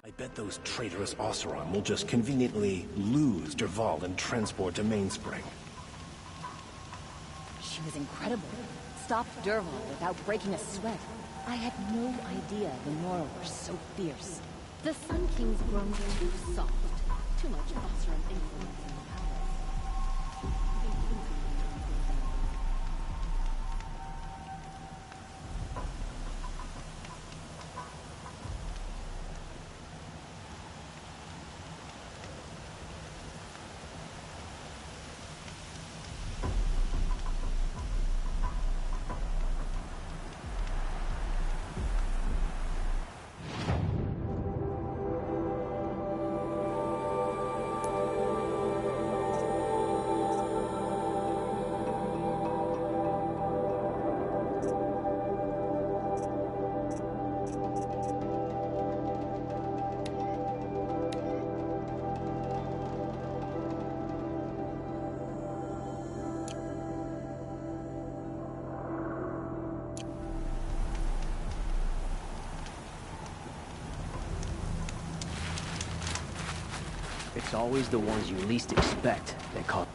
I bet those traitorous Oseram will just conveniently lose Dervahl and transport to Mainspring. She was incredible. Stopped Dervahl without breaking a sweat. I had no idea the Nora were so fierce. The Sun King's grown too soft. Too much Oseram influence in the palace. It's always the ones you least expect that cause...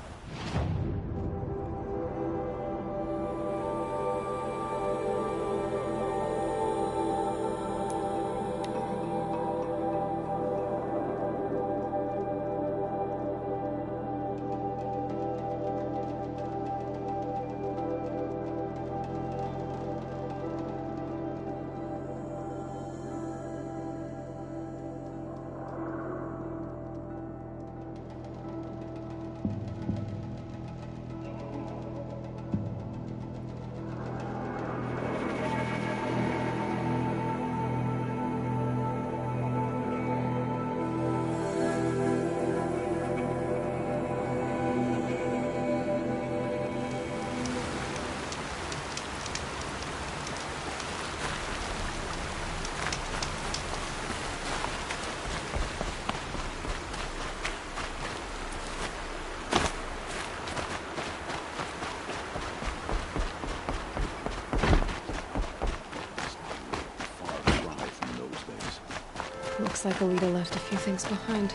Looks like Alita left a few things behind.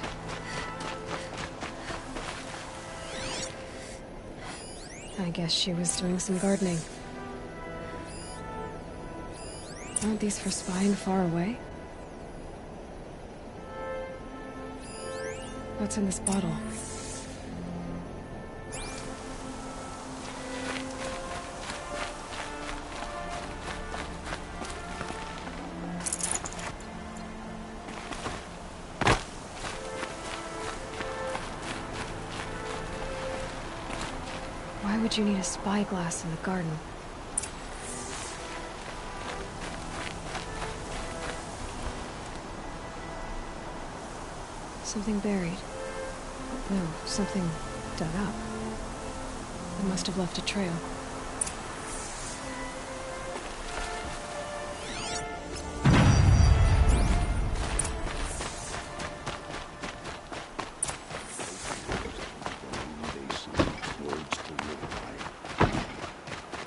I guess she was doing some gardening. Aren't these for spying far away? What's in this bottle? Why would you need a spyglass in the garden? Something buried. No, something dug up. It must have left a trail.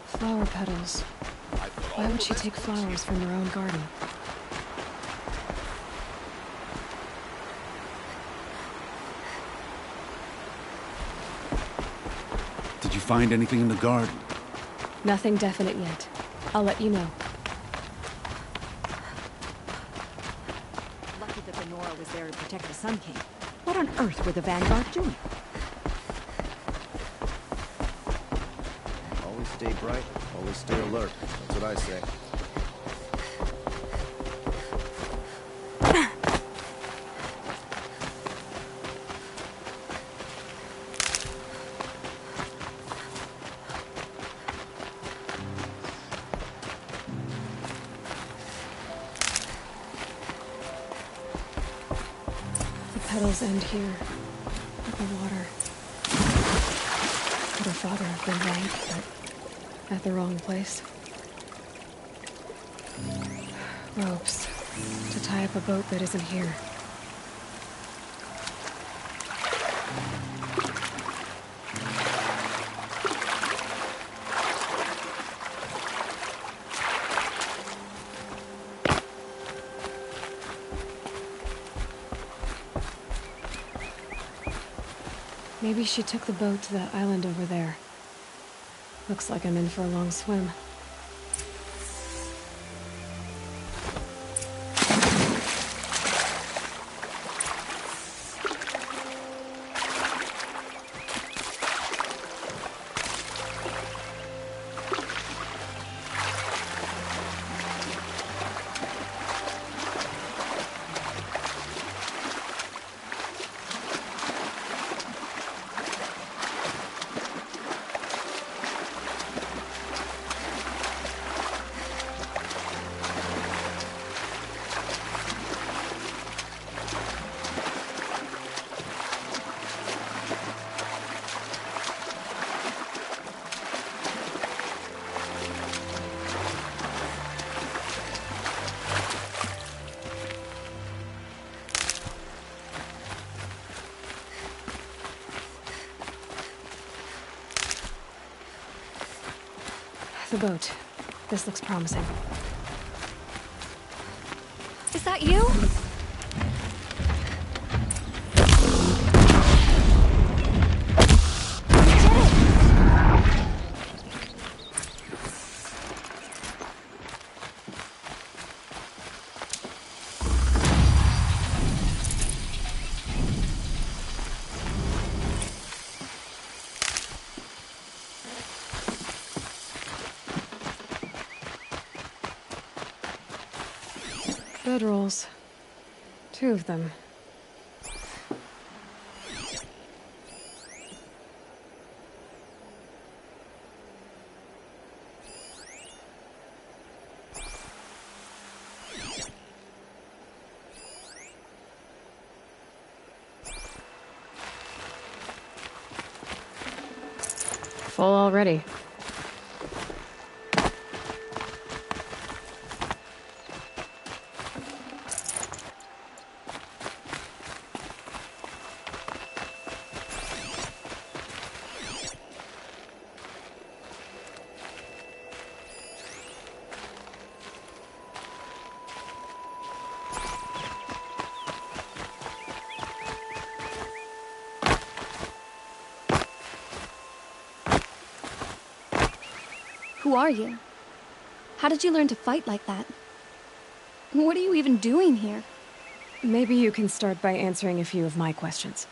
Flower petals. Why would she take flowers from her own garden? Did you find anything in the garden? Nothing definite yet. I'll let you know. Lucky that the Nora was there to protect the Sun King. What on earth were the Vanguard doing? Always stay bright, always stay alert. That's what I say. The petals end here, at the water. Could her father have been right, but at the wrong place? Ropes, to tie up a boat that isn't here. Maybe she took the boat to that island over there. Looks like I'm in for a long swim. The boat. This looks promising. Is that you? Bedrolls. 2 of them. Full already. Who are you? How did you learn to fight like that? What are you even doing here? Maybe you can start by answering a few of my questions.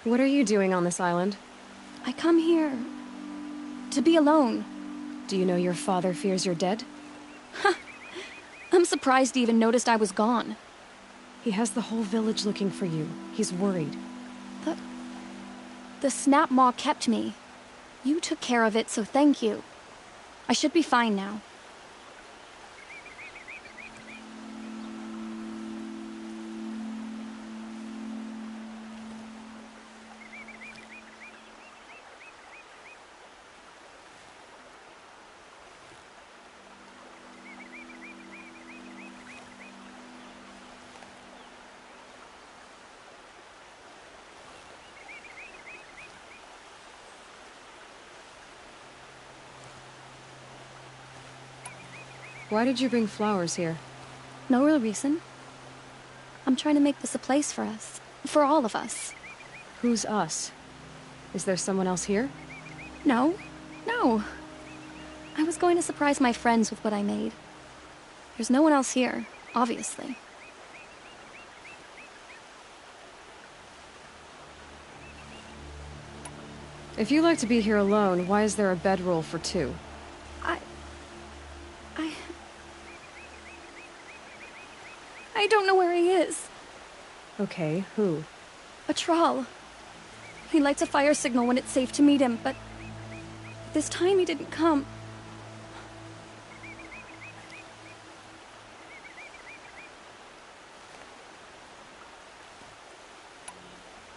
What are you doing on this island? I come here to be alone. Do you know your father fears you're dead? I'm surprised he even noticed I was gone. He has the whole village looking for you. He's worried. The Snap Maw kept me. You took care of it, so thank you. I should be fine now. Why did you bring flowers here? No real reason. I'm trying to make this a place for us. For all of us. Who's us? Is there someone else here? No. No. I was going to surprise my friends with what I made. There's no one else here, obviously. If you like to be here alone, why is there a bedroll for 2? I don't know where he is. Okay, who? A Thrall. He lights a fire signal when it's safe to meet him, but this time he didn't come.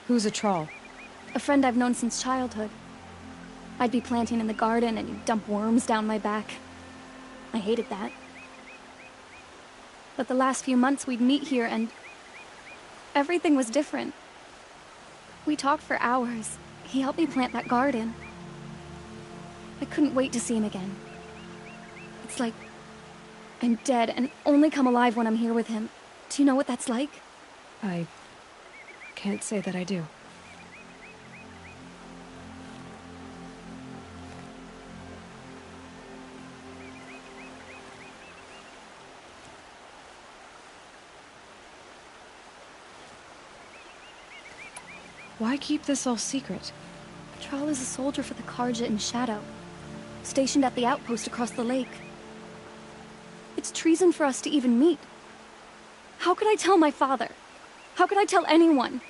Who's a Thrall? A friend I've known since childhood. I'd be planting in the garden and he'd dump worms down my back. I hated that. But the last few months we'd meet here and everything was different. We talked for hours. He helped me plant that garden. I couldn't wait to see him again. It's like I'm dead and only come alive when I'm here with him. Do you know what that's like? I can't say that I do. Why keep this all secret? Thrall is a soldier for the Carja in Shadow, stationed at the outpost across the lake. It's treason for us to even meet. How could I tell my father? How could I tell anyone?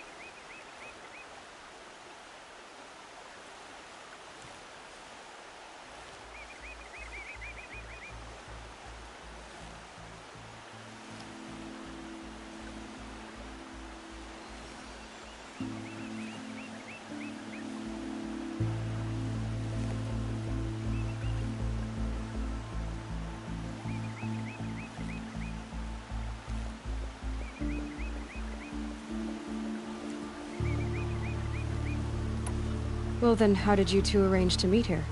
Well then, how did you two arrange to meet here?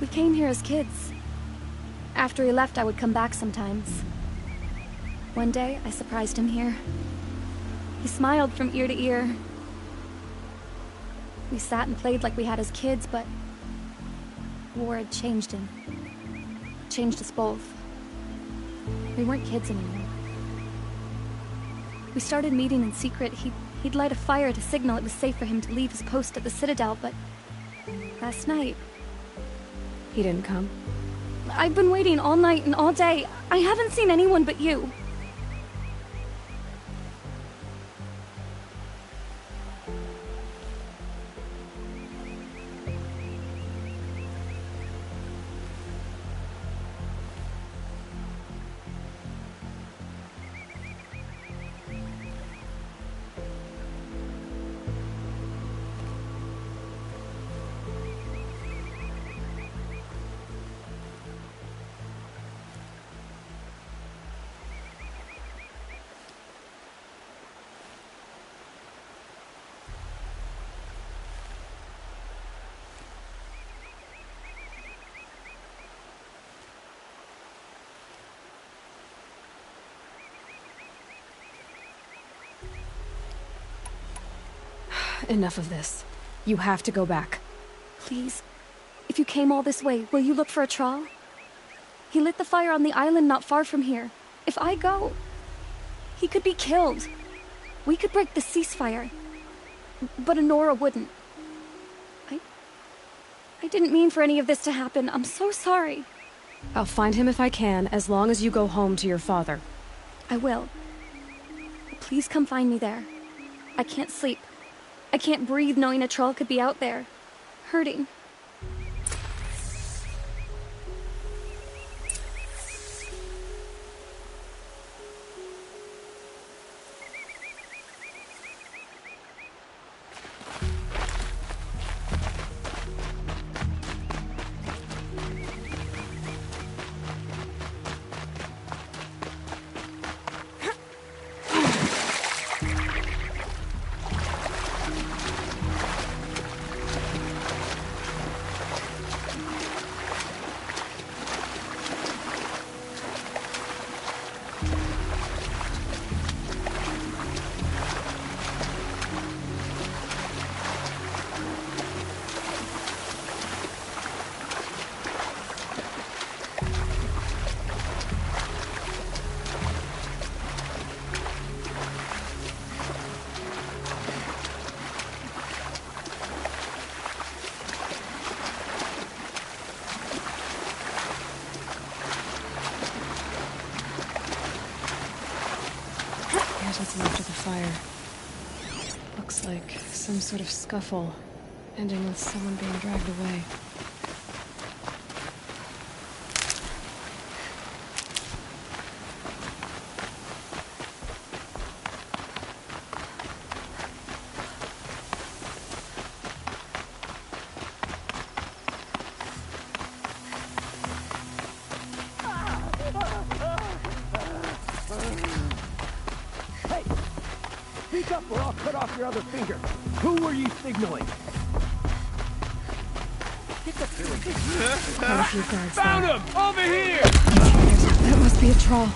We came here as kids. After he left, I would come back sometimes. One day, I surprised him here. He smiled from ear to ear. We sat and played like we had as kids, but war had changed him. Changed us both. We weren't kids anymore. We started meeting in secret. He'd light a fire to signal it was safe for him to leave his post at the Citadel, but last night... He didn't come? I've been waiting all night and all day. I haven't seen anyone but you. Enough of this. You have to go back. Please, if you came all this way, will you look for a Thrall? He lit the fire on the island not far from here. If I go, he could be killed. We could break the ceasefire, but Anora wouldn't. I didn't mean for any of this to happen. I'm so sorry. I'll find him if I can, as long as you go home to your father. I will. Please come find me there. I can't sleep. I can't breathe knowing a Thrall could be out there, hurting. What's left of the fire. Looks like some sort of scuffle, ending with someone being dragged away. Speak up or I'll cut off your other finger. Who were you signaling? Get Quite a few guards Found there. him! Over here! That must be a troll.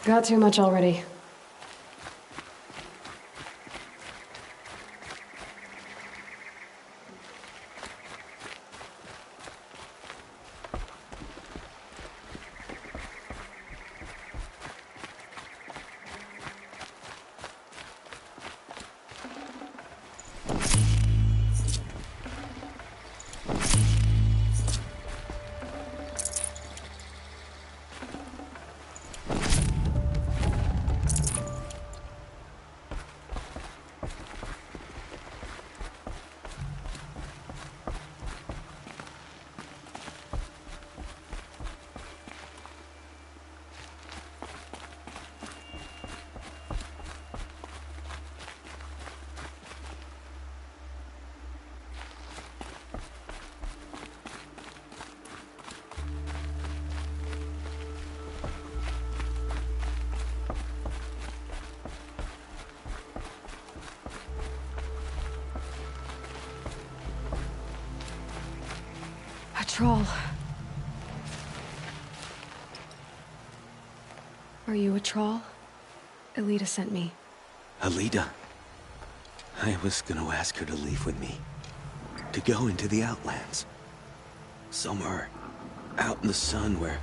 Got too much already. A troll. Are you a troll? Elita sent me. Alita? I was gonna ask her to leave with me. To go into the Outlands. Somewhere out in the sun where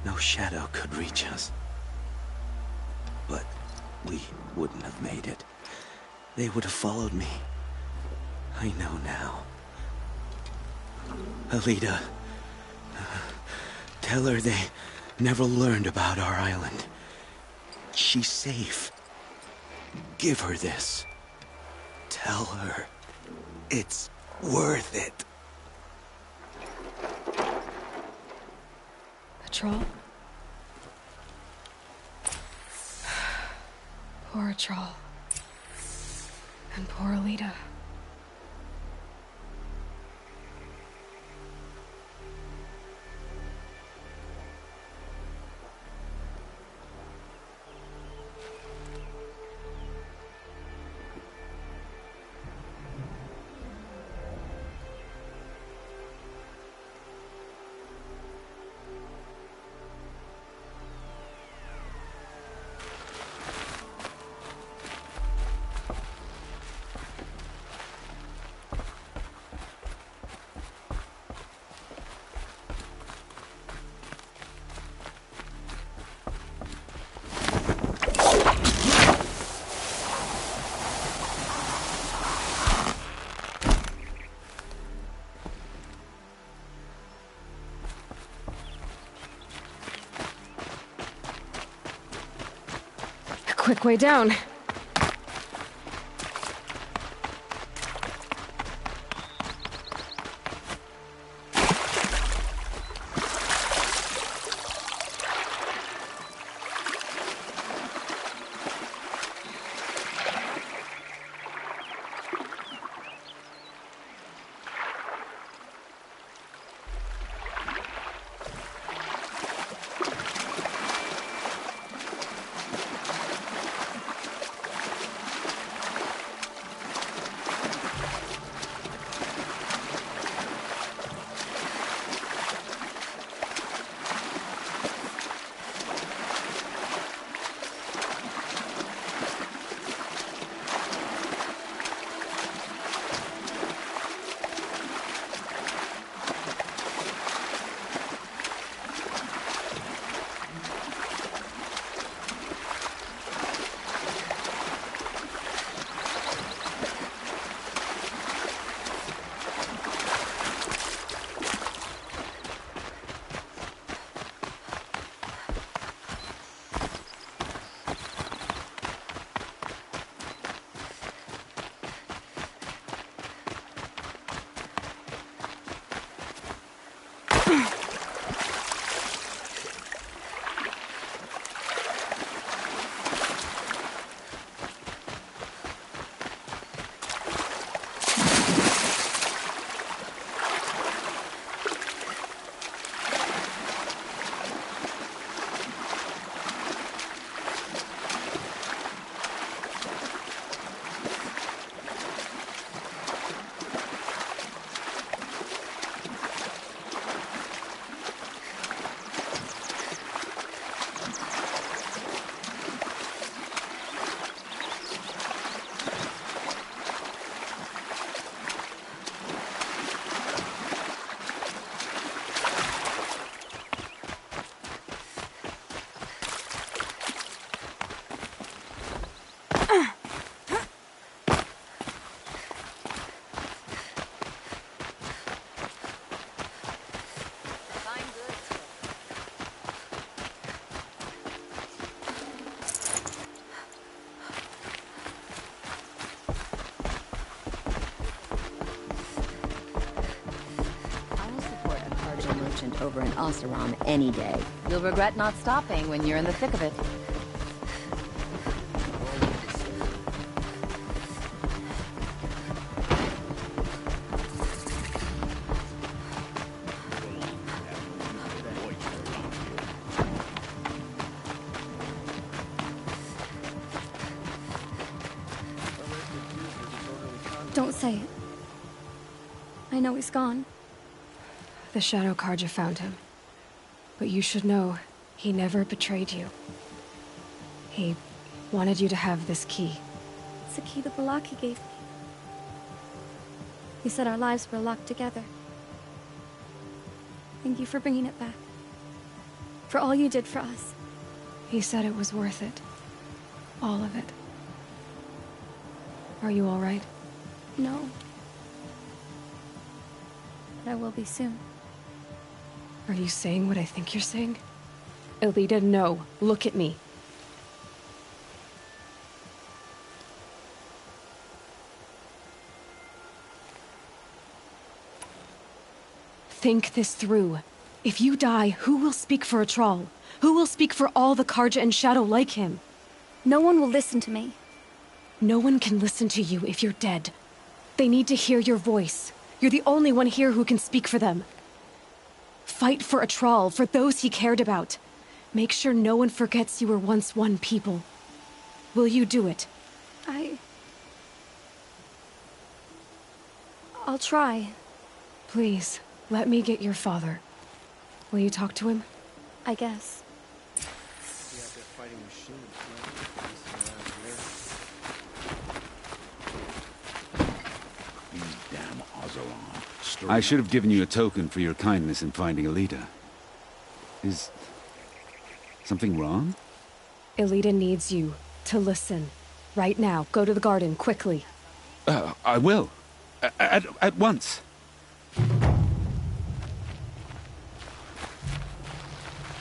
no shadow could reach us. But we wouldn't have made it. They would have followed me. I know now. Alita, tell her they never learned about our island. She's safe. Give her this. Tell her it's worth it. A troll? Poor troll. And poor Alita. Quick way down. patient over in Oseram any day. You'll regret not stopping when you're in the thick of it. Don't say it. I know he's gone. The Shadow Carja found him. But you should know, he never betrayed you. He wanted you to have this key. It's a key the Balaki gave me. He said our lives were locked together. Thank you for bringing it back. For all you did for us. He said it was worth it. All of it. Are you all right? No. But I will be soon. Are you saying what I think you're saying? Elita, no. Look at me. Think this through. If you die, who will speak for Atral? Who will speak for all the Carja and Shadow like him? No one will listen to me. No one can listen to you if you're dead. They need to hear your voice. You're the only one here who can speak for them. Fight for Atral, for those he cared about. Make sure no one forgets you were once one people. Will you do it? I'll try. Please, let me get your father. Will you talk to him? I guess. I should have given you a token for your kindness in finding Elita. Is something wrong? Elita needs you to listen. Right now, go to the garden, quickly. I will. At once.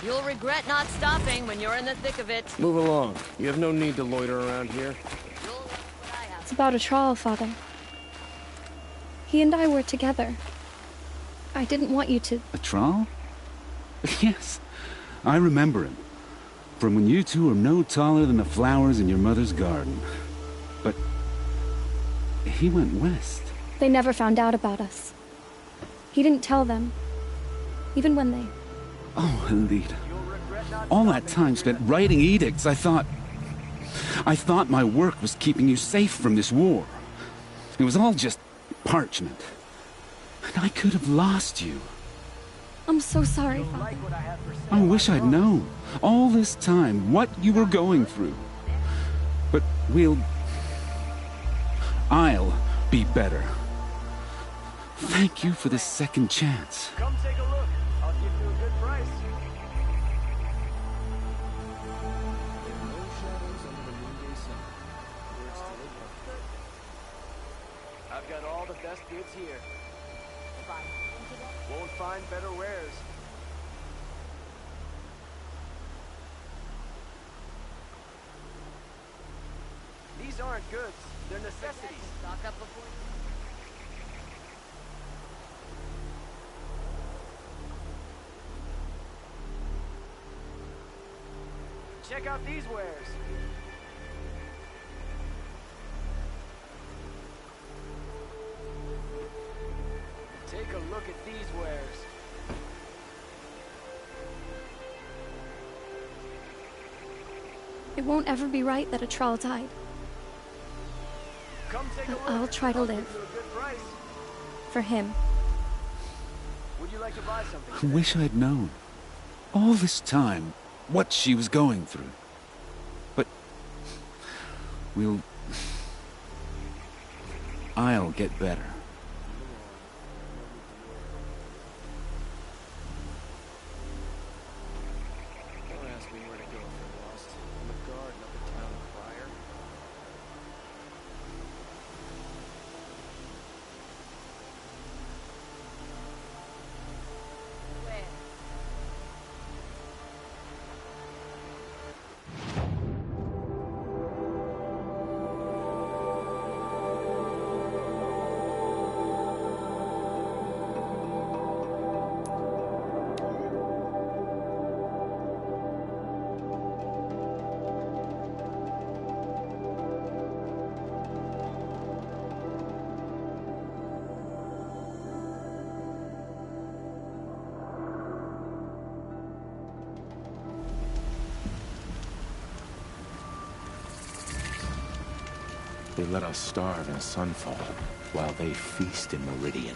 You'll regret not stopping when you're in the thick of it. Move along. You have no need to loiter around here. You'll love what I have. It's about Atral, Father. He and I were together. I didn't want you to... Atral? Yes, I remember him. From when you two were no taller than the flowers in your mother's garden. But... he went west. They never found out about us. He didn't tell them. Even when they... Oh, Elita. All that time spent writing edicts, I thought my work was keeping you safe from this war. It was all just parchment. And I could have lost you. I'm so sorry, Father. I wish I'd known, all this time, what you were going through. But I'll be better. Thank you for this second chance. Come take a look. I'll give you a good price. I've got all the best goods here. Won't find better wares. These aren't goods, they're necessities. Stock up before you... Check out these wares. Take a look at these wares. It won't ever be right that Atral died. Come take a But look. I'll try to I'll give live. you a good price. For him. Would you like to buy something? I wish I'd known. All this time, what she was going through. But... I'll get better. Don't ask me where to go if I'm lost. I'm a guard, not the town crier. They let us starve in Sunfall, while they feast in Meridian.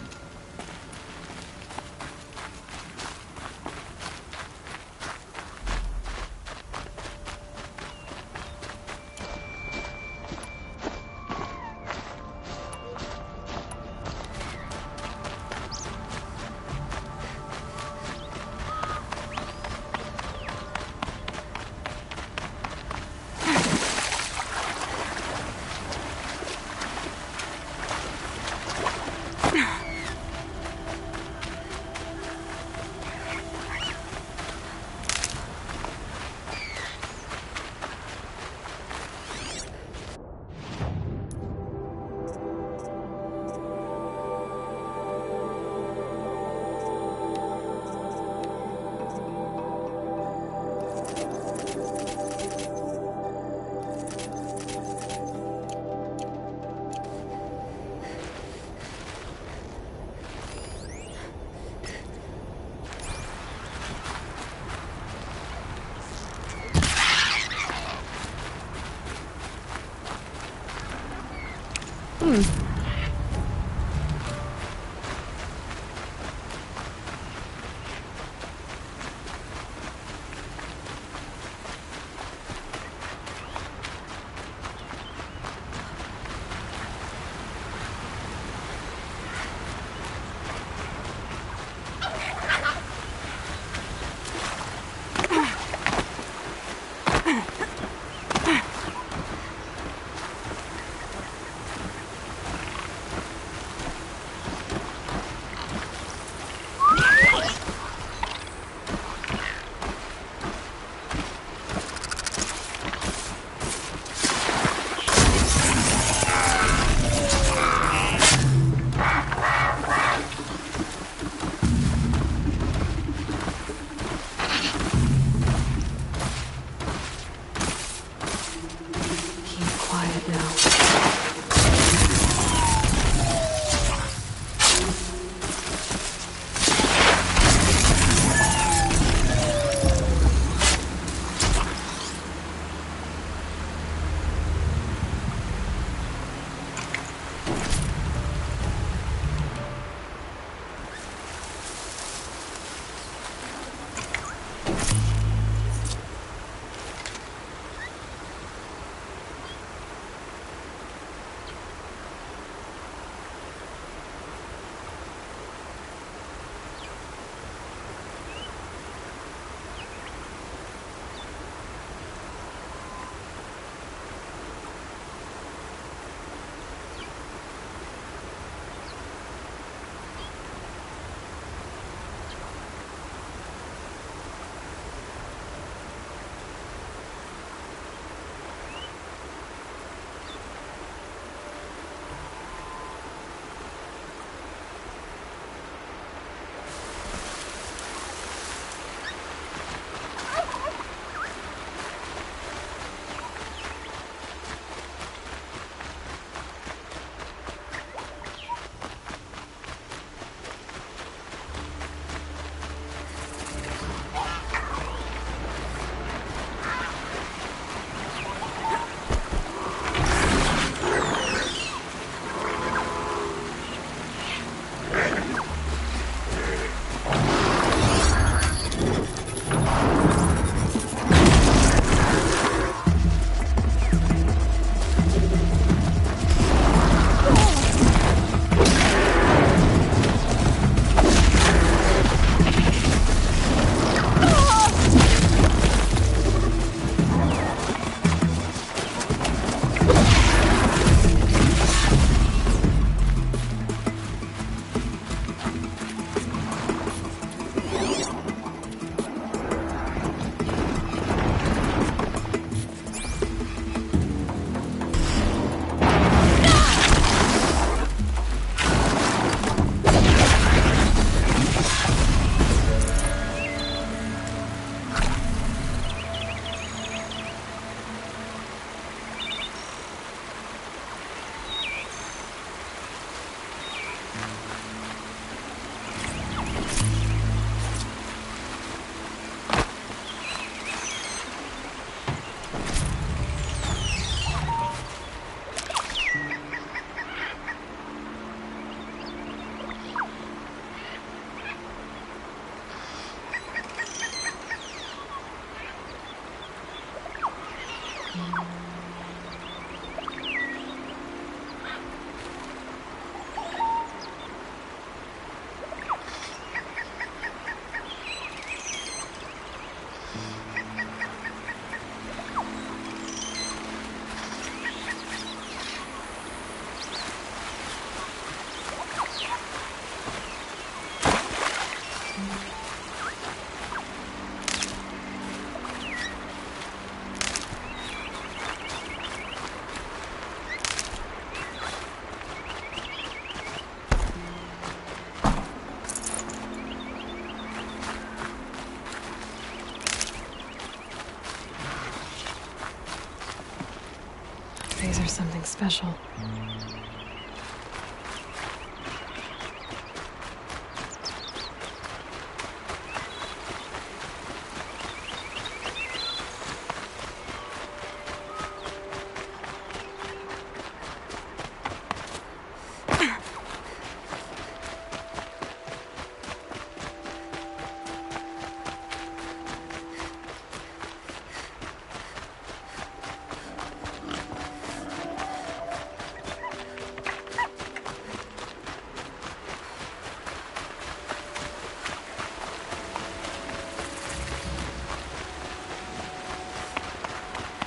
something special.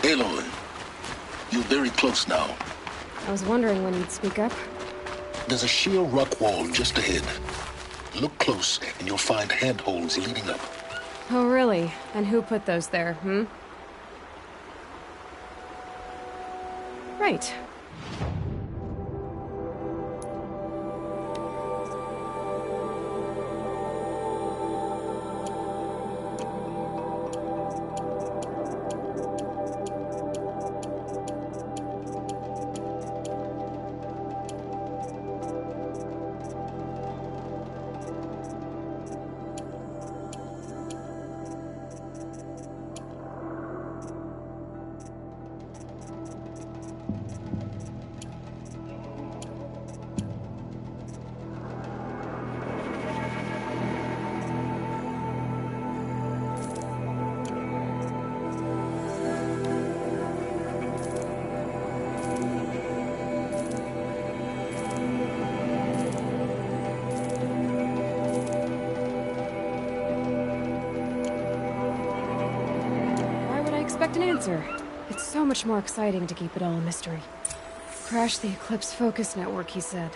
Aloy, you're very close now. I was wondering when you'd speak up. There's a sheer rock wall just ahead. Look close, and you'll find handholds leading up. Oh, really? And who put those there, Right. Expect an answer. It's so much more exciting to keep it all a mystery. Crash the Eclipse Focus Network, he said.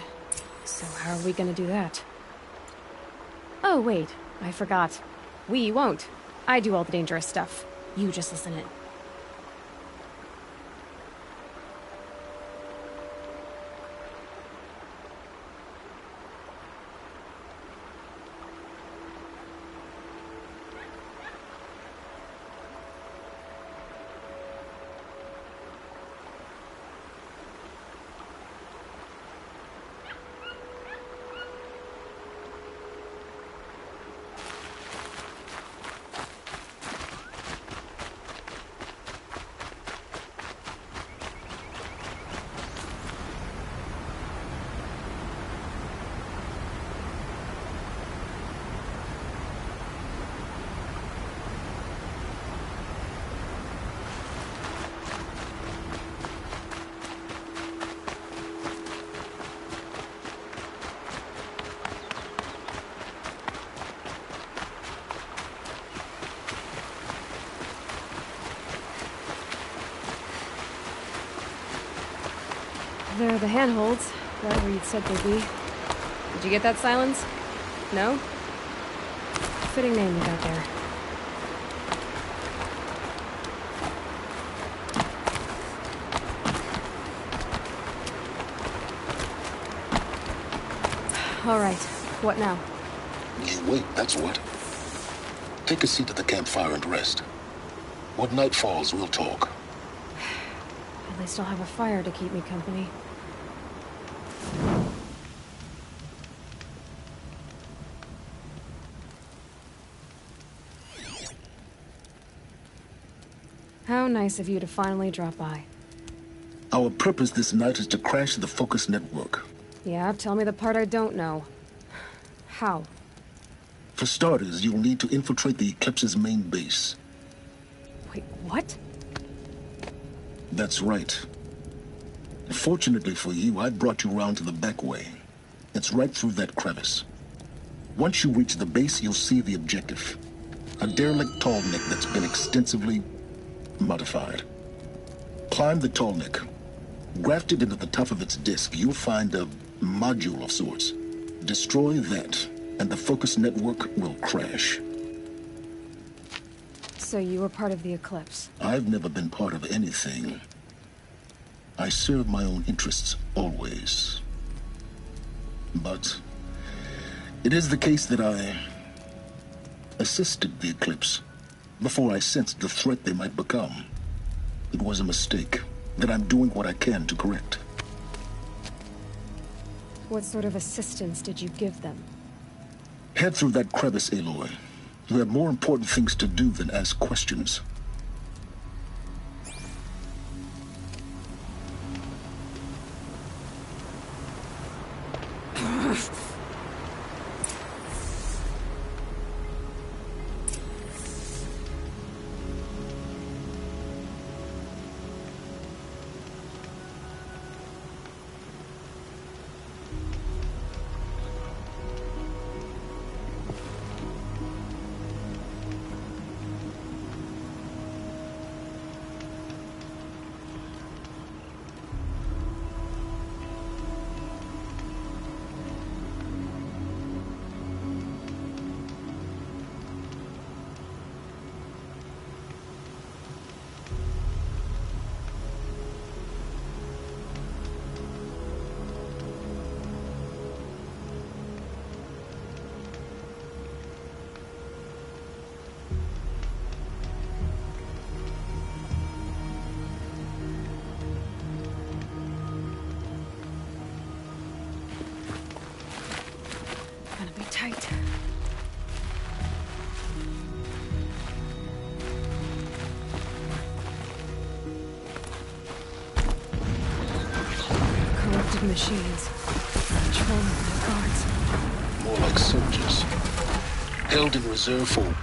So how are we gonna do that? Oh, wait. I forgot. We won't. I do all the dangerous stuff. You just listen in. There are the handholds, right where you'd said they'd be. Did you get that, Silence? No? Fitting name you got there. All right, what now? You wait, that's what. Take a seat at the campfire and rest. When night falls, we'll talk. At least I'll have a fire to keep me company. How nice of you to finally drop by. Our purpose this night is to crash the Focus Network. Yeah, tell me the part I don't know. How? For starters, you'll need to infiltrate the Eclipse's main base. Wait, what? That's right. Fortunately for you, I brought you around to the back way. It's right through that crevice. Once you reach the base, you'll see the objective. A derelict tall neck that's been extensively modified. Climb the tall neck. Grafted into the top of its disk, you'll find a module of sorts. Destroy that, and the Focus Network will crash. So you were part of the Eclipse? I've never been part of anything. I serve my own interests, always. But it is the case that I assisted the Eclipse before I sensed the threat they might become. It was a mistake, that I'm doing what I can to correct. What sort of assistance did you give them? Head through that crevice, Aloy. You have more important things to do than ask questions. Gonna be tight. Corrupted machines. Patrolmen and guards. More like soldiers. Held in reserve for...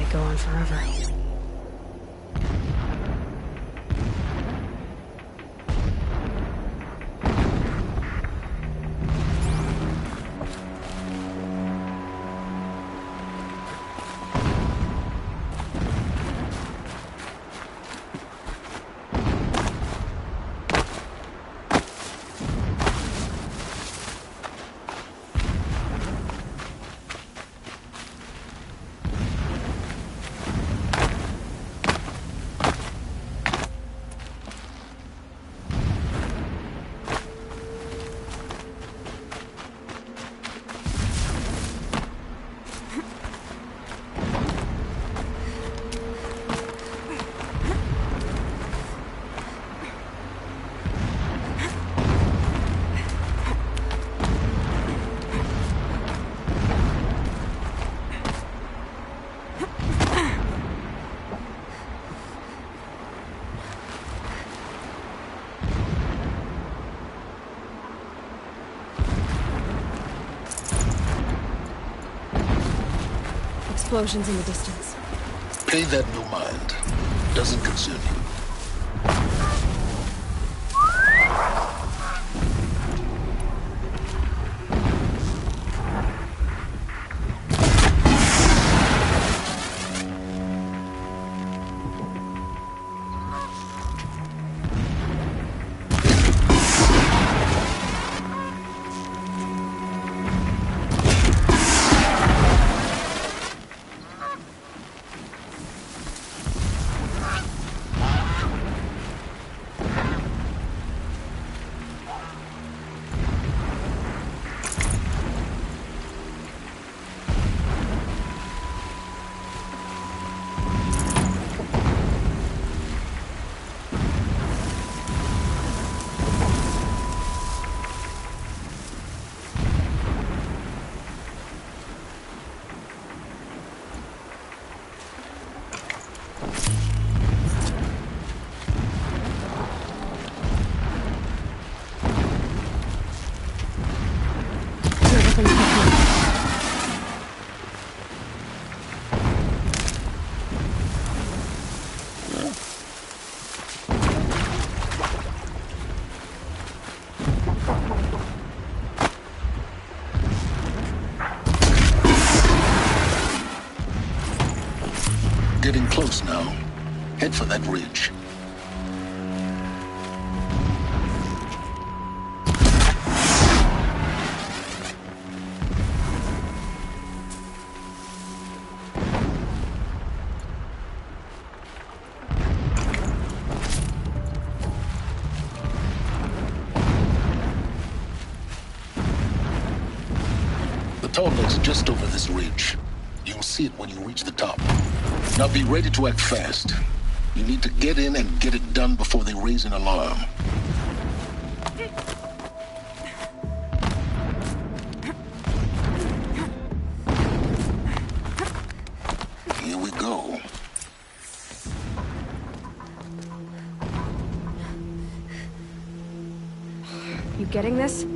might go on forever. Explosions in the distance. Pay that no mind. Doesn't concern you. Getting close now. Head for that ridge. The tall neck's just over this ridge. You'll see it when you reach the top. Now be ready to act fast. You need to get in and get it done before they raise an alarm. Here we go. You getting this?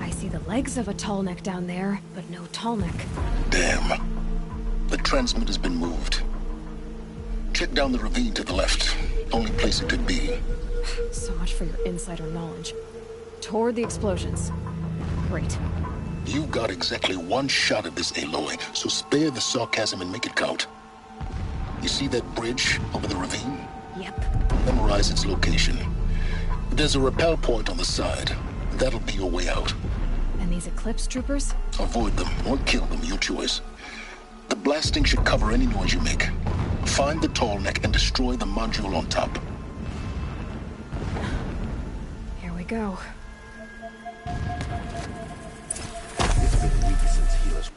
I see the legs of a tall neck down there, but no tall neck. Damn. The transmitter's been moved. Check down the ravine to the left. Only place it could be. So much for your insider knowledge. Toward the explosions. Great. You've got exactly one shot at this, Aloy, so spare the sarcasm and make it count. You see that bridge over the ravine? Yep. Memorize its location. There's a rappel point on the side. That'll be your way out. And these Eclipse troopers? Avoid them or kill them, your choice. The blasting should cover any noise you make. Find the tall neck and destroy the module on top. Here we go. It's been weeks since healers.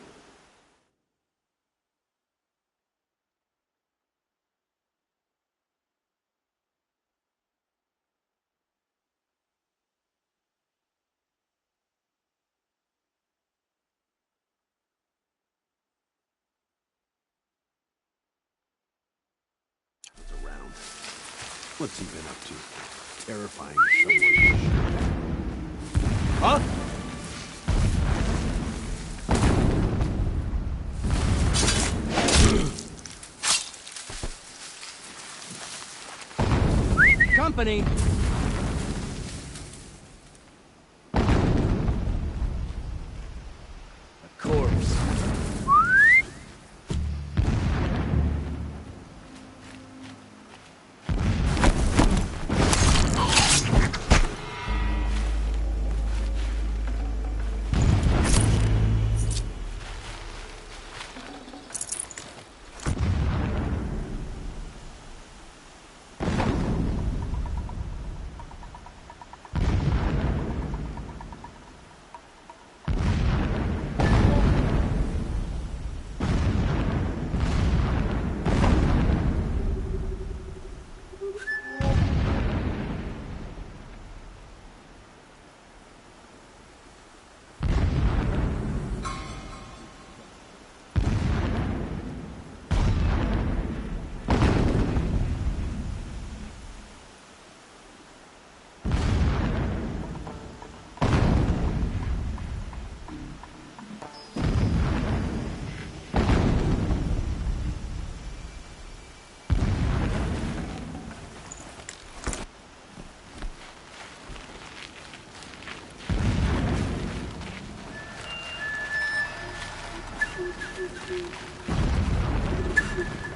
Around. What's he been up to? Terrifying someone. Huh? company. A corpse.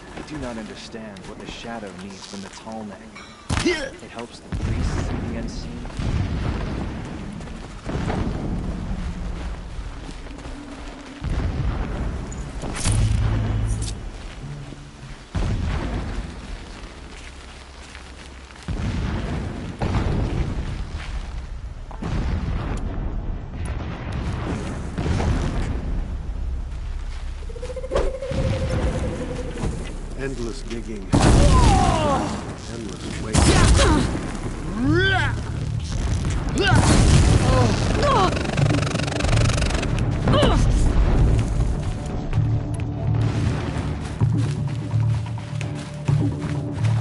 I do not understand what the shadow needs from the Tallneck. It helps the priests see the unseen. Endless digging. Endless waiting.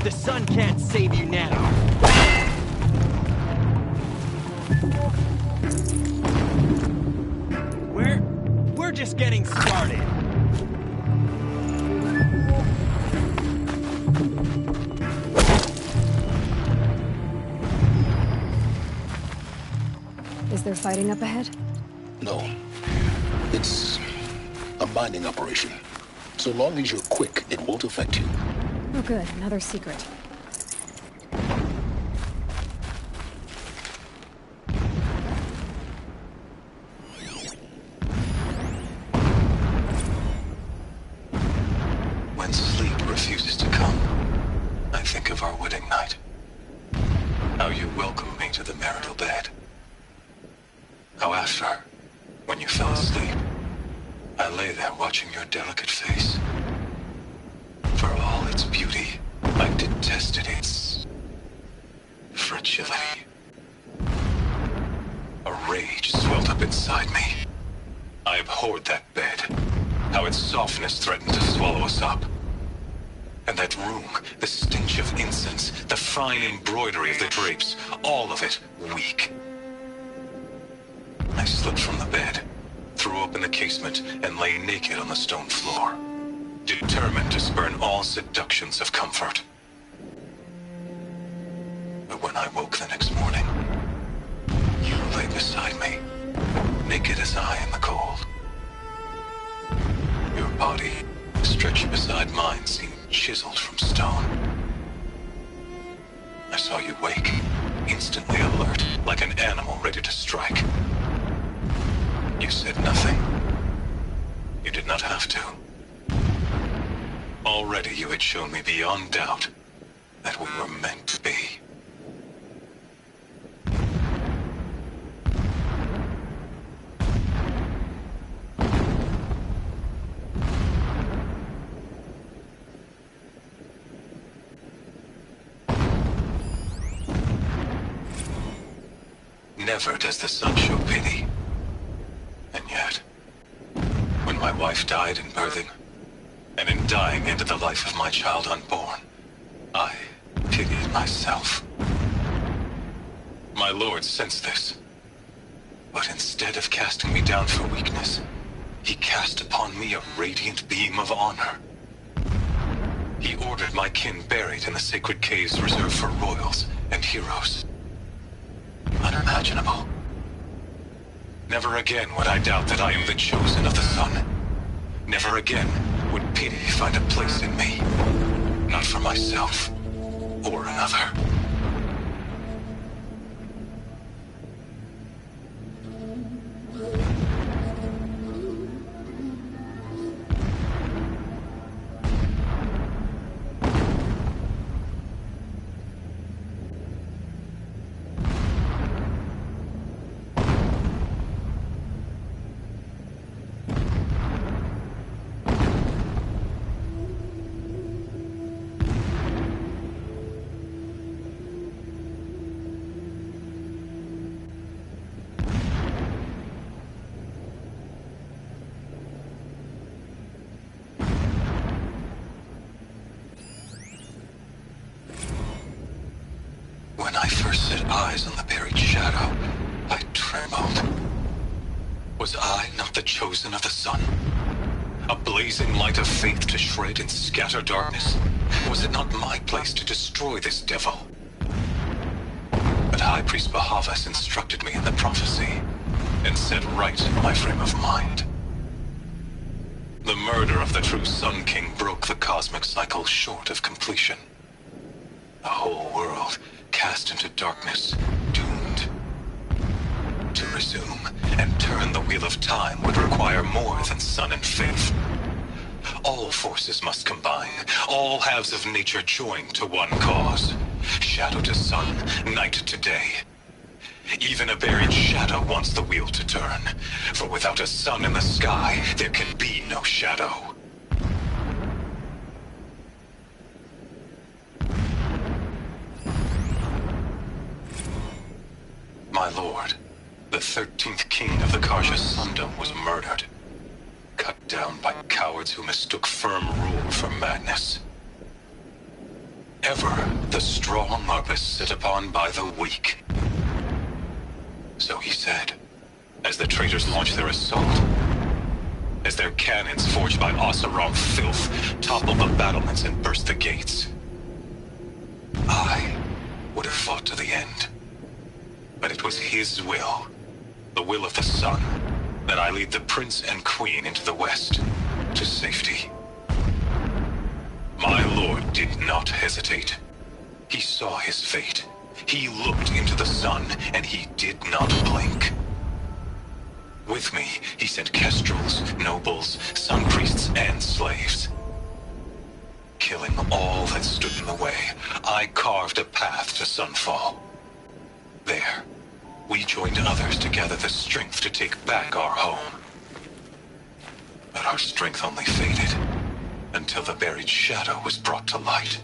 The sun can't save you now. We're just getting started. Is there fighting up ahead? No. It's a mining operation. So long as you're quick, it won't affect you. Oh good, another secret. When sleep refuses to come, I think of our wedding night. How you welcomed me to the marital bed. How after, when you fell asleep, I lay there watching your delicate face. For all its beauty, I detested its fragility. A rage swelled up inside me. I abhorred that bed, how its softness threatened to swallow us up. And that room, the stench of incense, the fine embroidery of the drapes, all of it weak. I slipped from the bed, threw open the casement, and lay naked on the stone floor, determined to spurn all seductions of comfort. But when I woke the next morning, you lay beside me, naked as I in the cold. Your body, stretched beside mine, seemed chiseled from stone. I saw you wake, instantly alert, like an animal ready to strike. You said nothing. You did not have to. Already you had shown me beyond doubt that we were meant to be. Never does the sun show pity. And yet, when my wife died in birthing, and in dying ended the life of my child unborn, I pitied myself. My lord sensed this, but instead of casting me down for weakness, he cast upon me a radiant beam of honor. He ordered my kin buried in the sacred caves reserved for royals, and heroes. Unimaginable. Never again would I doubt that I am the chosen of the sun. Never again would pity find a place in me. Not for myself or another. When I first set eyes on the buried shadow, I trembled. Was I not the chosen of the sun? A blazing light of faith to shred and scatter darkness? Was it not my place to destroy this devil? But High Priest Bahavas instructed me in the prophecy, and set right my frame of mind. The murder of the true Sun King broke the cosmic cycle short of completion. The whole world cast into darkness, doomed. To resume and turn the wheel of time would require more than sun and faith. All forces must combine, all halves of nature join to one cause. Shadow to sun, night to day. Even a buried shadow wants the wheel to turn, for without a sun in the sky, there can be no shadow. My lord, the 13th king of the Karja Sundom was murdered. Cut down by cowards who mistook firm rule for madness. Ever the strong are beset upon by the weak. So he said, as the traitors launched their assault. As their cannons forged by Oseram filth toppled the battlements and burst the gates. I would have fought to the end. But it was his will, the will of the sun, that I lead the prince and queen into the west, to safety. My lord did not hesitate. He saw his fate. He looked into the sun, and he did not blink. With me, he sent kestrels, nobles, sun priests, and slaves. Killing all that stood in the way, I carved a path to Sunfall. There, we joined others to gather the strength to take back our home. But our strength only faded, until the buried shadow was brought to light.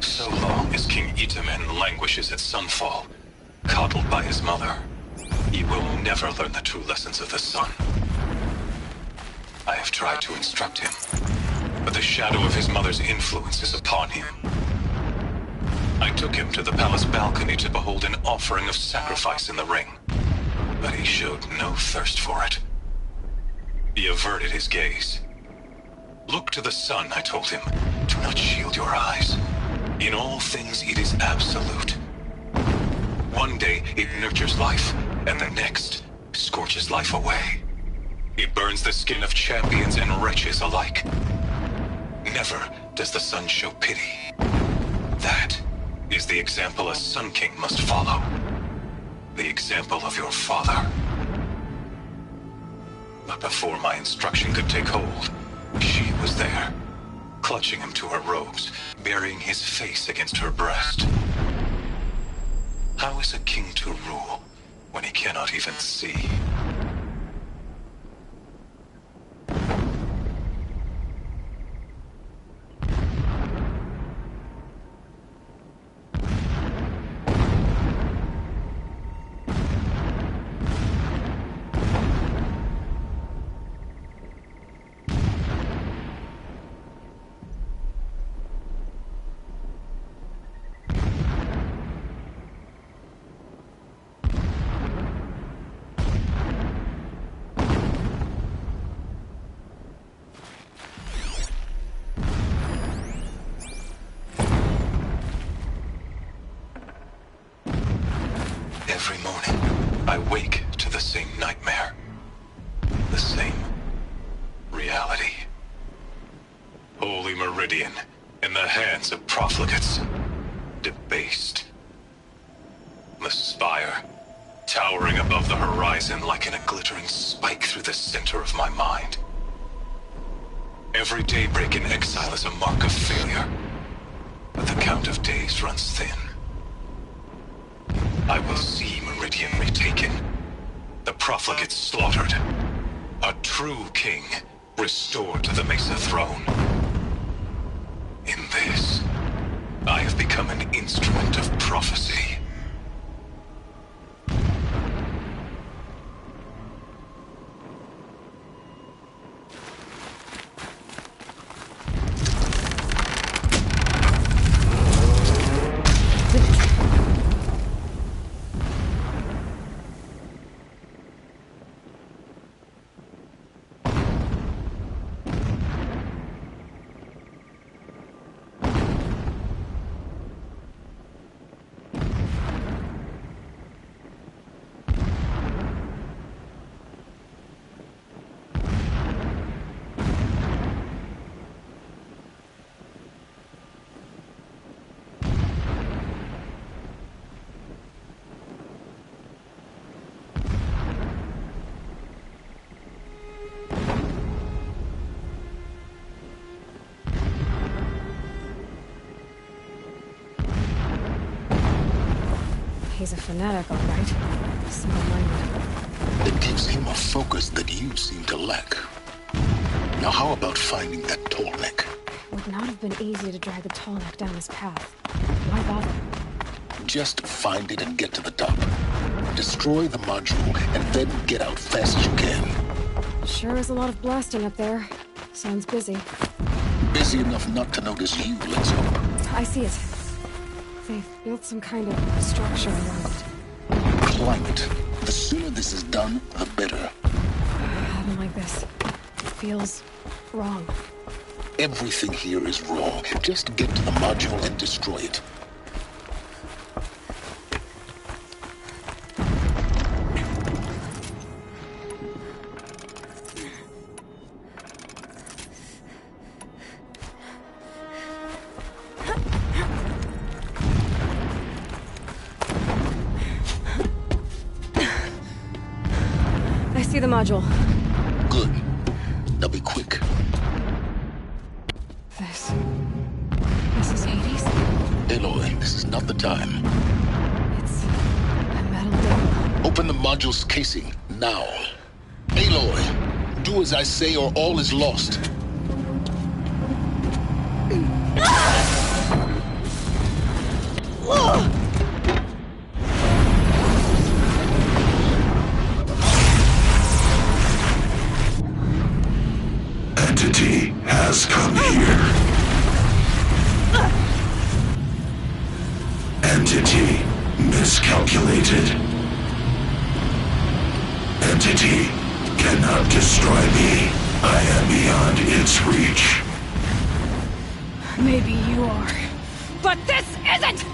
So long as King Itamen languishes at Sunfall, coddled by his mother, he will never learn the true lessons of the sun. I have tried to instruct him, but the shadow of his mother's influence is upon him. I took him to the palace balcony to behold an offering of sacrifice in the ring, but he showed no thirst for it. He averted his gaze. Look to the sun, I told him. Do not shield your eyes. In all things, it is absolute. One day, it nurtures life, and the next, scorches life away. It burns the skin of champions and wretches alike. Never does the sun show pity. That is the example a Sun King must follow. The example of your father. But before my instruction could take hold, she was there, clutching him to her robes, burying his face against her breast. How is a king to rule when he cannot even see? I wake to the same nightmare. The same reality. Holy Meridian, in the hands of profligates. Debased. The spire, towering above the horizon like a glittering spike through the center of my mind. Every daybreak in exile is a mark of failure, but the count of days runs thin. I will see Meridian retaken, the profligates slaughtered, a true king restored to the Mesa throne. In this, I have become an instrument of prophecy. He's a fanatic, all right. Simple-minded. It gives him a focus that you seem to lack. Now how about finding that tall neck? Would not have been easy to drag the tall neck down this path. Why bother? Just find it and get to the top. Destroy the module and then get out fast as you can. Sure is a lot of blasting up there. Sounds busy. Busy enough not to notice you, let's hope. I see it. They've built some kind of structure around it. Climb it. The sooner this is done, the better. I don't like this. It feels wrong. Everything here is wrong. Just get to the module and destroy it. I see the module. Good. Now be quick. This is Hades? Aloy, this is not the time. It's a metal door. Open the module's casing, now. Aloy, do as I say or all is lost. Entity has come here. Entity miscalculated. Entity cannot destroy me. I am beyond its reach. Maybe you are, but this isn't!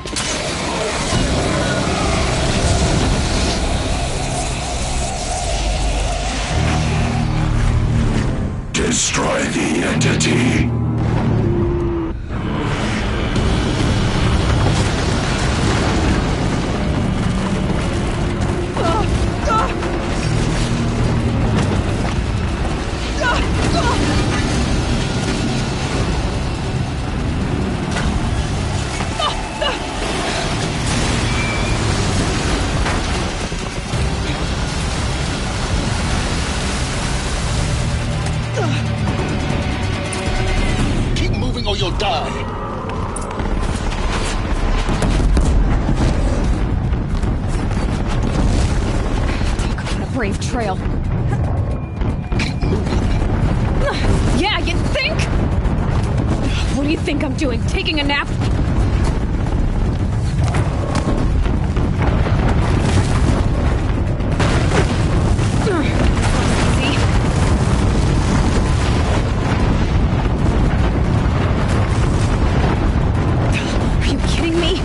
Destroy the entity. Keep moving or you'll die. Talk about a brave trail. Keep moving. Yeah, you think? What do you think I'm doing? Taking a nap? Are you kidding me?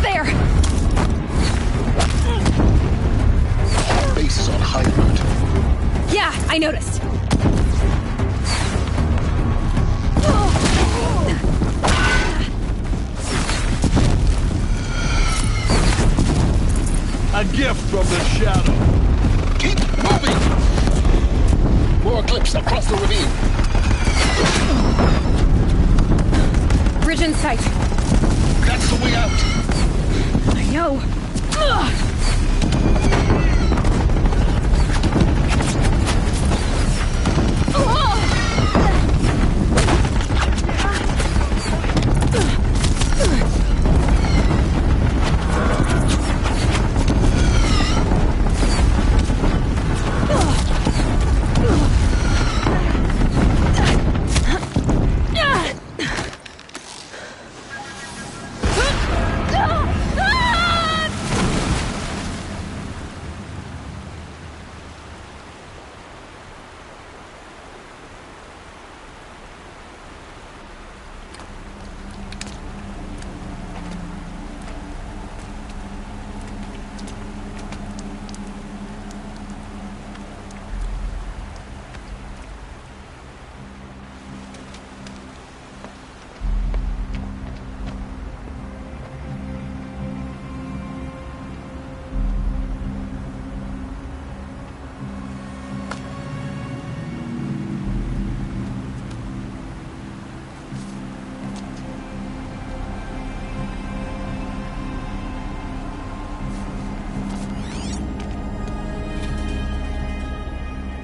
There! Our base is on high alert. Yeah, I noticed. A gift from the shadow. Keep moving! More Eclipse across the ravine. Bridge in sight. That's the way out. I know. Ugh.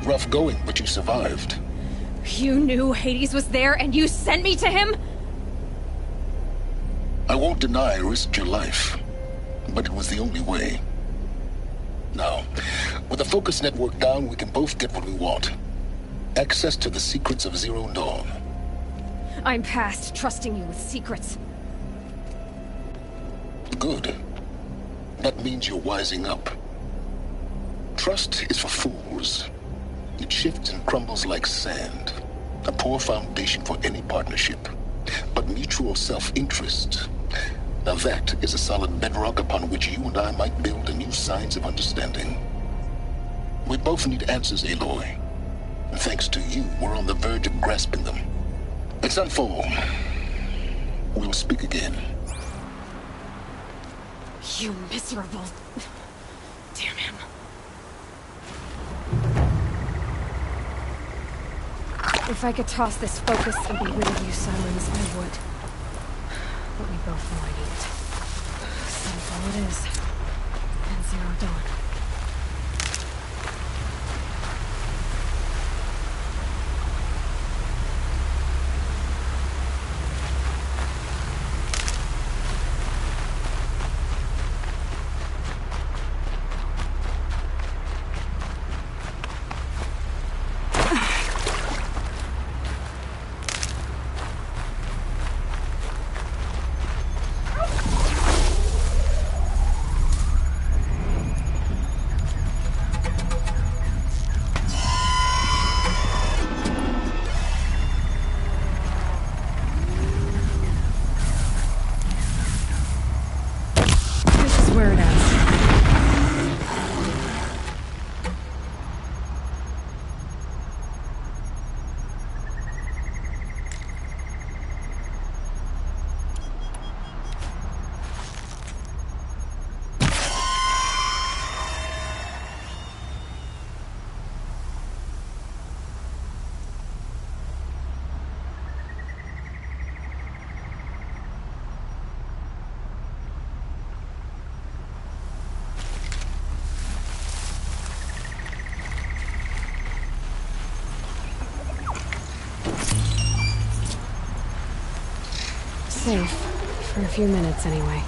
Rough going, but you survived. You knew Hades was there and you sent me to him? I won't deny I risked your life, but it was the only way. Now, with the focus network down, we can both get what we want. Access to the secrets of Zero Dawn. I'm past trusting you with secrets. Good. That means you're wising up. Trust is for fools. It shifts and crumbles like sand. A poor foundation for any partnership. But mutual self-interest, now that is a solid bedrock upon which you and I might build a new science of understanding. We both need answers, Aloy. And thanks to you, we're on the verge of grasping them. It's Sunfall. We'll speak again. You miserable... Damn him. If I could toss this focus and be rid of you, Sylens, I would. But we both know I need it. Sunfall it is. And Zero Dawn. Safe. For a few minutes, anyway.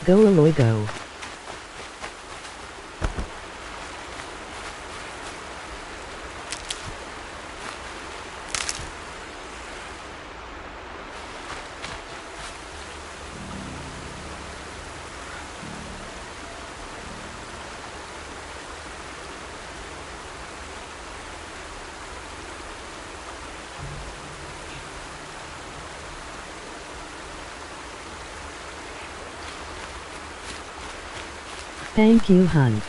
Go Aloy go. Thank you, hun.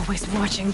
always watching.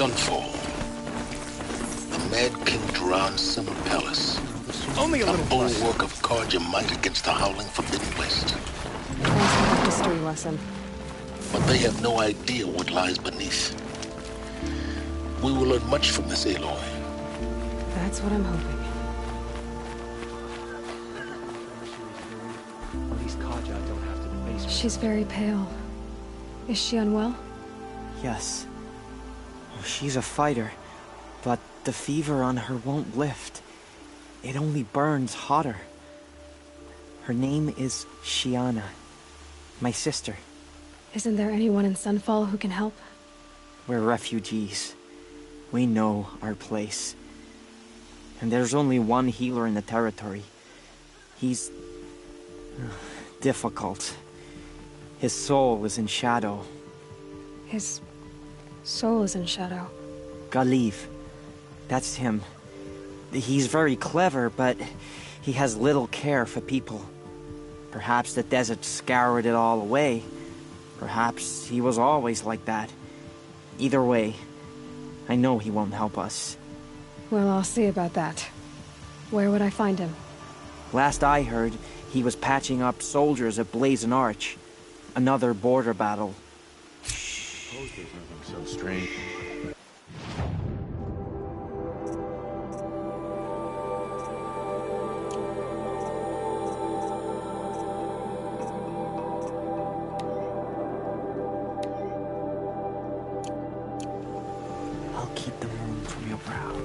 Sunfall. The Mad King Duran Summer Palace. Only a little bulwark of guard your might against the howling Forbidden West. Nice history lesson. But they have no idea what lies beneath. We will learn much from this Aloy. That's what I'm hoping. At least Kaja don't have to face her. She's very pale. Is she unwell? Yes. She's a fighter, but the fever on her won't lift. It only burns hotter. Her name is Shiana, my sister. Isn't there anyone in Sunfall who can help? We're refugees. We know our place. And there's only one healer in the territory. He's difficult. His soul is in shadow. His soul is in shadow. Galiv. That's him. He's very clever, but he has little care for people. Perhaps the desert scoured it all away. Perhaps he was always like that. Either way, I know he won't help us. Well, I'll see about that. Where would I find him? Last I heard, he was patching up soldiers at Blazon Arch. Another border battle. Suppose there's nothing so strange. I'll keep the moon from your brow.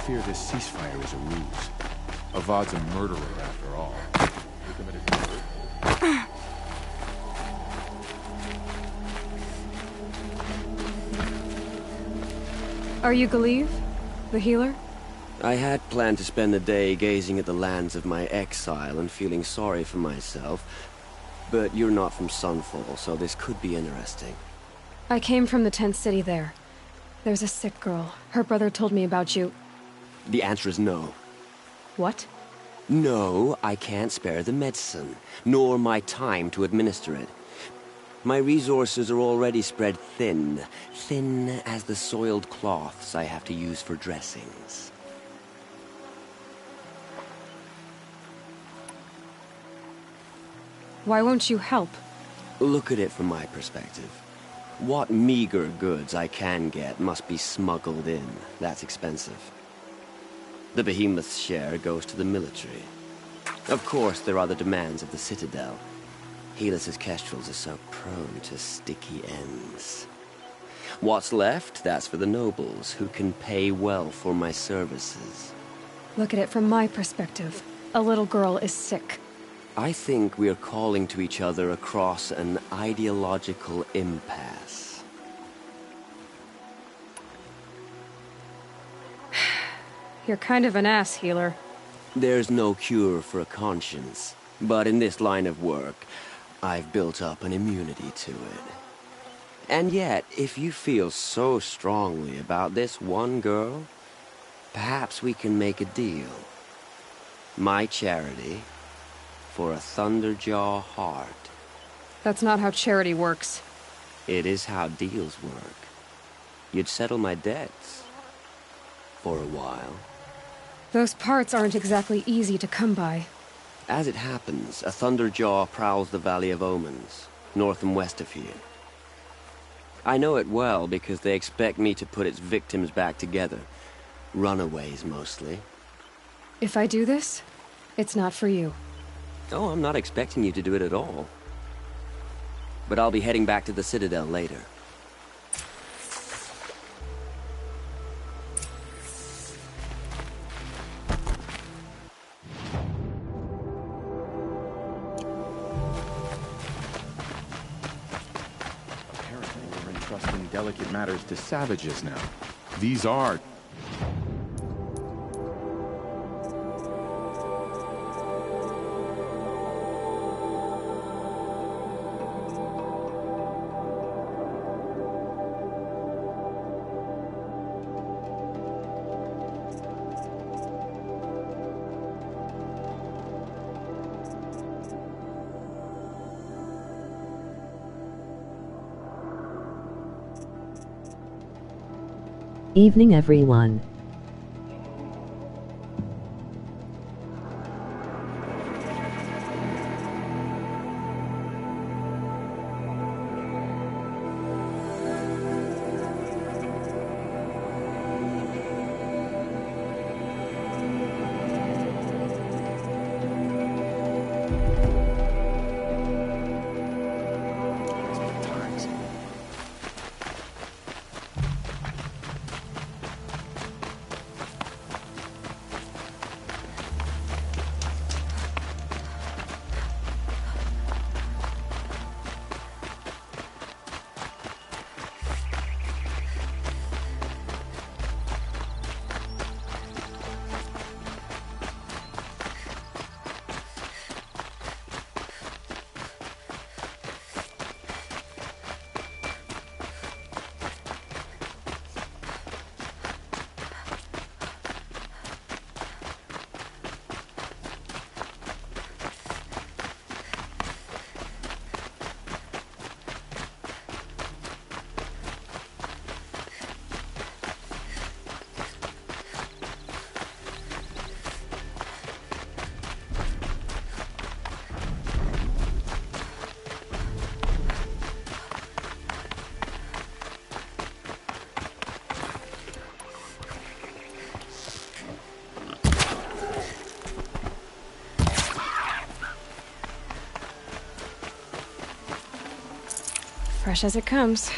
fear this ceasefire is a ruse. Avad's a murderer after all. He committed murder. Are you Galeev? The healer? I had planned to spend the day gazing at the lands of my exile and feeling sorry for myself, but you're not from Sunfall, so this could be interesting. I came from the tent city there. There's a sick girl. Her brother told me about you. The answer is no. What? No, I can't spare the medicine, nor my time to administer it. My resources are already spread thin, thin as the soiled cloths I have to use for dressings. Why won't you help? Look at it from my perspective. What meager goods I can get must be smuggled in. That's expensive. The behemoth's share goes to the military. Of course, there are the demands of the Citadel. Helis's kestrels are so prone to sticky ends. What's left, that's for the nobles, who can pay well for my services. Look at it from my perspective. A little girl is sick. I think we're calling to each other across an ideological impasse. You're kind of an ass, healer. There's no cure for a conscience, but in this line of work, I've built up an immunity to it. And yet, if you feel so strongly about this one girl, perhaps we can make a deal. My charity for a Thunderjaw heart. That's not how charity works. It is how deals work. You'd settle my debts. For a while. Those parts aren't exactly easy to come by. As it happens, a Thunderjaw prowls the Valley of Omens, north and west of here. I know it well because they expect me to put its victims back together. Runaways, mostly. If I do this, it's not for you. Oh, I'm not expecting you to do it at all. But I'll be heading back to the Citadel later. Apparently we're entrusting delicate matters to savages now. These are... Evening, everyone. Fresh as it comes.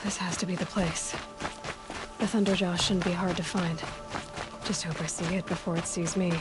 This has to be the place. The Thunderjaw shouldn't be hard to find. Just hope I see it before it sees me.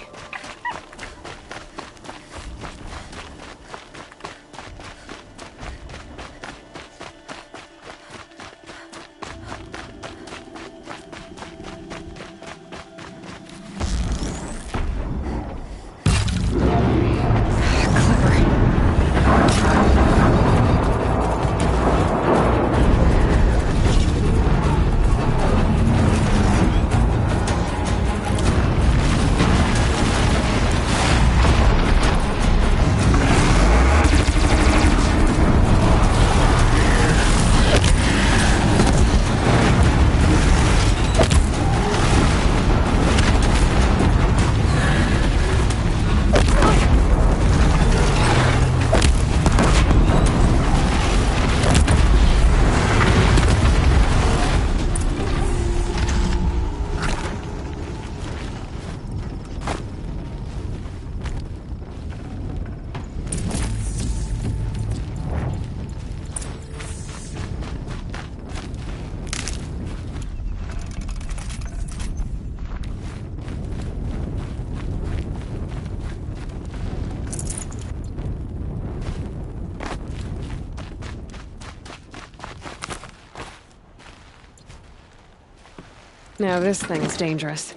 Now this thing's dangerous.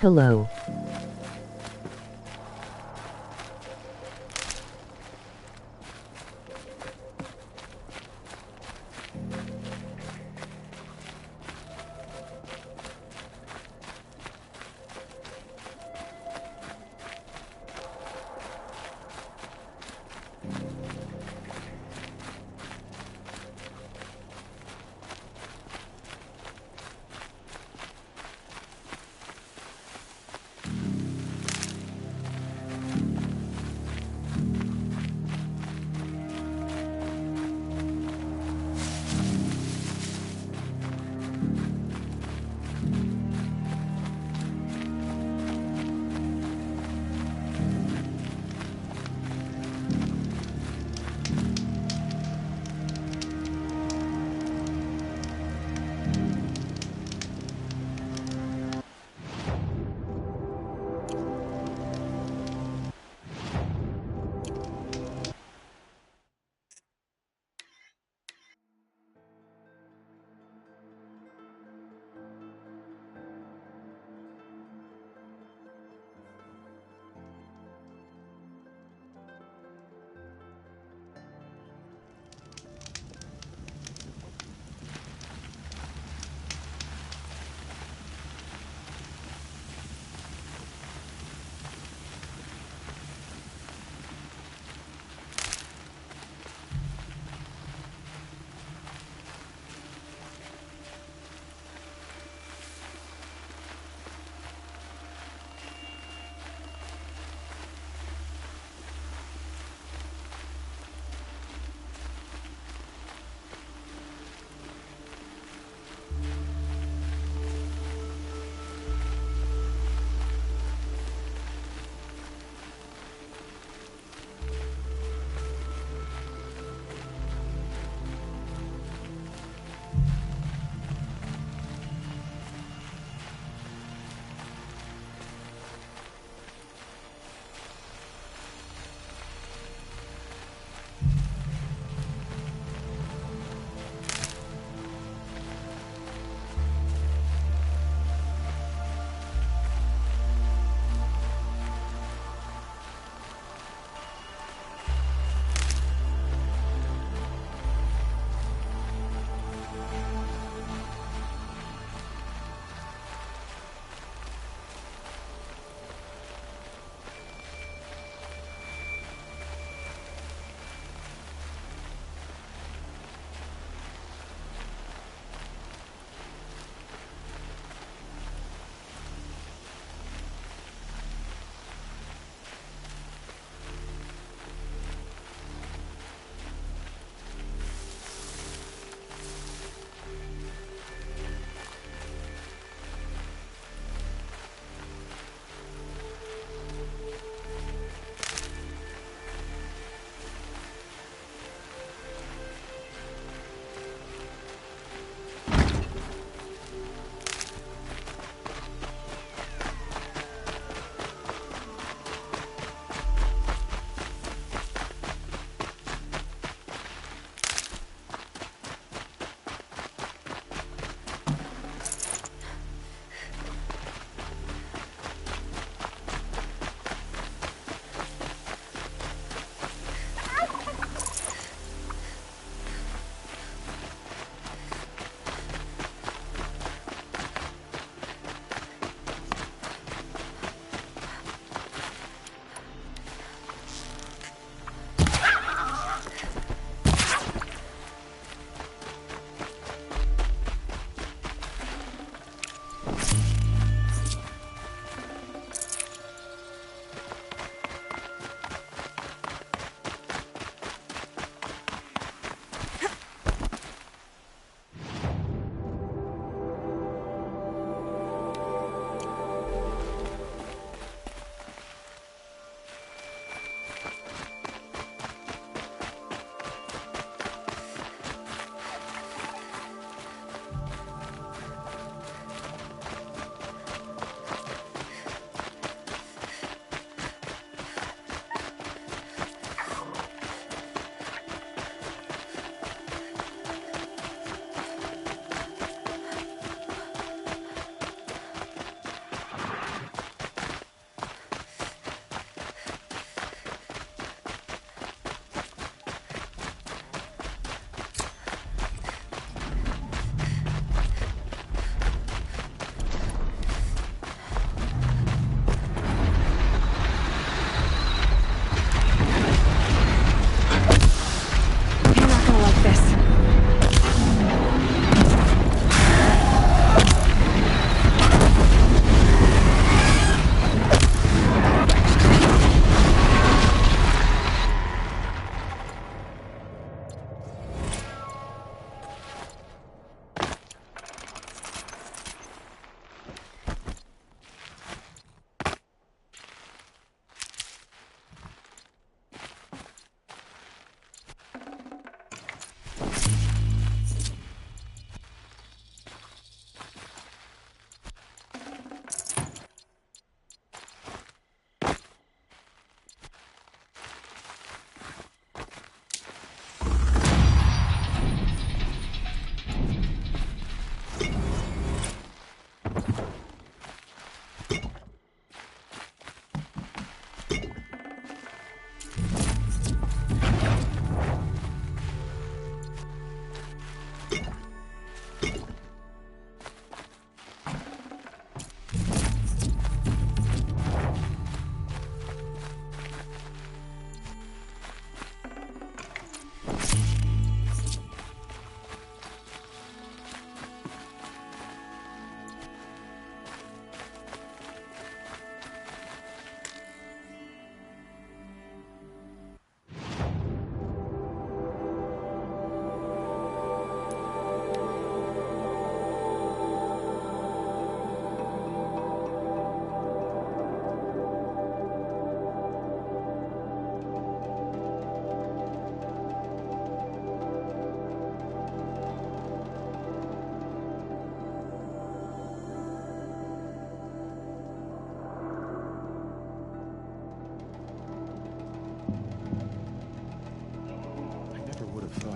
Hello.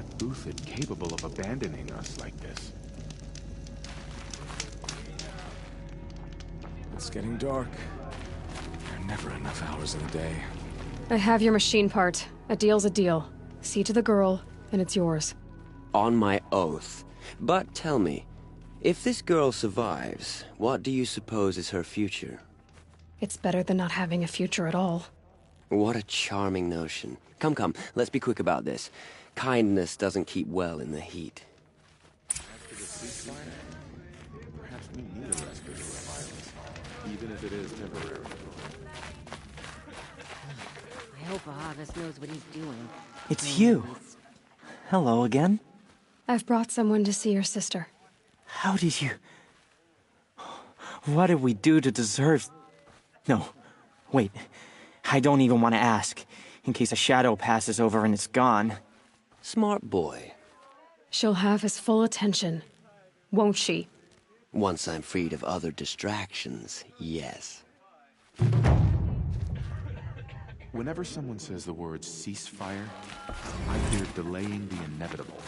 thought Uthid capable of abandoning us like this. It's getting dark. There are never enough hours in a day. I have your machine part. A deal's a deal. See to the girl, and it's yours. On my oath. But tell me, if this girl survives, what do you suppose is her future? It's better than not having a future at all. What a charming notion. Come, come, let's be quick about this. Kindness doesn't keep well in the heat. After the ceasefire, perhaps we need a respite from violence, even if it is temporary. I hope Ahavas knows what he's doing. It's you. Hello again. I've brought someone to see your sister. How did you... What did we do to deserve... No, wait. I don't even want to ask, in case a shadow passes over and it's gone. Smart boy. She'll have his full attention, won't she? Once I'm freed of other distractions, yes. Whenever someone says the word ceasefire, I hear delaying the inevitable.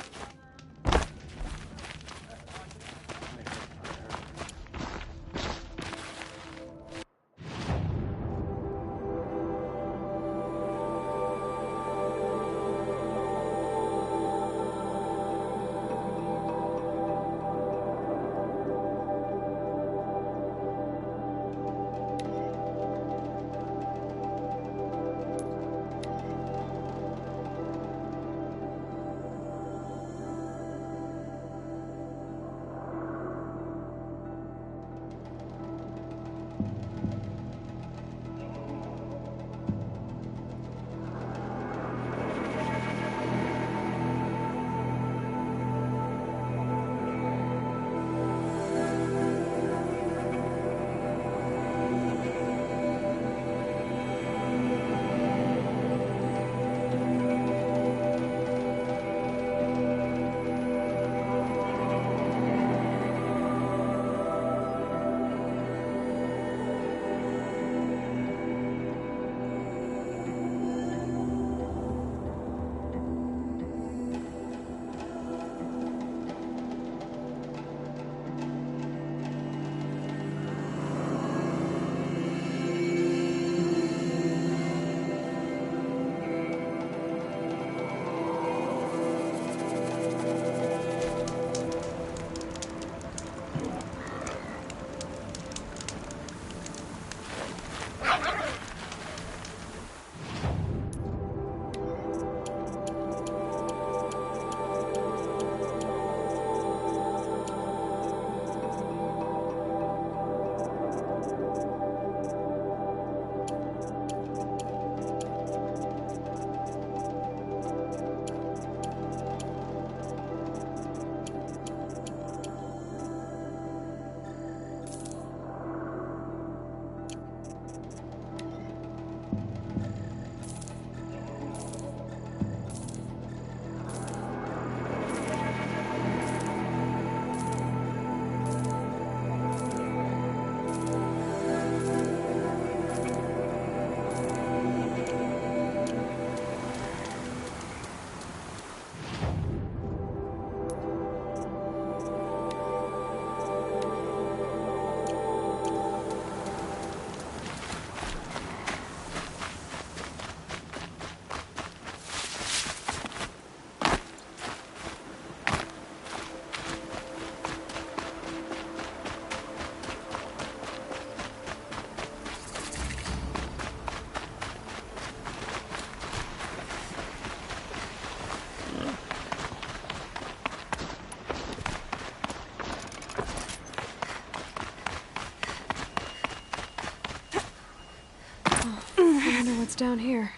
What's down here?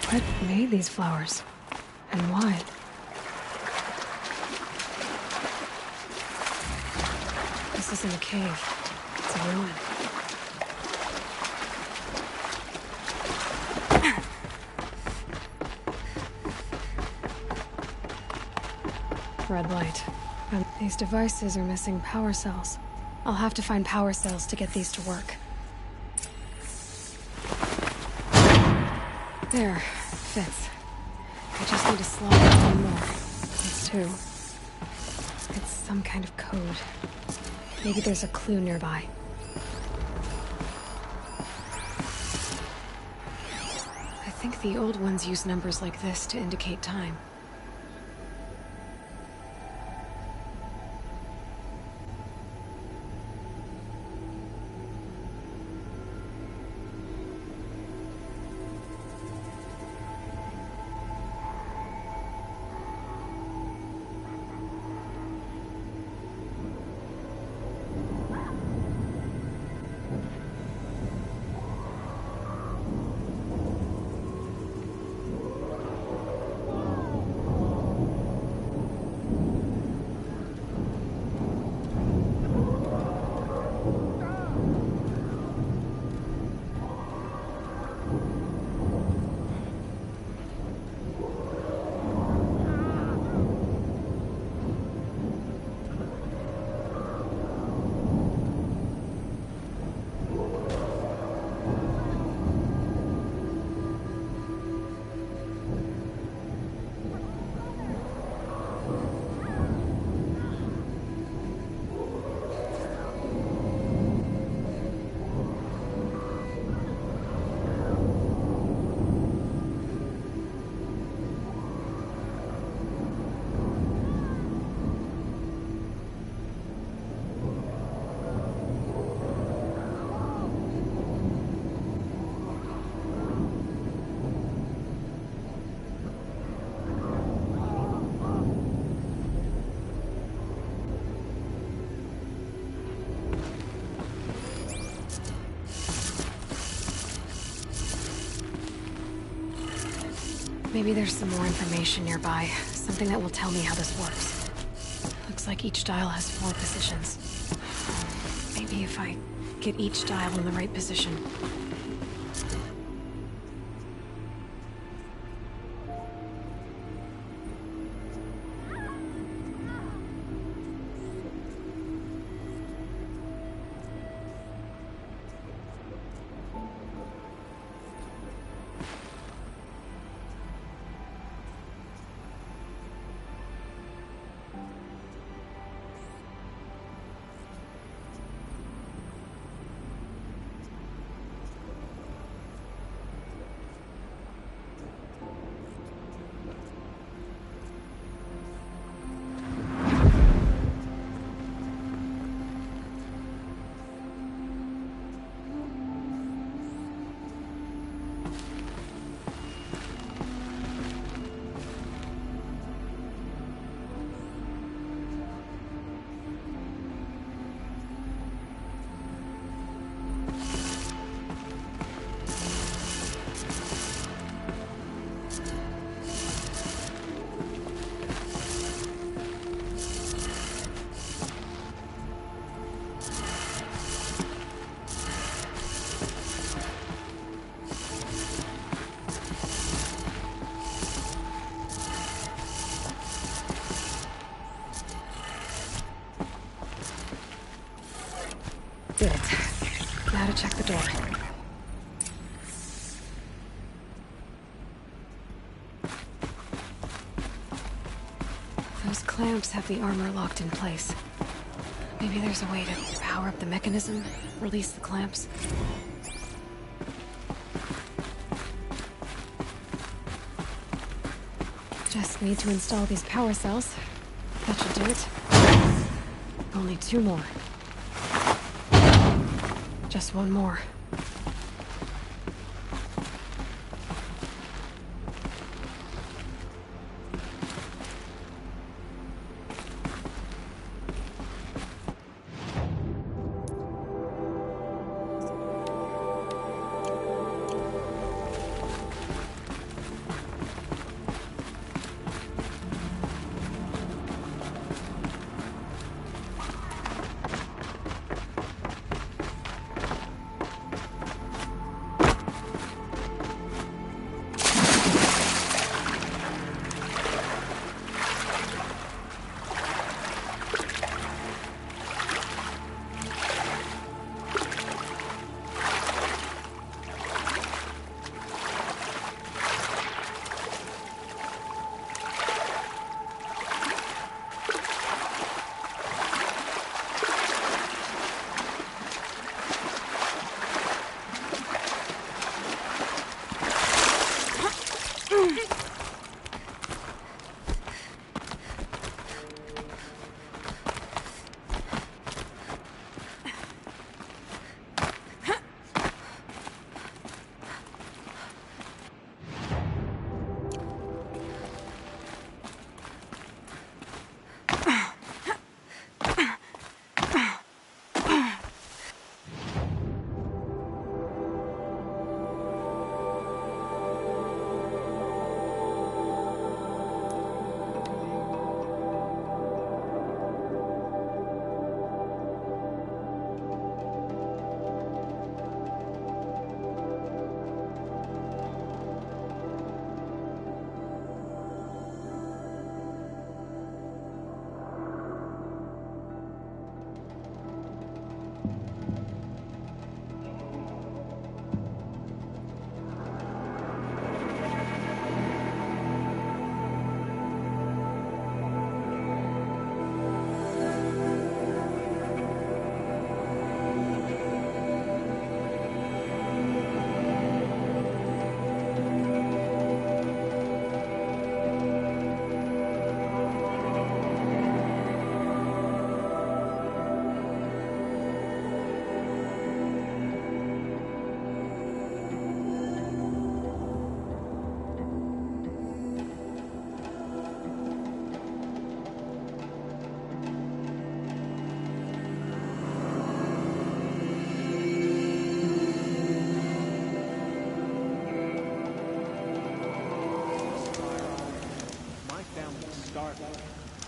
What made these flowers? And why? This isn't a cave. It's a ruin. infrared light. And these devices are missing power cells. I'll have to find power cells to get these to work. There. Fits. I just need to slot in one more. That's two. It's some kind of code. Maybe there's a clue nearby. I think the old ones use numbers like this to indicate time. Maybe there's some more information nearby. Something that will tell me how this works. Looks like each dial has 4 positions. Maybe if I get each dial in the right position. Did it. Now to check the door. Those clamps have the armor locked in place. Maybe there's a way to power up the mechanism, release the clamps. Just need to install these power cells. That should do it. Only 2 more. Just 1 more.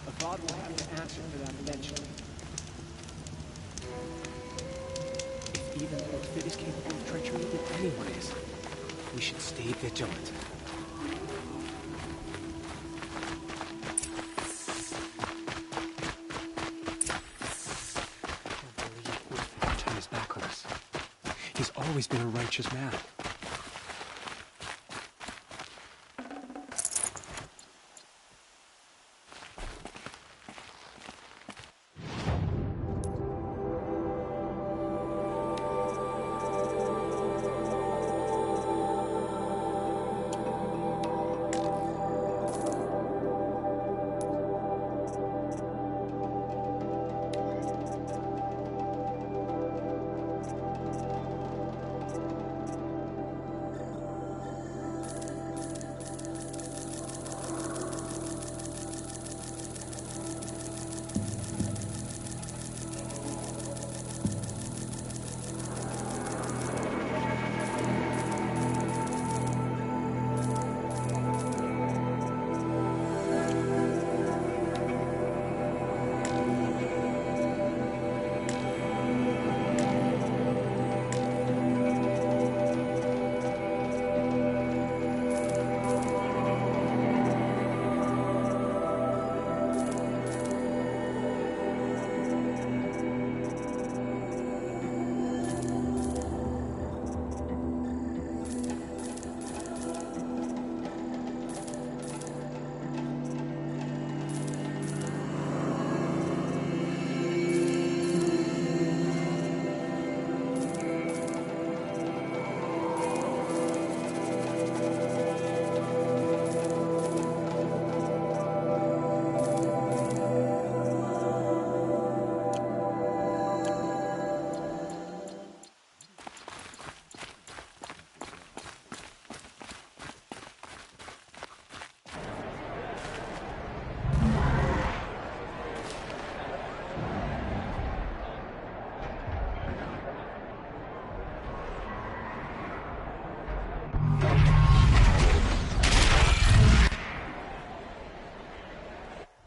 Avad will have to answer for that eventually. If even Orpheus is capable of treachery, then anyone is. We should stay vigilant. Turn his back on us. He's always been a righteous man.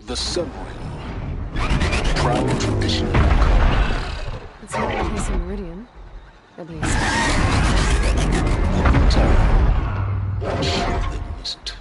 The subway. Proud tradition. It's not a piece of Meridian. At least. I'm sure they must.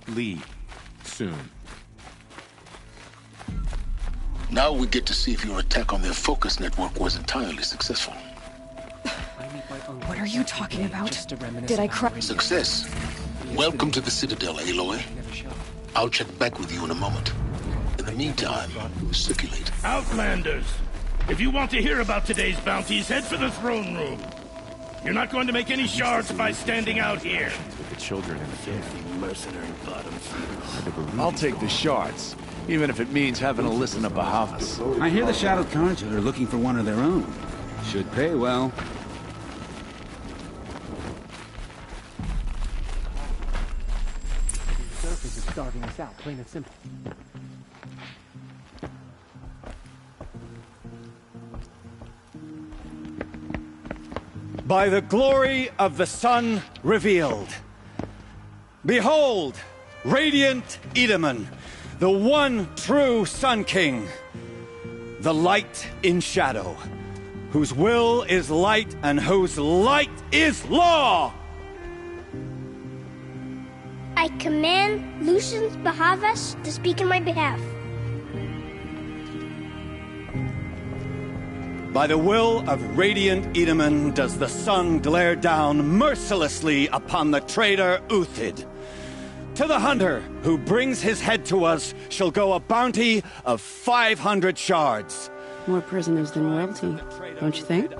Leave. Soon. Now we get to see if your attack on their focus network was entirely successful. What are you talking about? Did I cry? Success. Welcome to the Citadel, Aloy. I'll check back with you in a moment. In the meantime, circulate. Outlanders! If you want to hear about today's bounties, head for the throne room. You're not going to make any shards by standing out here. With the children and the filthy mercenary bottoms. I'll take the shards. Even if it means having to listen to Bahavas. I hear the Shadow Carja are looking for one of their own. Should pay well. The Zerkas are starving us out, plain and simple. By the glory of the sun revealed. Behold, radiant Edaman, the one true Sun King, the light in shadow, whose will is light and whose light is law! I command Lucius Bahavas to speak in my behalf. By the will of radiant Edaman does the sun glare down mercilessly upon the traitor Uthid. To the hunter who brings his head to us shall go a bounty of 500 shards. More prisoners than royalty, don't you think?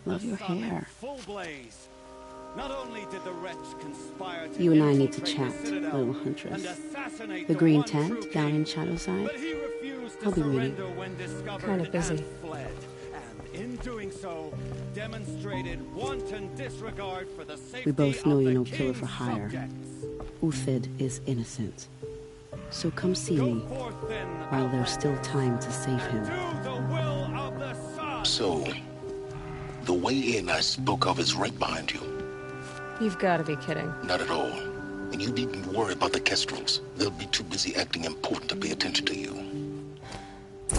Love your hair. You and I need to chat, little huntress. The green tent down in Shadowside. I'll be reading. Kind of busy. In doing so, demonstrated wanton disregard for the safety We both know of you're the no killer for king's hire. subjects. Uthid is innocent. So come see me while there's still time to save him. So, the way in I spoke of is right behind you. You've got to be kidding. Not at all. And you needn't worry about the Kestrels. They'll be too busy acting important to pay attention to you.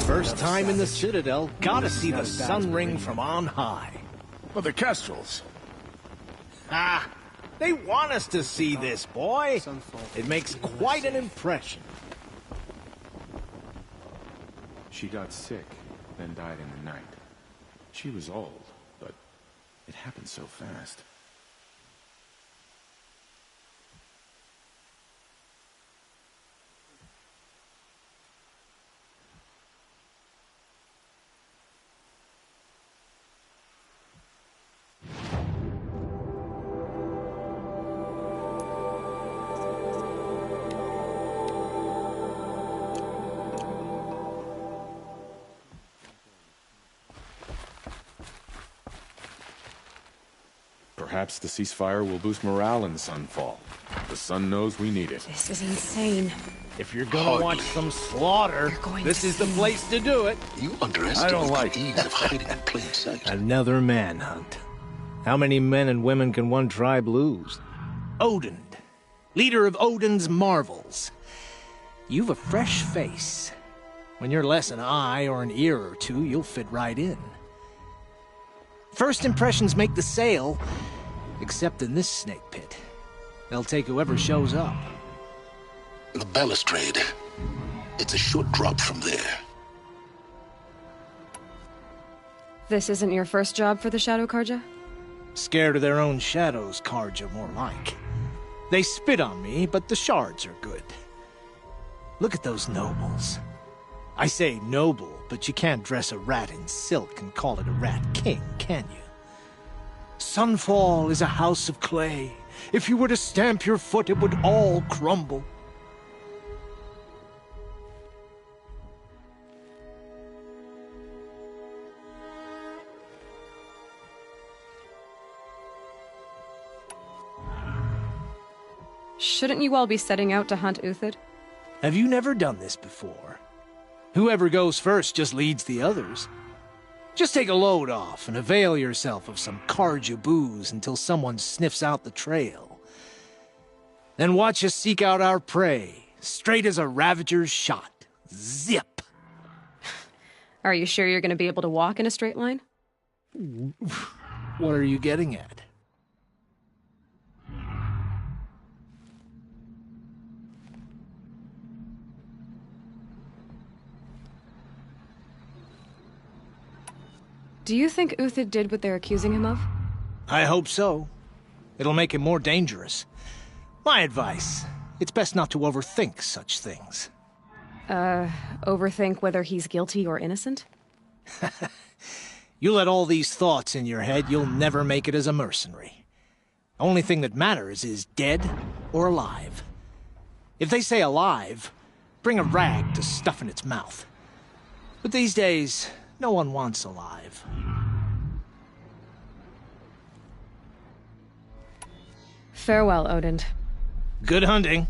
First time in the Citadel, gotta see the sun ring from on high. But the Kestrels. Ah, they want us to see this, boy. It makes quite an impression. She got sick, then died in the night. She was old, but it happened so fast. Perhaps the ceasefire will boost morale in Sunfall. The sun knows we need it. This is insane. If you're gonna watch some slaughter, this is the place to do it. You underestimate the ease of hiding in plain sight. Another manhunt. How many men and women can one tribe lose? Odin, leader of Odin's marvels. You've a fresh face. When you're less an eye or an ear or two, you'll fit right in. First impressions make the sale, except in this snake pit. They'll take whoever shows up. The balustrade. It's a short drop from there. This isn't your first job for the Shadow Carja? Scared of their own shadows, Carja, more like. They spit on me, but the shards are good. Look at those nobles. I say noble, but you can't dress a rat in silk and call it a rat king, can you? Sunfall is a house of clay. If you were to stamp your foot, it would all crumble. Shouldn't you all be setting out to hunt Uthid? Have you never done this before? Whoever goes first just leads the others. Just take a load off and avail yourself of some Carja booze until someone sniffs out the trail. Then watch us seek out our prey, straight as a Ravager's shot. Zip! Are you sure you're going to be able to walk in a straight line? What are you getting at? Do you think Uthid did what they're accusing him of? I hope so. It'll make him more dangerous. My advice, it's best not to overthink such things. Overthink whether he's guilty or innocent? You let all these thoughts in your head, you'll never make it as a mercenary. Only thing that matters is dead or alive. If they say alive, bring a rag to stuff in its mouth. But these days, no one wants alive. Farewell, Odin. Good hunting.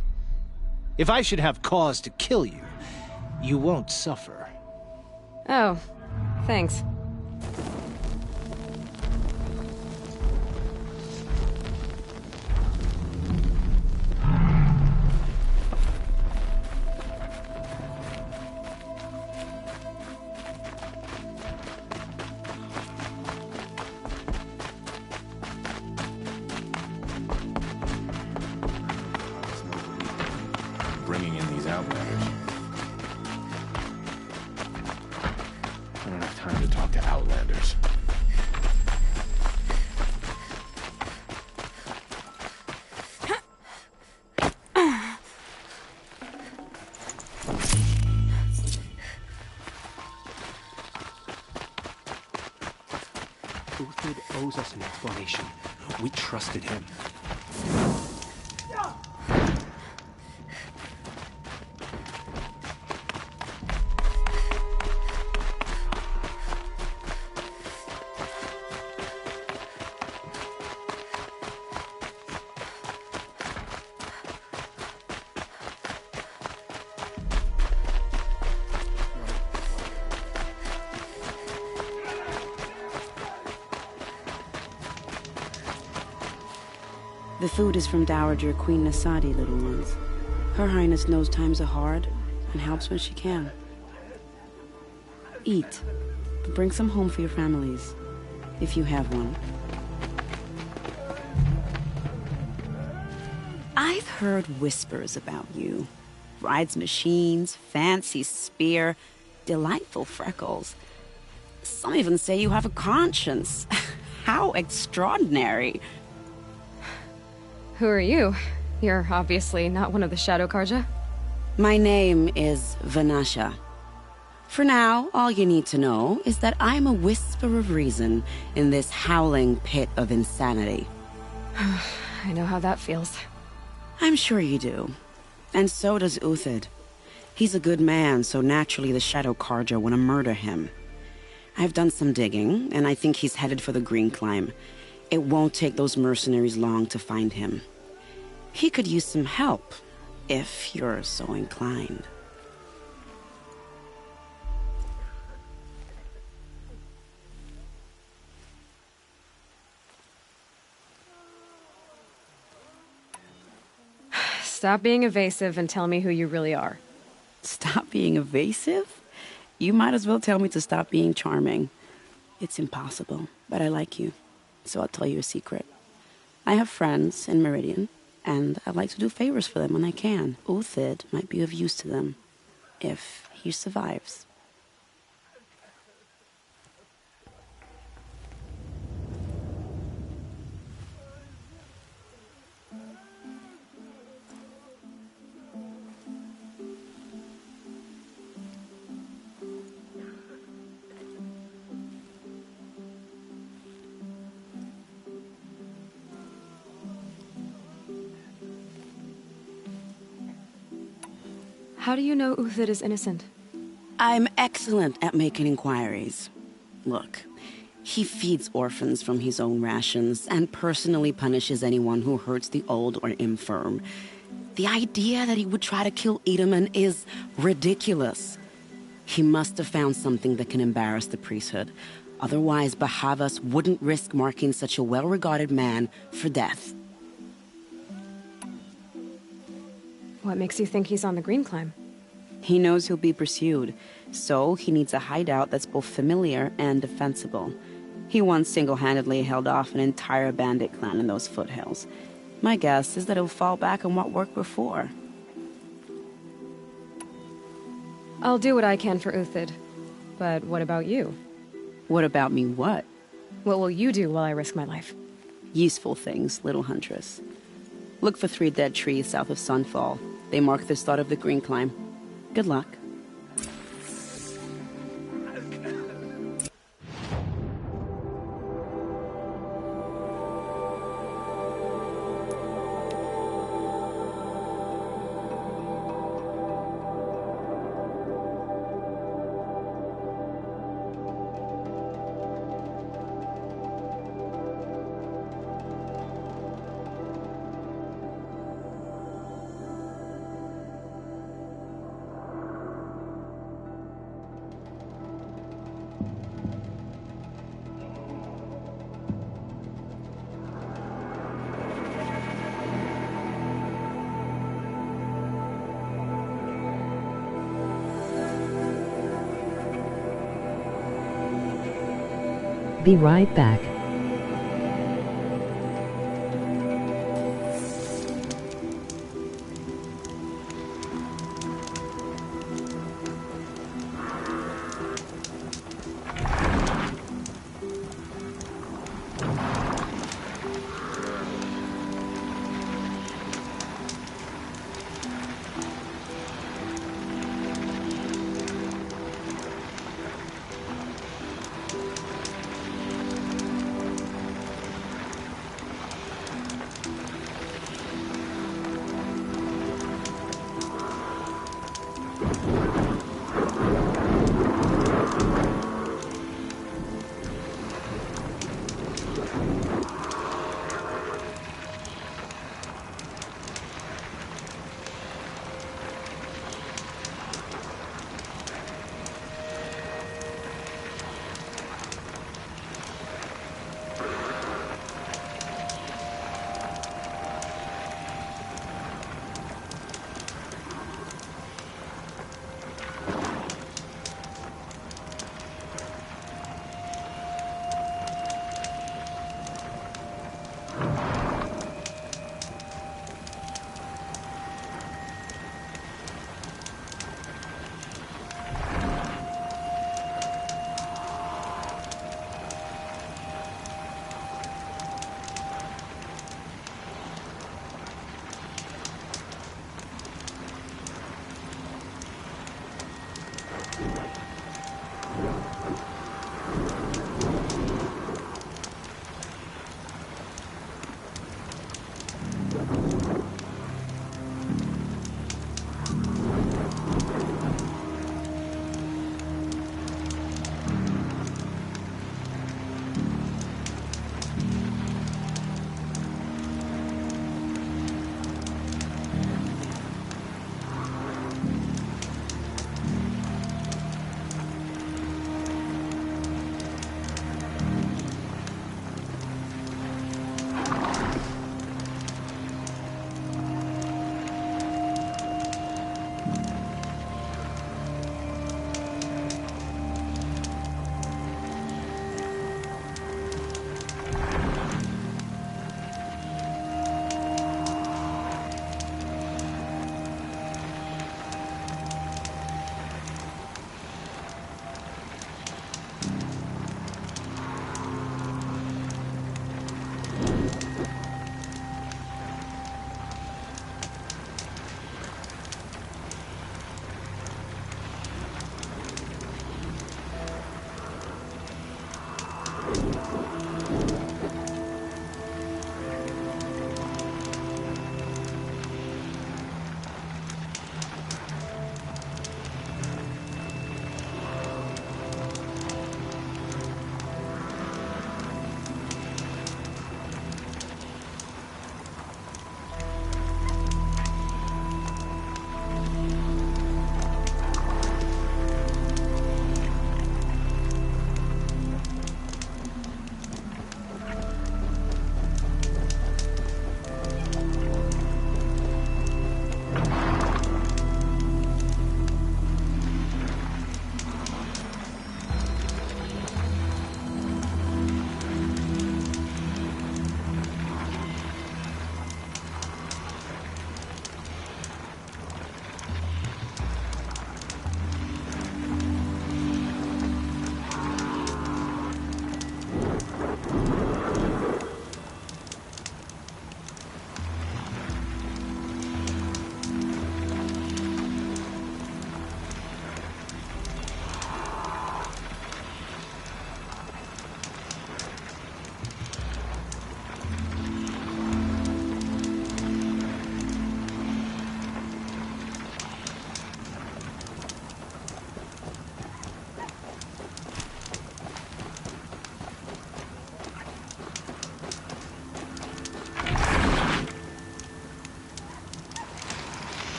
If I should have cause to kill you, you won't suffer. Oh, thanks. Bringing in these Outlanders. I don't have time to talk to Outlanders. Uthid owes us an explanation. We trusted him. The food is from Dowager Queen Nasadi, little ones. Her Highness knows times are hard and helps when she can. Eat, but bring some home for your families, if you have one. I've heard whispers about you. Rides machines, fancy spear, delightful freckles. Some even say you have a conscience. How extraordinary. Who are you? You're obviously not one of the Shadow Karja. My name is Vanasha. For now, all you need to know is that I'm a whisper of reason in this howling pit of insanity. I know how that feels. I'm sure you do. And so does Uthid. He's a good man, so naturally the Shadow Karja want to murder him. I've done some digging, and I think he's headed for the Green Climb. It won't take those mercenaries long to find him. He could use some help, if you're so inclined. Stop being evasive and tell me who you really are. Stop being evasive? You might as well tell me to stop being charming. It's impossible, but I like you. So I'll tell you a secret. I have friends in Meridian, and I like to do favors for them when I can. Uthid might be of use to them, if he survives. How do you know Uthid is innocent? I'm excellent at making inquiries. Look, he feeds orphans from his own rations and personally punishes anyone who hurts the old or infirm. The idea that he would try to kill Edaman is ridiculous. He must have found something that can embarrass the priesthood. Otherwise, Bahavas wouldn't risk marking such a well-regarded man for death. What makes you think he's on the Green Climb? He knows he'll be pursued, so he needs a hideout that's both familiar and defensible. He once single-handedly held off an entire bandit clan in those foothills. My guess is that he'll fall back on what worked before. I'll do what I can for Uthid. But what about you? What about me what? What will you do while I risk my life? Useful things, little huntress. Look for 3 dead trees south of Sunfall. They mark the start of the Green Climb. Good luck. Be right back.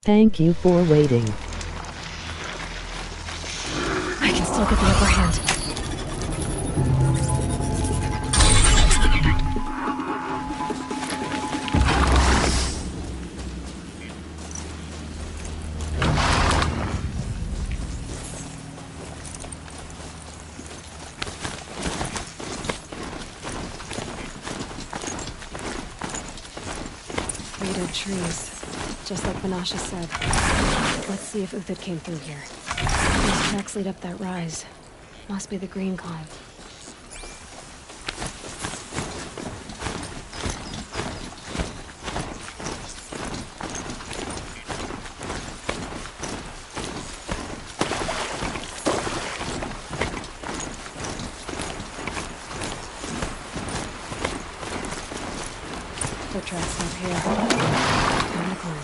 Thank you for waiting. I can still get the upper hand. Dead trees, just like Vanasha said. Let's see if Uthid came through here. These tracks lead up that rise. Must be the green climb. Foot tracks up here. Down the climb.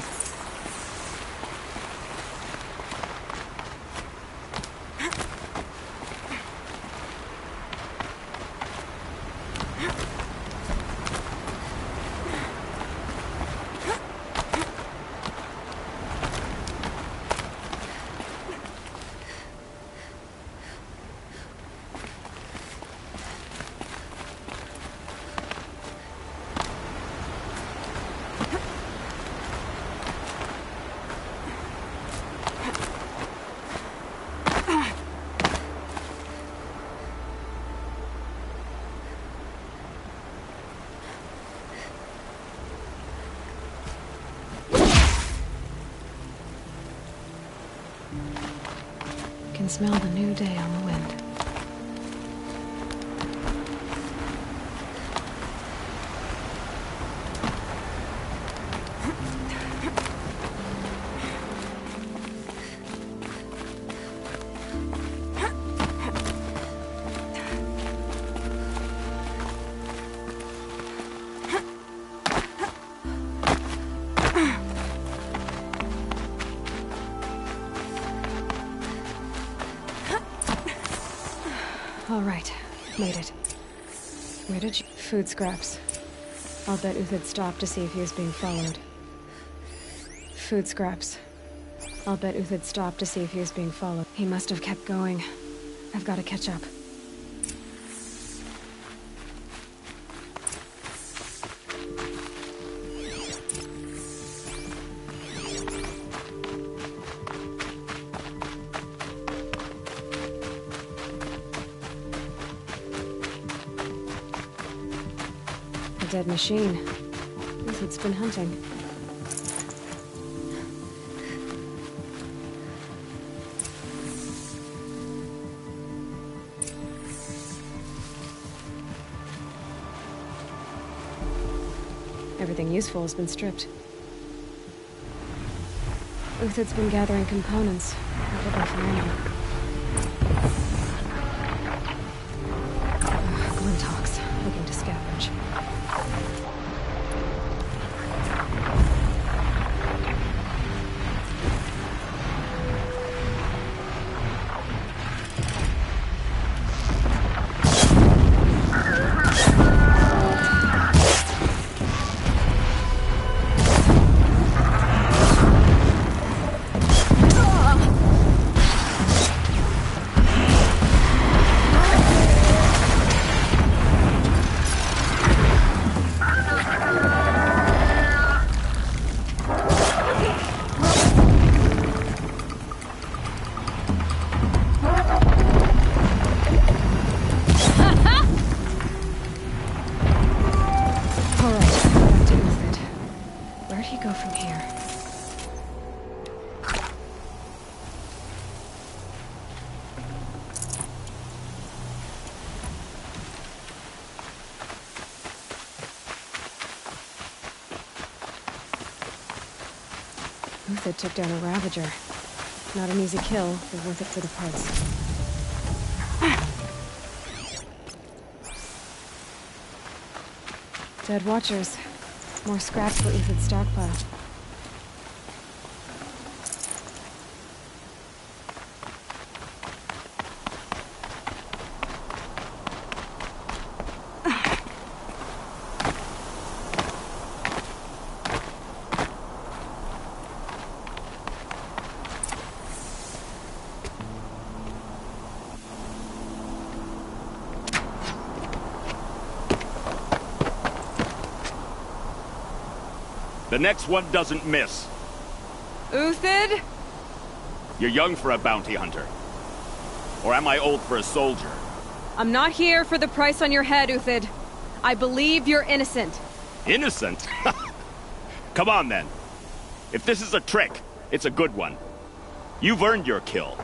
Can smell the new day on the wind. All right, made it. Where did you... Food scraps. I'll bet Uthid stopped to see if he was being followed. Food scraps. I'll bet Uthid stopped to see if he was being followed. He must have kept going. I've got to catch up. Dead machine. Uthid's been hunting. Everything useful has been stripped. Uthid's been gathering components, probably for ammo. Glintox, looking to scavenge. Uthid took down a Ravager. Not an easy kill, but worth it for the parts. Dead Watchers. More scraps for Uthid's stockpile. The next one doesn't miss. Uthid? You're young for a bounty hunter. Or am I old for a soldier? I'm not here for the price on your head, Uthid. I believe you're innocent. Innocent? Come on, then. If this is a trick, it's a good one. You've earned your kill.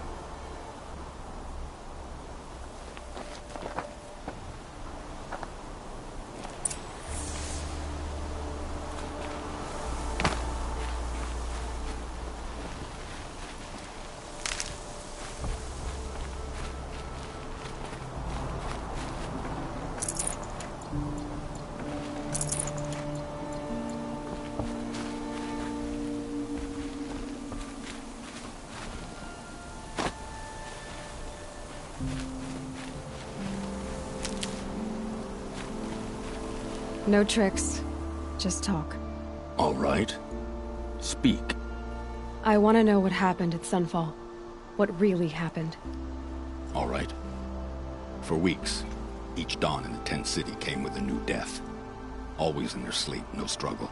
No tricks. Just talk. All right. Speak. I want to know what happened at Sunfall. What really happened. All right. For weeks, each dawn in the tent city came with a new death. Always in their sleep, no struggle.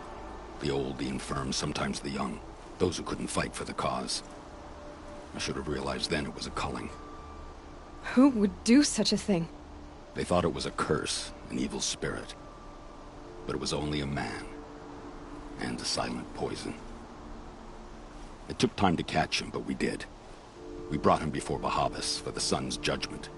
The old, the infirm, sometimes the young. Those who couldn't fight for the cause. I should have realized then it was a culling. Who would do such a thing? They thought it was a curse, an evil spirit. But it was only a man. And a silent poison. It took time to catch him, but we did. We brought him before Bahavas for the sun's judgment.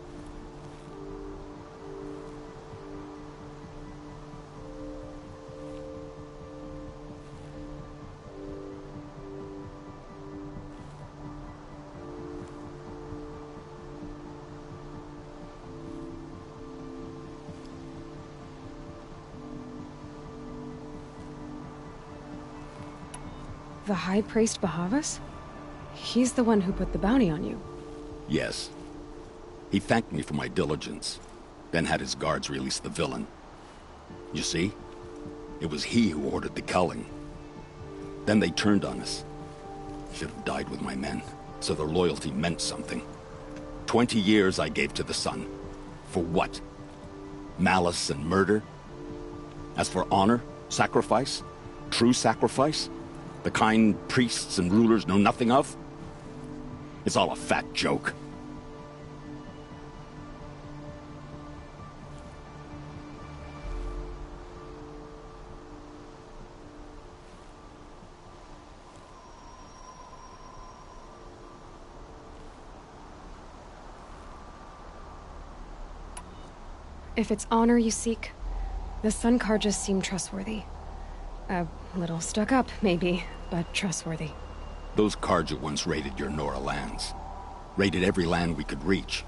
The High Priest Bahavas? He's the one who put the bounty on you. Yes. He thanked me for my diligence, then had his guards release the villain. You see? It was he who ordered the culling. Then they turned on us. Should have died with my men, so their loyalty meant something. 20 years I gave to the sun. For what? Malice and murder? As for honor, sacrifice, true sacrifice, the kind priests and rulers know nothing of? It's all a fat joke. If it's honor you seek, the Sun Carjas seem trustworthy. A little stuck up, maybe, but trustworthy. Those Carja once raided your Nora lands. Raided every land we could reach.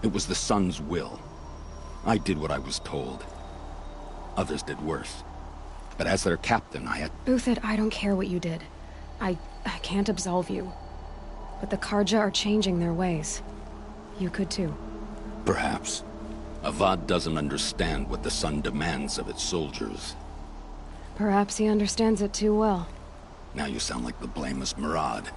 It was the Sun's will. I did what I was told. Others did worse. But as their captain, I had... Uthid, I don't care what you did. I can't absolve you. But the Carja are changing their ways. You could too. Perhaps. Avad doesn't understand what the Sun demands of its soldiers. Perhaps he understands it too well. Now you sound like the blameless Murad.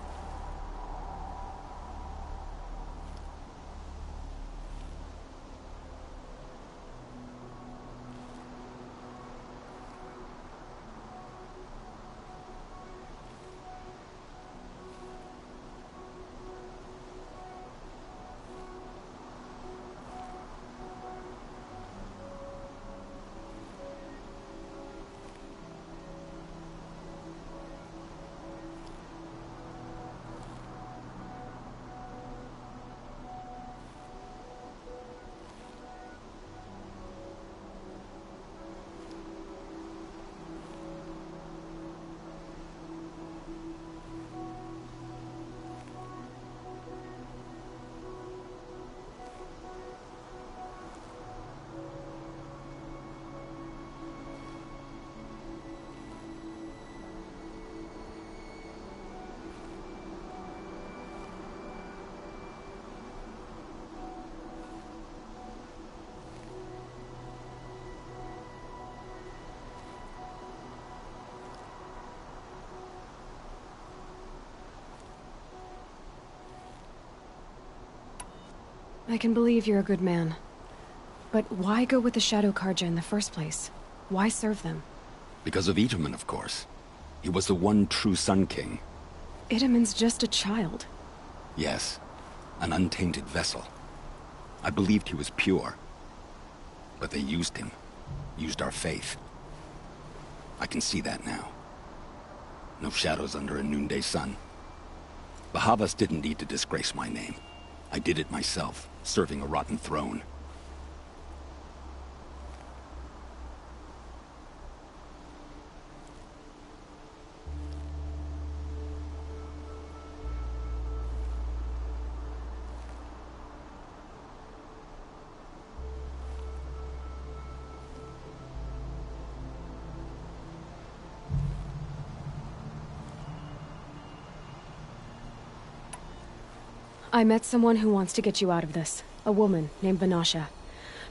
I can believe you're a good man. But why go with the Shadow Carja in the first place? Why serve them? Because of Itamen, of course. He was the one true Sun King. Idaman's just a child. Yes, an untainted vessel. I believed he was pure. But they used him. Used our faith. I can see that now. No shadows under a noonday sun. Bahavas didn't need to disgrace my name. I did it myself, serving a rotten throne. I met someone who wants to get you out of this. A woman named Vanasha.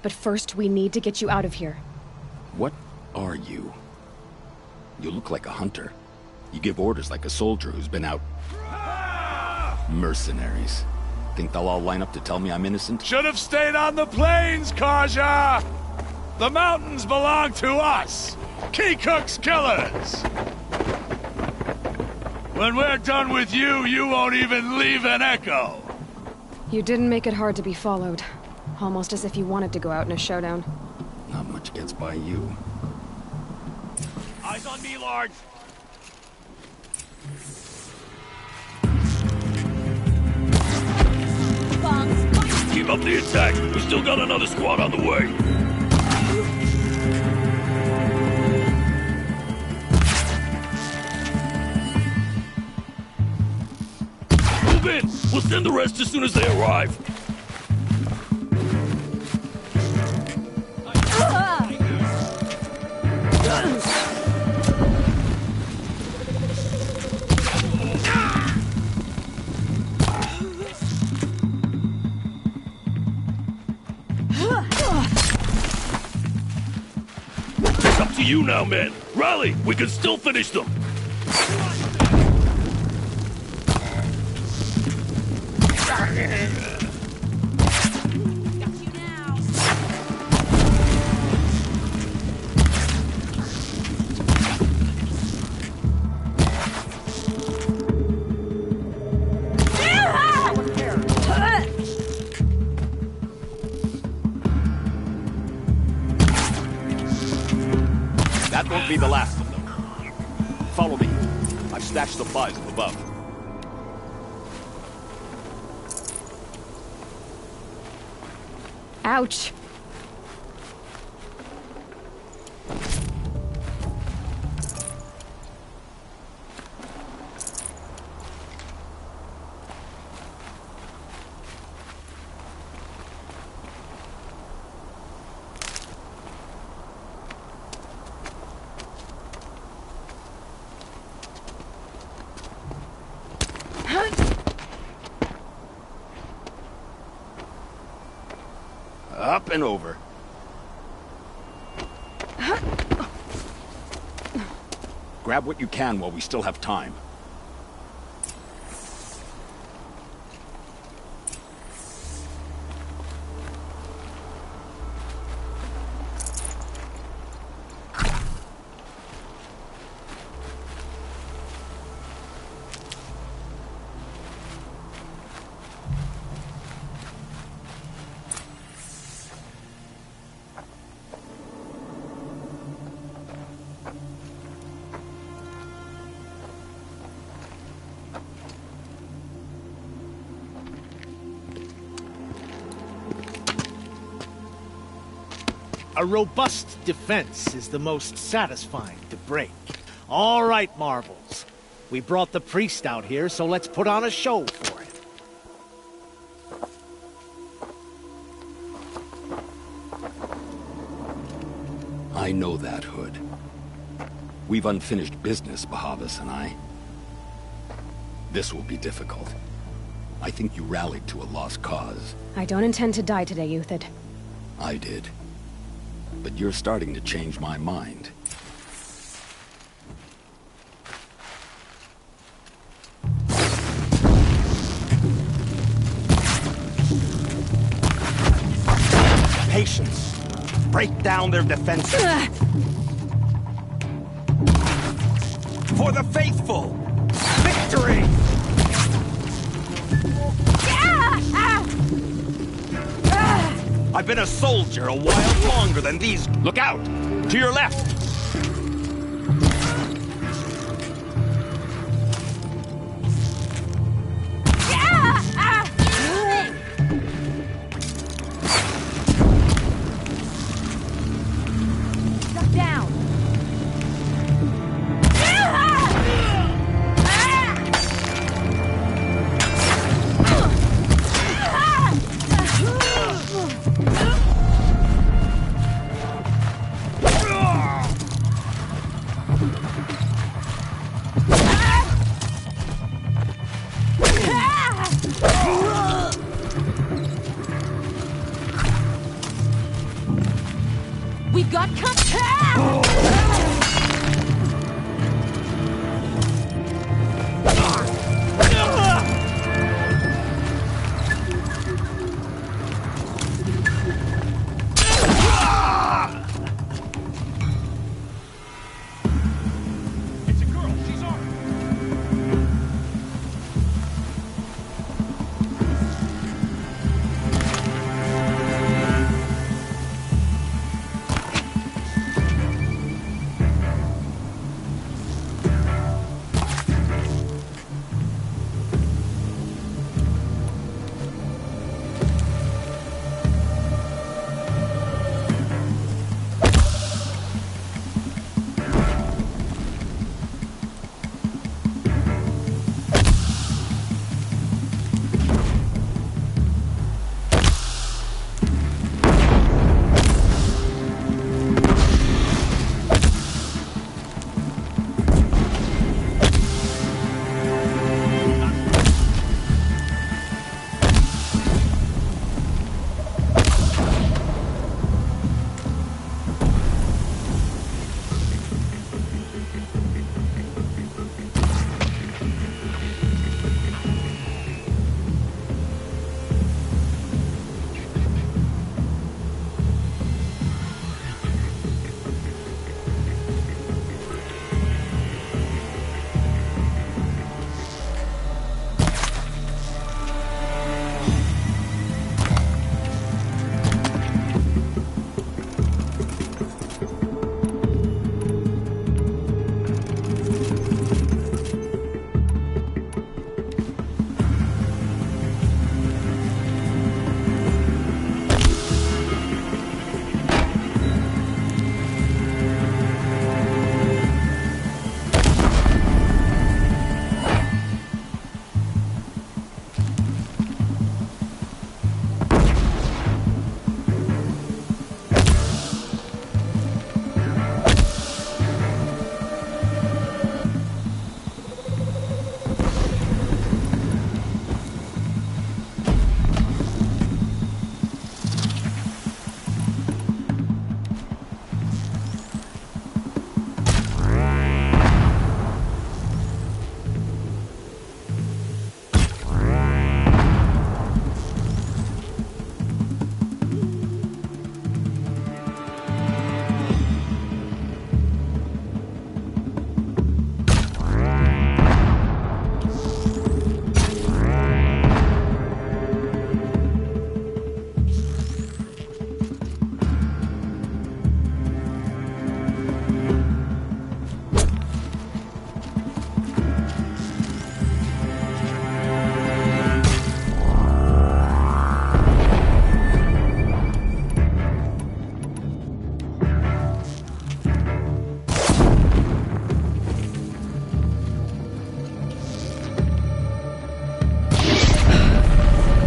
But first, we need to get you out of here. What are you? You look like a hunter. You give orders like a soldier who's been out... Mercenaries. Think they'll all line up to tell me I'm innocent? Should have stayed on the plains, Kaja! The mountains belong to us! Kikuk's killers! When we're done with you, you won't even leave an echo! You didn't make it hard to be followed. Almost as if you wanted to go out in a showdown. Not much gets by you. Eyes on me, Lord! Keep up the attack! We still got another squad on the way! Move in! We'll send the rest as soon as they arrive! It's up to you now, man! Rally! We can still finish them! That won't be the last of them. Follow me. I've stashed supplies up above. Ouch. Up and over. Grab what you can while we still have time. A robust defense is the most satisfying to break. All right, Marvels. We brought the priest out here, so let's put on a show for him. I know that, Hood. We've unfinished business, Bahavas and I. This will be difficult. I think you rallied to a lost cause. I don't intend to die today, Euthyd. I did. But you're starting to change my mind. Patience. Break down their defenses. For the faithful! Victory! I've been a soldier a while longer than these. Look out! To your left! We've got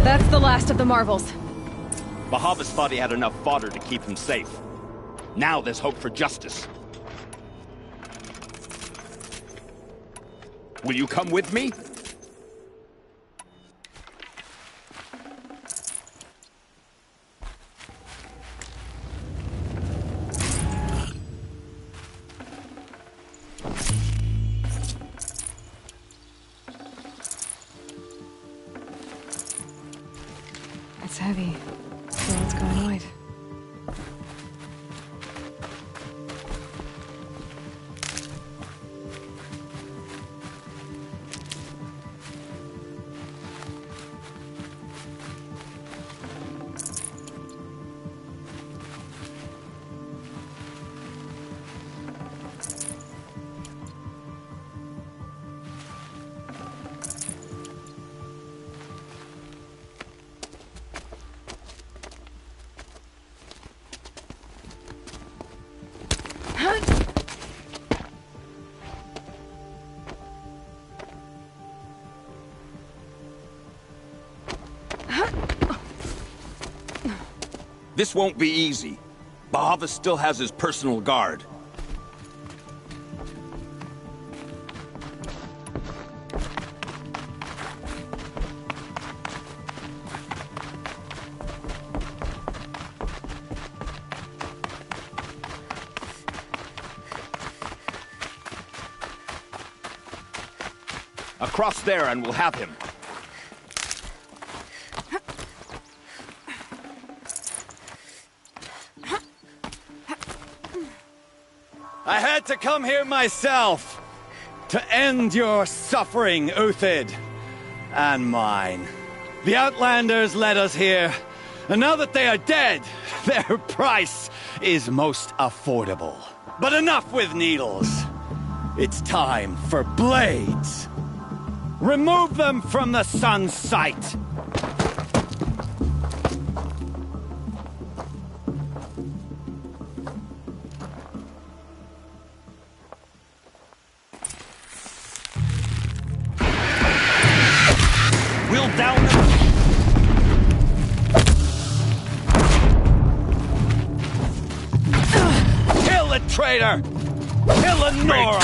That's the last of the Marvels. Bahavas thought he had enough fodder to keep him safe. Now there's hope for justice. Will you come with me? It's heavy. So it's going wide. This won't be easy. Bahavas still has his personal guard. Across there and we'll have him. I had to come here myself to end your suffering, Uthid, and mine. The Outlanders led us here, and now that they are dead, their price is most affordable. But enough with needles. It's time for blades. Remove them from the sun's sight. We'll down them. Kill the traitor! Kill the Nora!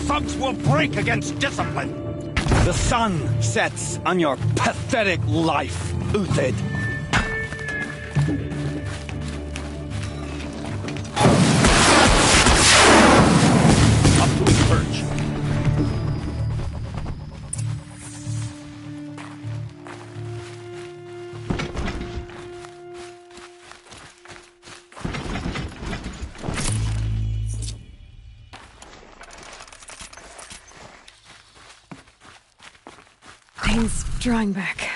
Thugs will break against discipline. The sun sets on your pathetic life, Uthid. Up to his perch. Pain's drawing back.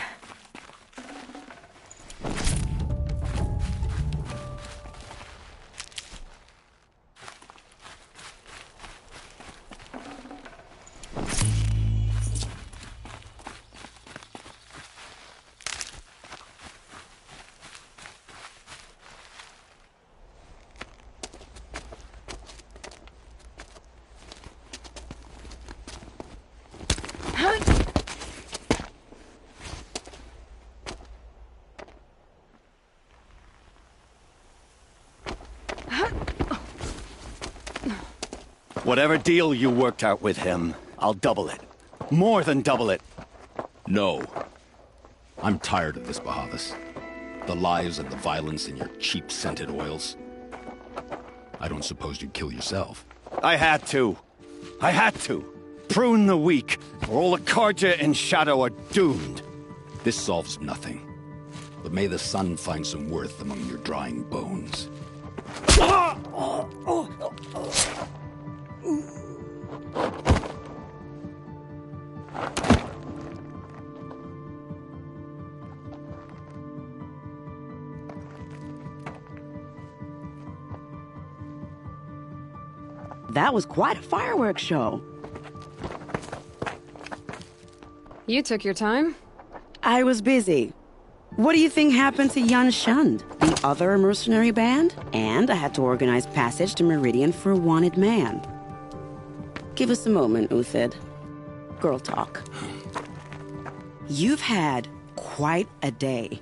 Whatever deal you worked out with him, I'll double it. More than double it. No. I'm tired of this, Bahavas. The lies and the violence in your cheap scented oils. I don't suppose you'd kill yourself. I had to. I had to. Prune the weak, or all the Carja in Shadow are doomed. This solves nothing. But may the sun find some worth among your drying bones. That was quite a fireworks show. You took your time? I was busy. What do you think happened to Yan Shund, the other mercenary band? And I had to organize passage to Meridian for a wanted man. Give us a moment, Uthid. Girl talk. You've had quite a day.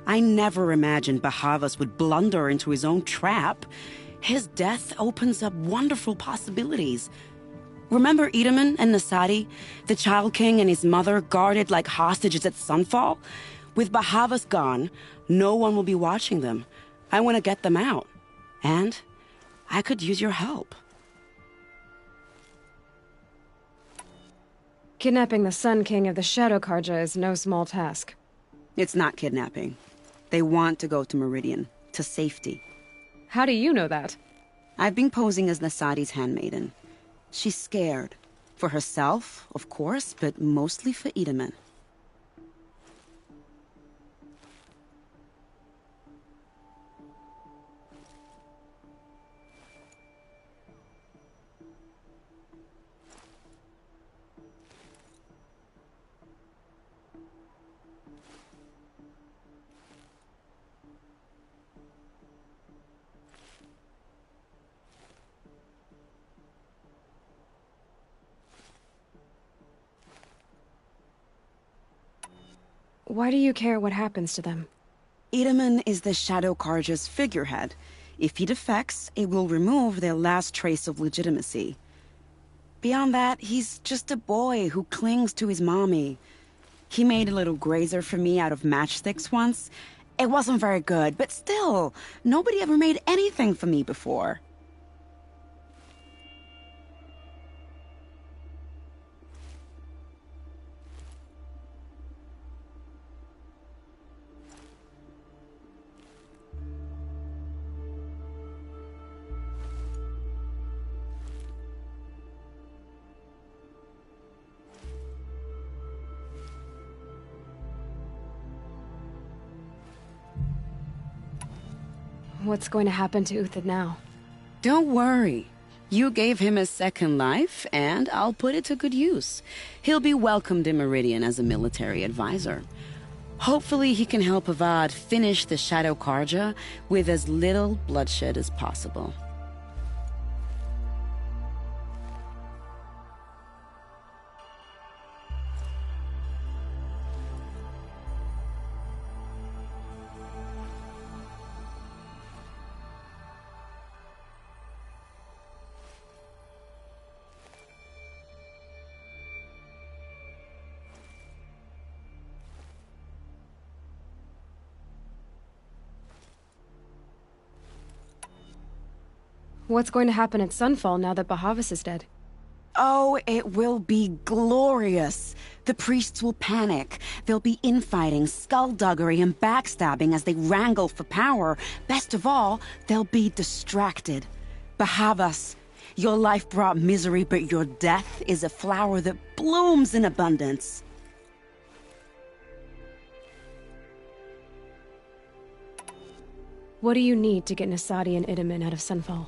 I never imagined Bahavas would blunder into his own trap. His death opens up wonderful possibilities. Remember Edaman and Nasadi, the Child King and his mother guarded like hostages at Sunfall? With Bahavas gone, no one will be watching them. I want to get them out. And I could use your help. Kidnapping the Sun King of the Shadow Carja is no small task. It's not kidnapping. They want to go to Meridian, to safety. How do you know that? I've been posing as Nasadi's handmaiden. She's scared. For herself, of course, but mostly for Edaman. Why do you care what happens to them? Itamen is the Shadow Carja's figurehead. If he defects, it will remove their last trace of legitimacy. Beyond that, he's just a boy who clings to his mommy. He made a little grazer for me out of matchsticks once. It wasn't very good, but still, nobody ever made anything for me before. What's going to happen to Uthid now? Don't worry. You gave him a second life, and I'll put it to good use. He'll be welcomed in Meridian as a military advisor. Hopefully he can help Avad finish the Shadow Carja with as little bloodshed as possible. What's going to happen at Sunfall now that Bahavas is dead? Oh, it will be glorious. The priests will panic. There'll be infighting, skullduggery, and backstabbing as they wrangle for power. Best of all, they'll be distracted. Bahavas, your life brought misery, but your death is a flower that blooms in abundance. What do you need to get Nasadi and Itamen out of Sunfall?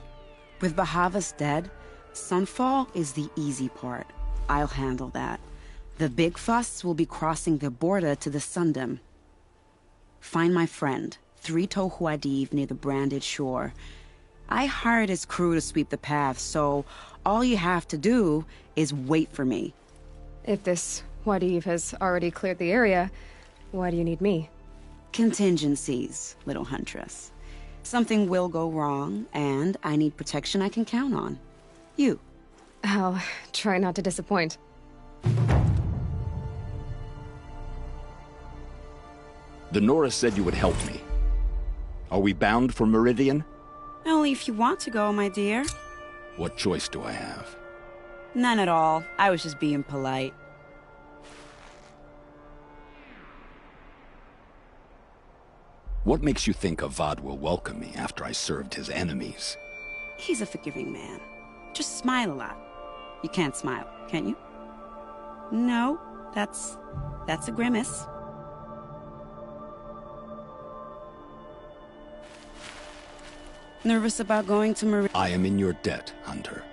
With Bahavas dead, Sunfall is the easy part. I'll handle that. The big fuss will be crossing the border to the Sundom. Find my friend, 3 Tohuadiv near the branded shore. I hired his crew to sweep the path, so all you have to do is wait for me. If this Wadiv has already cleared the area, why do you need me? Contingencies, little huntress. Something will go wrong, and I need protection I can count on. You. I'll try not to disappoint. The Nora said you would help me. Are we bound for Meridian? Only if you want to go, my dear. What choice do I have? None at all. I was just being polite. What makes you think Avad will welcome me after I served his enemies? He's a forgiving man. Just smile a lot. You can't smile, can you? No, that's a grimace. Nervous about going to Meridian? I am in your debt, Hunter.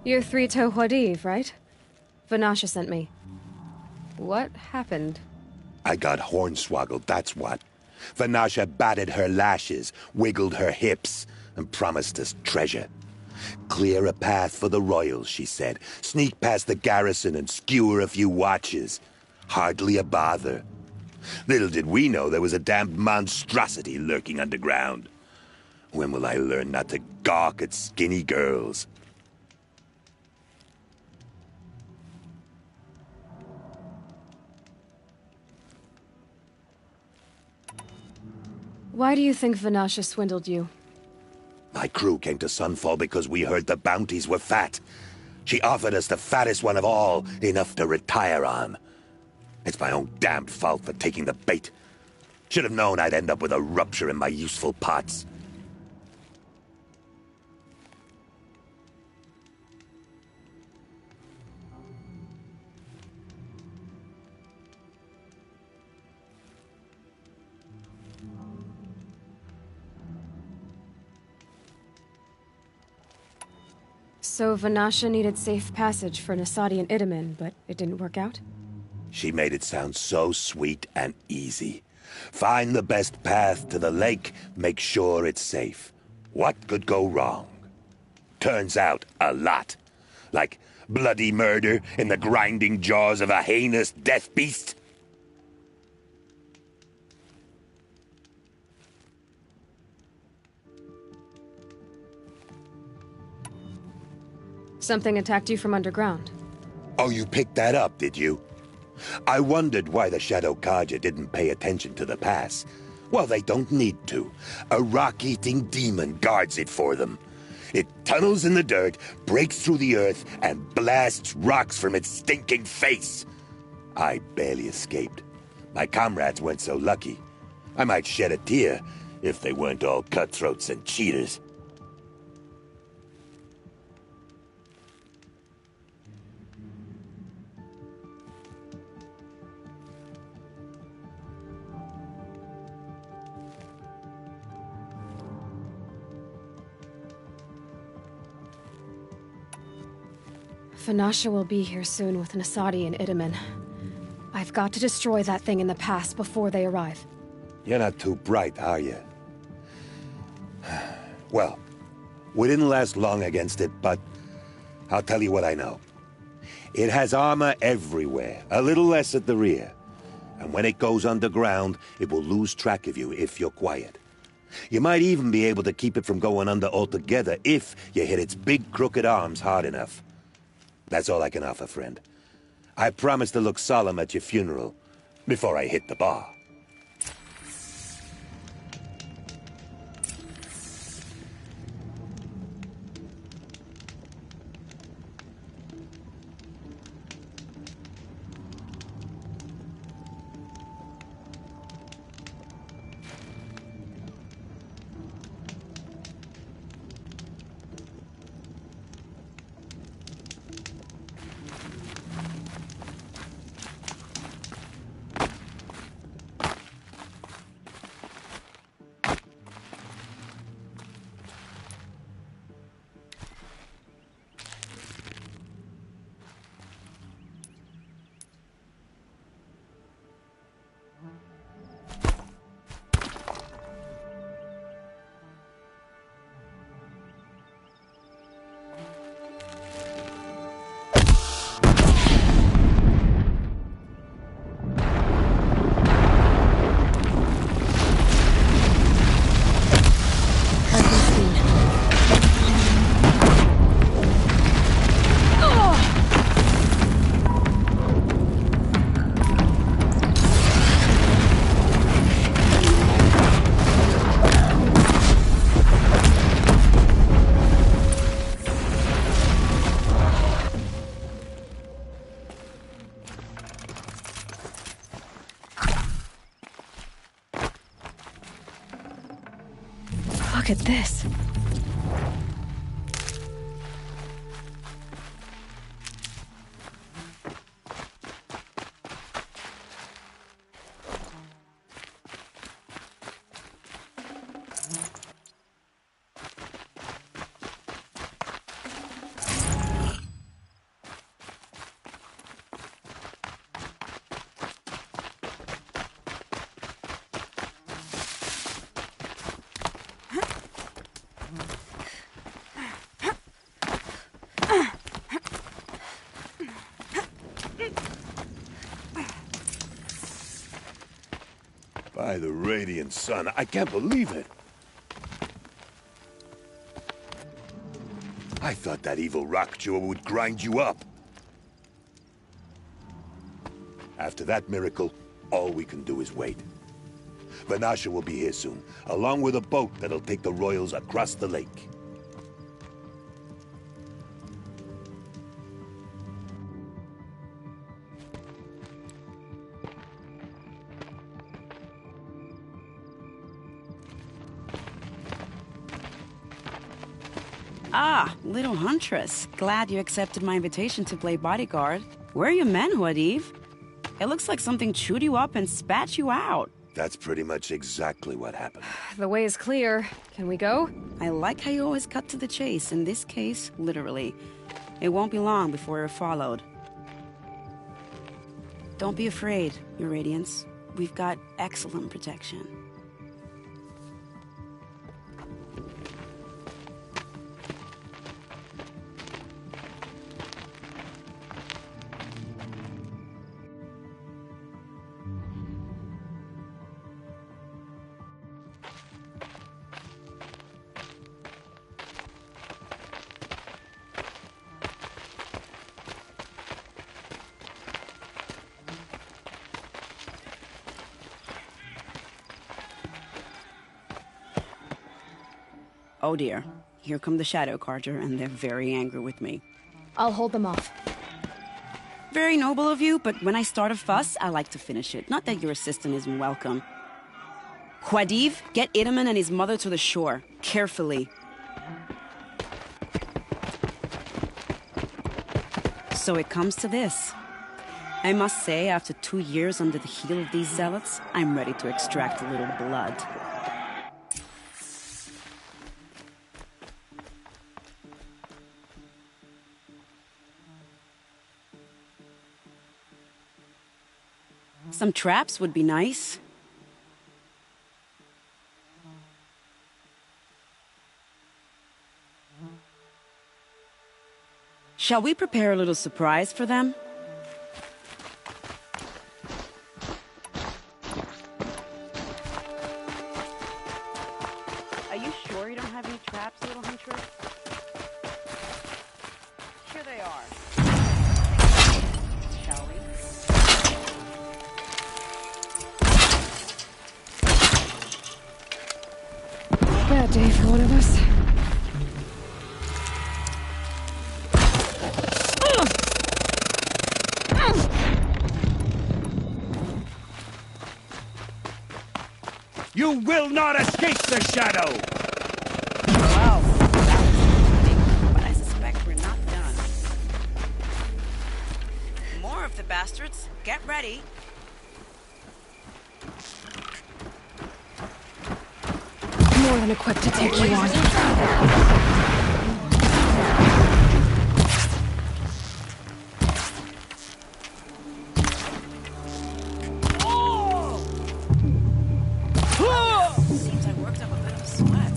You're 3 Tohuadiv, right? Vanasha sent me. What happened? I got hornswoggled, that's what. Vanasha batted her lashes, wiggled her hips, and promised us treasure. Clear a path for the royals, she said. Sneak past the garrison and skewer a few watches. Hardly a bother. Little did we know there was a damned monstrosity lurking underground. When will I learn not to gawk at skinny girls? Why do you think Vanasha swindled you? My crew came to Sunfall because we heard the bounties were fat. She offered us the fattest one of all, enough to retire on. It's my own damned fault for taking the bait. Should have known I'd end up with a rupture in my useful parts. So Vanasha needed safe passage for Nasadi and Itamen, but it didn't work out? She made it sound so sweet and easy. Find the best path to the lake, make sure it's safe. What could go wrong? Turns out, a lot. Like bloody murder in the grinding jaws of a heinous death beast. Something attacked you from underground. Oh, you picked that up, did you? I wondered why the Shadow Carja didn't pay attention to the pass. Well, they don't need to. A rock-eating demon guards it for them. It tunnels in the dirt, breaks through the earth, and blasts rocks from its stinking face. I barely escaped. My comrades weren't so lucky. I might shed a tear if they weren't all cutthroats and cheaters. Vanasha will be here soon with Nasadi and Itamen. I've got to destroy that thing in the pass before they arrive. You're not too bright, are you? Well, we didn't last long against it, but I'll tell you what I know. It has armor everywhere, a little less at the rear. And when it goes underground, it will lose track of you if you're quiet. You might even be able to keep it from going under altogether if you hit its big crooked arms hard enough. That's all I can offer, friend. I promise to look solemn at your funeral before I hit the bar. Look at this. By the Radiant Sun, I can't believe it. I thought that evil Rockjaw would grind you up. After that miracle, all we can do is wait. Vanasha will be here soon, along with a boat that'll take the royals across the lake. Ah, little Huntress. Glad you accepted my invitation to play bodyguard. Where are your men, Huadiv? It looks like something chewed you up and spat you out. That's pretty much exactly what happened. The way is clear. Can we go? I like how you always cut to the chase. In this case, literally. It won't be long before you're followed. Don't be afraid, Your Radiance. We've got excellent protection. Oh dear, here come the Shadow Carter, and they're very angry with me. I'll hold them off. Very noble of you, but when I start a fuss, I like to finish it. Not that your assistant isn't welcome. Huadiv, get Itaman and his mother to the shore. Carefully. So it comes to this. I must say, after 2 years under the heel of these zealots, I'm ready to extract a little blood. Some traps would be nice. Shall we prepare a little surprise for them? Are you sure you don't have any traps, little huntress? Here they are. Shall we? Bad day for one of us. You will not escape the shadow! Well, that was interesting, but I suspect we're not done. More of the bastards. Get ready. More than equipped to take you on. Seems I worked up a bit of a sweat.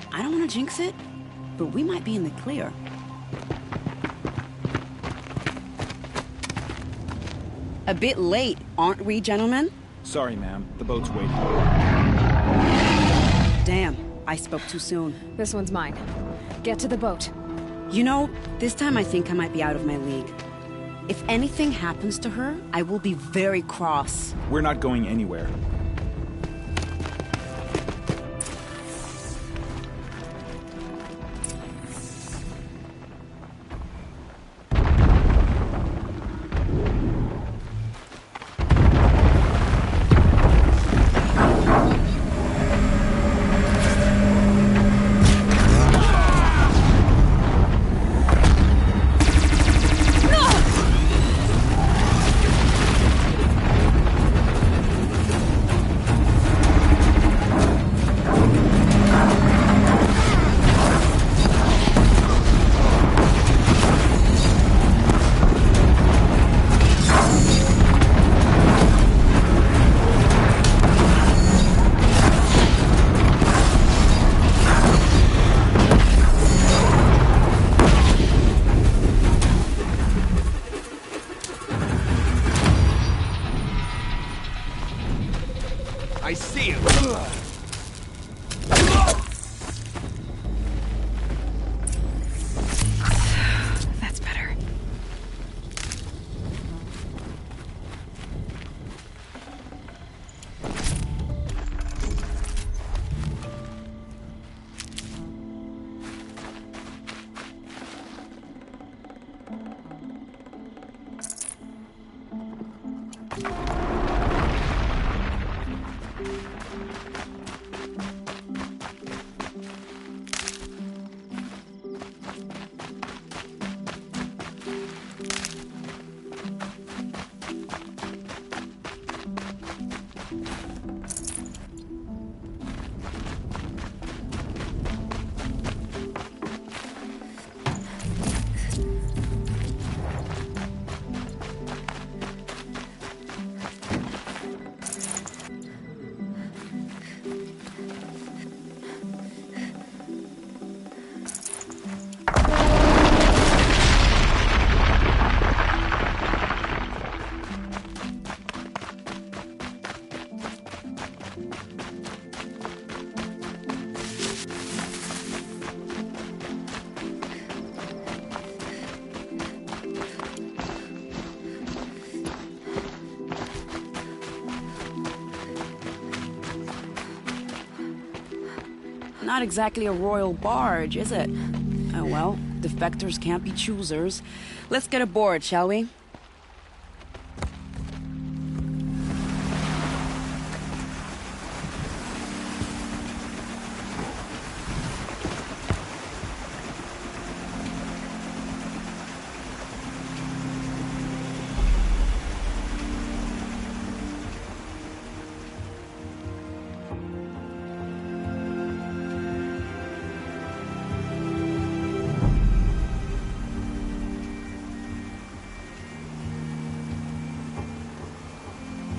I don't want to jinx it, but we might be in the clear. A bit late, aren't we, gentlemen? Sorry, ma'am. The boat's waiting. Damn, I spoke too soon. This one's mine. Get to the boat. You know, this time I think I might be out of my league. If anything happens to her, I will be very cross. We're not going anywhere. I see him. That's better. Not exactly a royal barge, is it? Oh well, defectors can't be choosers. Let's get aboard, shall we?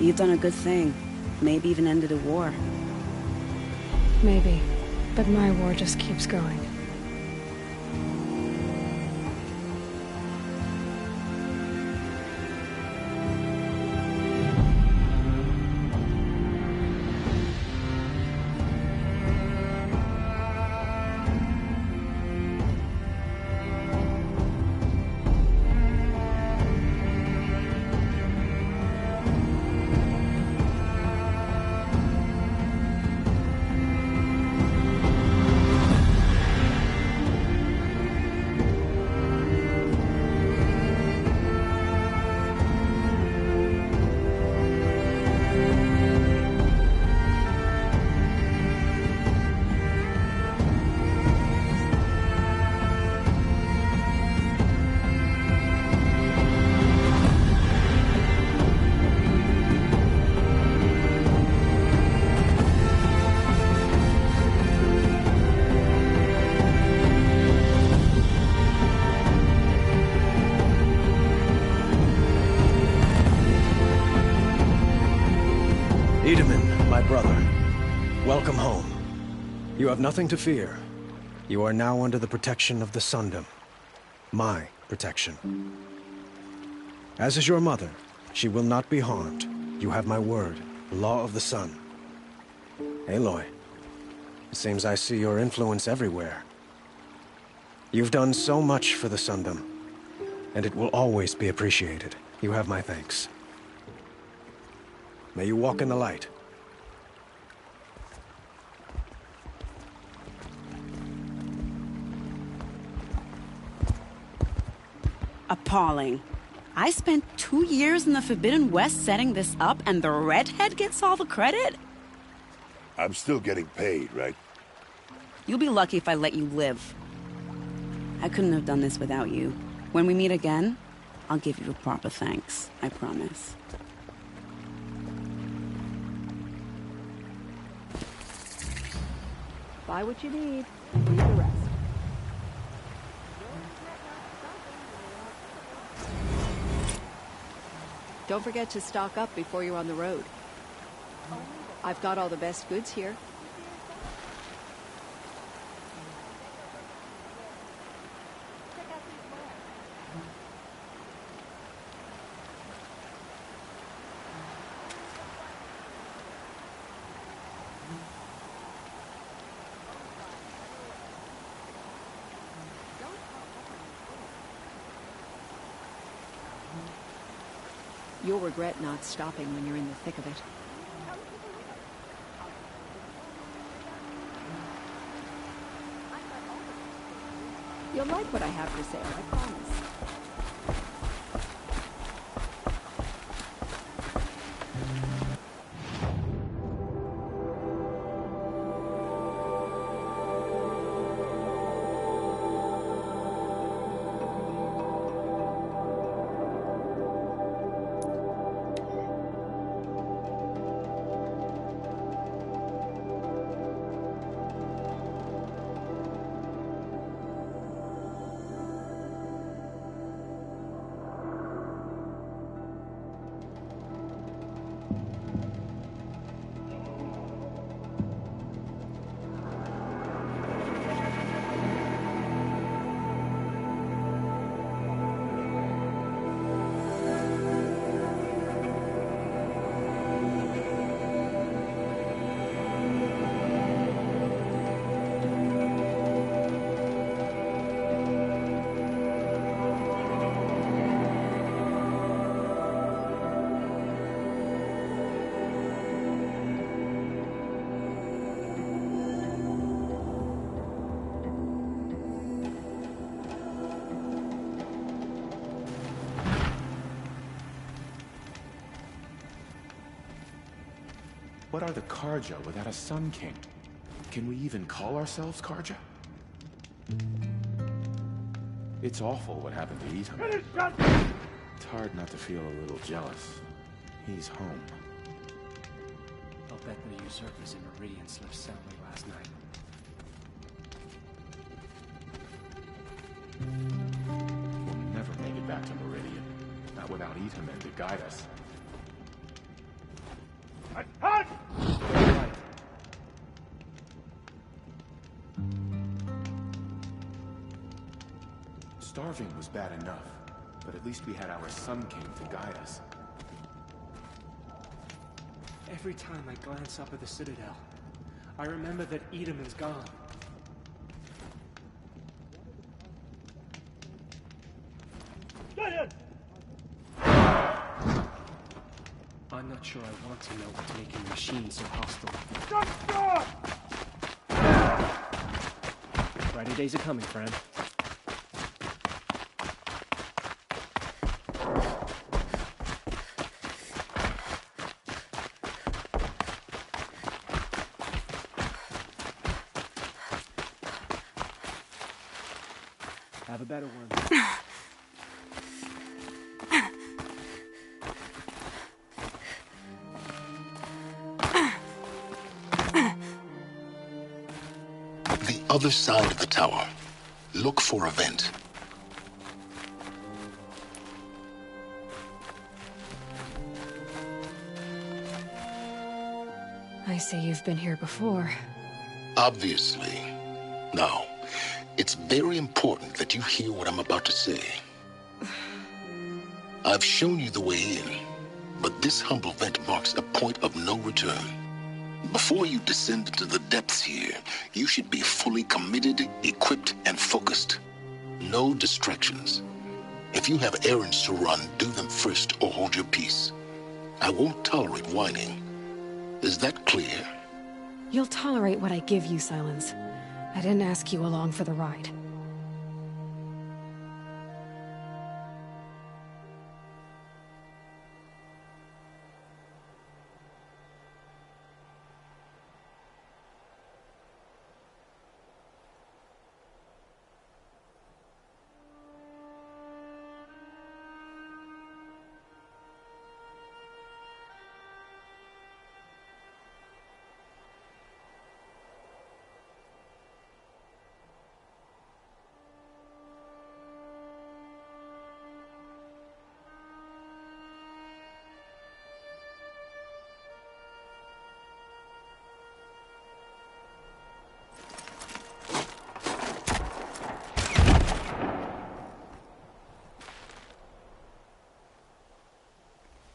You've done a good thing. Maybe even ended a war. Maybe. But my war just keeps going. Itamen, my brother, welcome home. You have nothing to fear. You are now under the protection of the Sundom. My protection. As is your mother, she will not be harmed. You have my word, the law of the sun. Aloy, it seems I see your influence everywhere. You've done so much for the Sundom, and it will always be appreciated. You have my thanks. May you walk in the light. Appalling. I spent 2 years in the Forbidden West setting this up, and the redhead gets all the credit? I'm still getting paid, right? You'll be lucky if I let you live. I couldn't have done this without you. When we meet again, I'll give you a proper thanks. I promise. Buy what you need, and leave the rest. Don't forget to stock up before you're on the road. I've got all the best goods here. You'll regret not stopping when you're in the thick of it. You'll like what I have to say, I promise. What are the Carja without a Sun King? Can we even call ourselves Carja? It's awful what happened to Idham. It's hard not to feel a little jealous. He's home. I'll bet the usurpers in Meridian slept soundly last night. We'll never make it back to Meridian. Not without Idham to guide us. Starving was bad enough, but at least we had our Sun King to guide us. Every time I glance up at the Citadel, I remember that Edom is gone. I'm not sure I want to know what's making the machine so hostile. Brighter days are coming, friend. Have a better one. The other side of the tower. Look for a vent. I say you've been here before. Obviously. Now, it's very important that you hear what I'm about to say. I've shown you the way in, but this humble vent marks a point of no return. Before you descend into the depths here, you should be fully committed, equipped, and focused. No distractions. If you have errands to run, do them first or hold your peace. I won't tolerate whining. Is that clear? You'll tolerate what I give you, Silence. I didn't ask you along for the ride.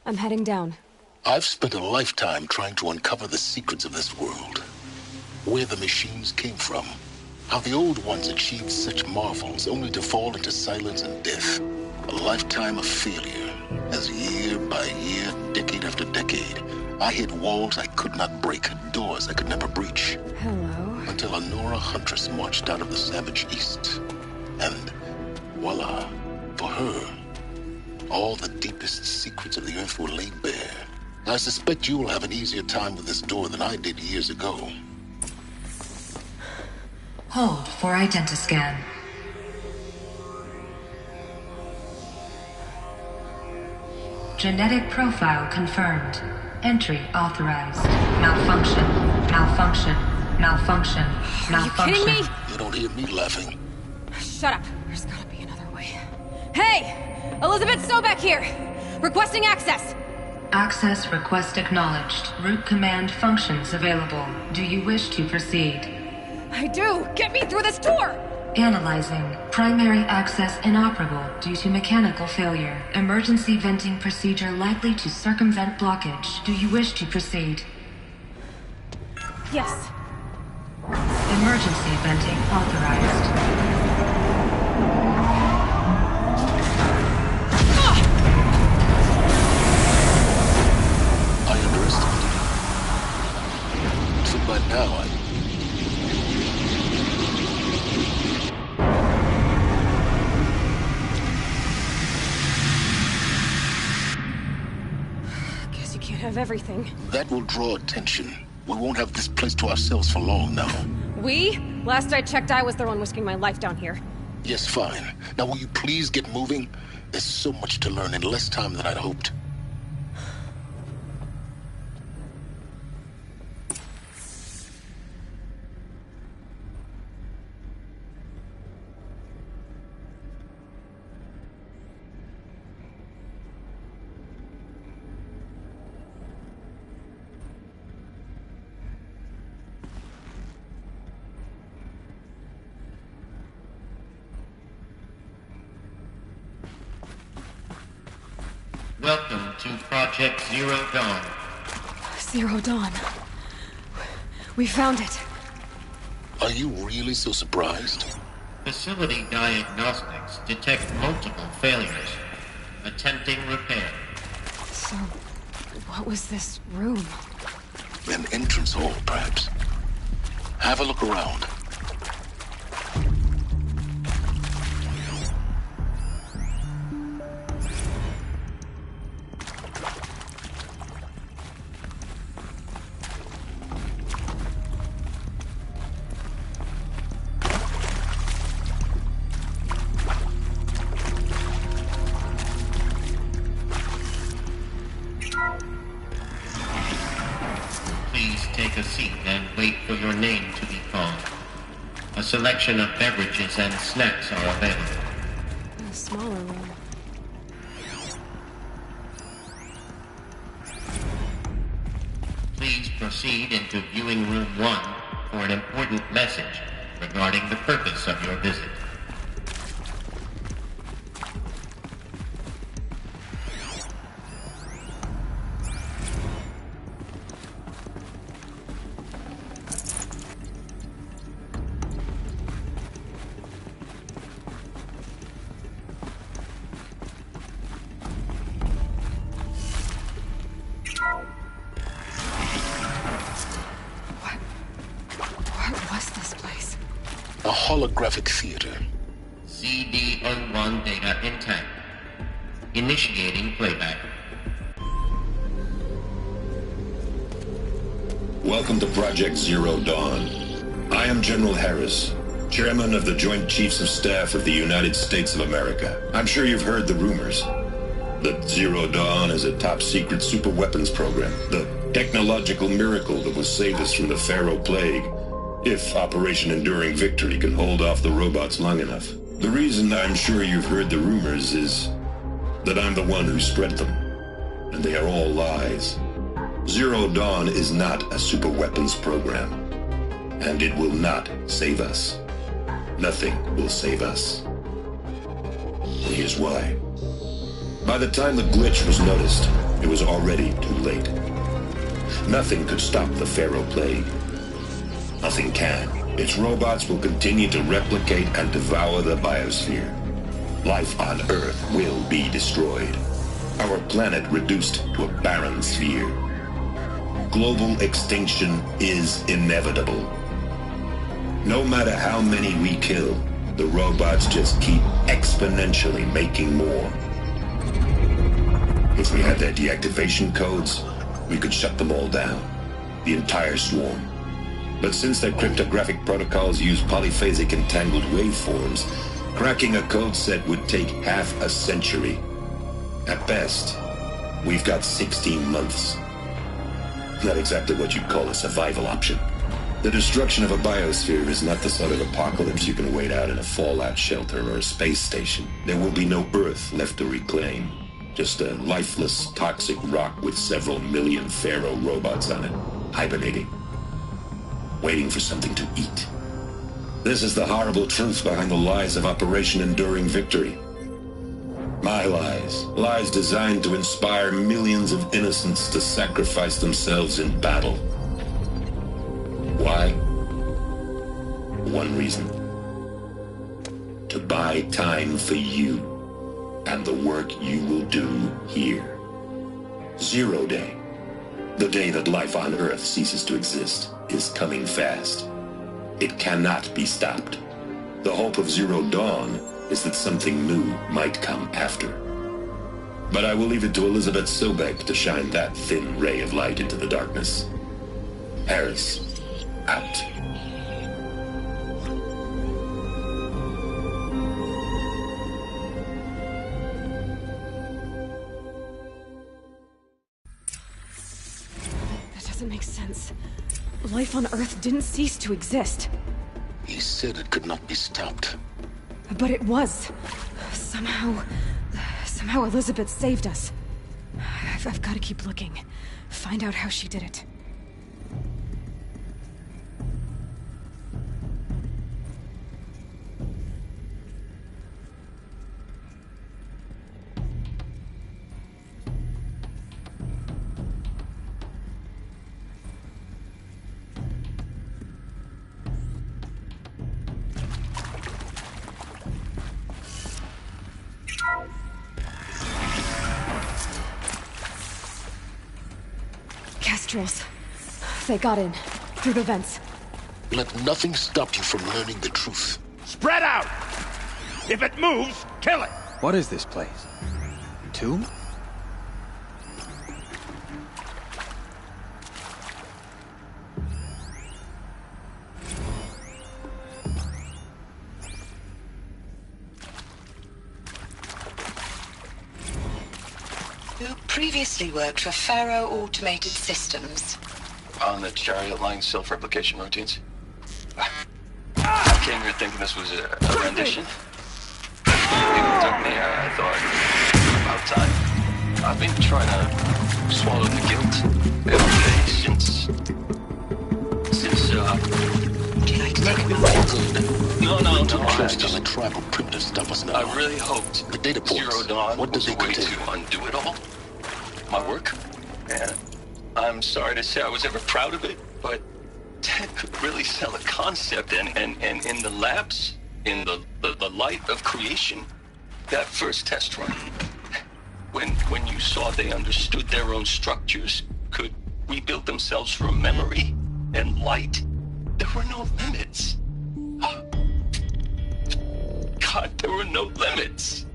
I'm heading down. I've spent a lifetime trying to uncover the secrets of this world. Where the machines came from. How the old ones achieved such marvels only to fall into silence and death. A lifetime of failure. As year by year, decade after decade, I hit walls I could not break, doors I could never breach. Hello. Until a Nora huntress marched out of the savage east. And voila, for her, all the deepest secrets of the Earth were laid bare. I suspect you will have an easier time with this door than I did years ago. Hold for identiscan. Genetic profile confirmed. Entry authorized. Malfunction. Malfunction. Malfunction. Malfunction. Are you kidding me? You don't hear me laughing. Shut up. There's gotta be another way. Hey! Elizabeth Sobek here! Requesting access! Access request acknowledged. Root command functions available. Do you wish to proceed? I do! Get me through this door! Analyzing. Primary access inoperable due to mechanical failure. Emergency venting procedure likely to circumvent blockage. Do you wish to proceed? Yes. Emergency venting authorized. But now Guess you can't have everything. that will draw attention. We won't have this place to ourselves for long now. We? Last I checked, I was the one risking my life down here. Yes, fine. Now will you please get moving? There's so much to learn in less time than I'd hoped. Welcome to Project Zero Dawn. Zero Dawn. We found it. Are you really so surprised? Facility diagnostics detect multiple failures. Attempting repair. So, what was this room? An entrance hall, perhaps. Have a look around. Take a seat and wait for your name to be called. A selection of beverages and snacks are available. A smaller room. Please proceed into viewing room 1 for an important message regarding the purpose of your visit. holographic theater. CD01 data intact. Initiating playback. Welcome to Project Zero Dawn. I am General Harris, Chairman of the Joint Chiefs of Staff of the United States of America. I'm sure you've heard the rumors that Zero Dawn is a top-secret super-weapons program, the technological miracle that will save us from the Pharaoh Plague, if Operation Enduring Victory can hold off the robots long enough. The reason I'm sure you've heard the rumors is that I'm the one who spread them, and they are all lies. Zero Dawn is not a super-weapons program, and it will not save us. Nothing will save us. And here's why. By the time the glitch was noticed, it was already too late. Nothing could stop the Pharaoh Plague. Nothing can. Its robots will continue to replicate and devour the biosphere. Life on Earth will be destroyed. Our planet reduced to a barren sphere. Global extinction is inevitable. No matter how many we kill, the robots just keep exponentially making more. If we had their deactivation codes, we could shut them all down. The entire swarm. But since their cryptographic protocols use polyphasic entangled waveforms, cracking a code set would take half a century. At best, we've got 16 months. Not exactly what you'd call a survival option. The destruction of a biosphere is not the sort of apocalypse you can wait out in a fallout shelter or a space station. There will be no Earth left to reclaim. Just a lifeless, toxic rock with several million Pharaoh robots on it, hibernating, waiting for something to eat. This is the horrible truth behind the lies of Operation Enduring Victory. My lies. Lies designed to inspire millions of innocents to sacrifice themselves in battle. Why? One reason. To buy time for you and the work you will do here. Zero Day, the day that life on Earth ceases to exist, is coming fast. It cannot be stopped. The hope of Zero Dawn is that something new might come after. But I will leave it to Elizabeth Sobek to shine that thin ray of light into the darkness. Harris, out. That doesn't make sense. Life on Earth didn't cease to exist. He said it could not be stopped. But it was. Somehow Elizabeth saved us. I've got to keep looking. Find out how she did it. Kestrels. They got in. Through the vents. Let nothing stop you from learning the truth. Spread out! If it moves, kill it! What is this place? Tomb? Who previously worked for Pharaoh Automated Systems. On the Chariot Line self-replication routines? I came here thinking this was a rendition. It took me, I thought, about time. I've been trying to swallow the guilt every day since, would you like to take a look? No. Too close to the tribal primitive stuff us now. I really hoped the data points. Zero Dawn what does was it a way contain? to undo it all. My work. And I'm sorry to say I was ever proud of it, but Ted could really sell a concept, and in the labs, in the light of creation, that first test run, when you saw they understood their own structures, could rebuild themselves from memory and light, there were no limits. thought there were no limits.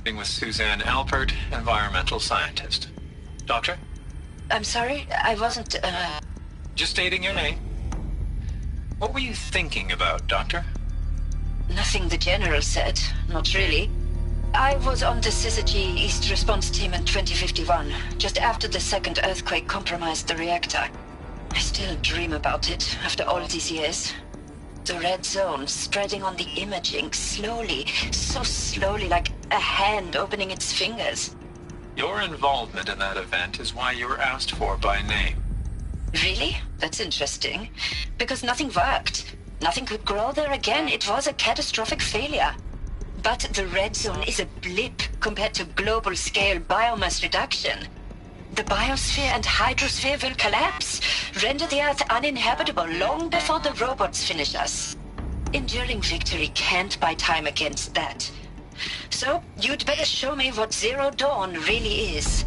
With Suzanne Alpert, environmental scientist. Doctor? I'm sorry, I wasn't, Just stating your name. What were you thinking about, Doctor? Nothing the General said. Not really. I was on the Syzygy East Response Team in 2051, just after the second earthquake compromised the reactor. I still dream about it, after all these years. The red zone spreading on the imaging, slowly, so slowly, like a hand opening its fingers. Your involvement in that event is why you were asked for by name. Really? That's interesting. Because nothing worked. Nothing could grow there again. It was a catastrophic failure. But the red zone is a blip compared to global-scale biomass reduction. The biosphere and hydrosphere will collapse, render the Earth uninhabitable long before the robots finish us. Enduring victory can't buy time against that. So, you'd better show me what Zero Dawn really is.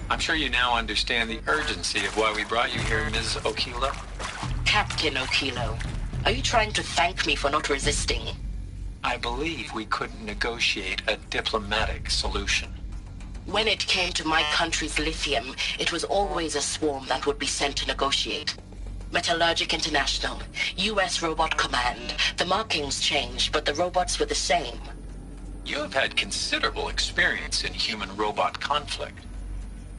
I'm sure you now understand the urgency of why we brought you here, Ms. Okilo. Captain Okilo, are you trying to thank me for not resisting? I believe we couldn't negotiate a diplomatic solution. When it came to my country's lithium, it was always a swarm that would be sent to negotiate. Metallurgic International, US Robot Command. The markings changed, but the robots were the same. You have had considerable experience in human-robot conflict.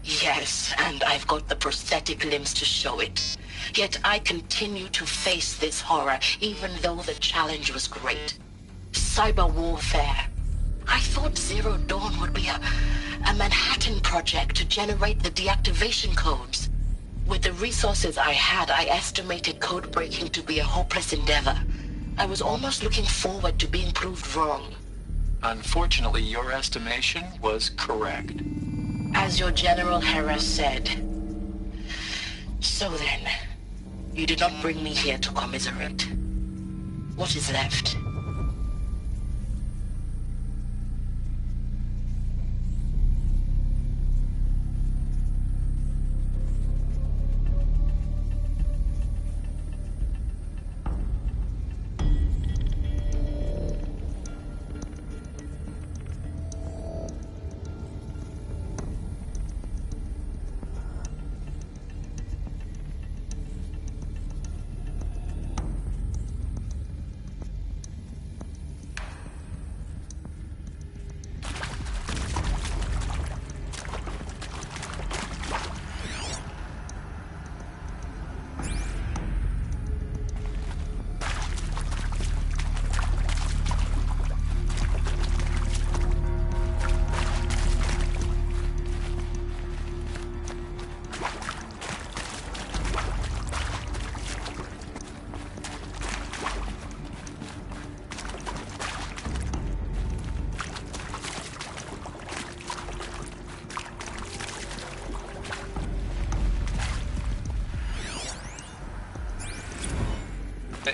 Yes, and I've got the prosthetic limbs to show it. Yet I continue to face this horror, even though the challenge was great. Cyber warfare. I thought Zero Dawn would be a Manhattan Project to generate the deactivation codes. With the resources I had, I estimated code breaking to be a hopeless endeavor. I was almost looking forward to being proved wrong. Unfortunately, your estimation was correct. As your General Harris said. So then, you did not bring me here to commiserate. What is left?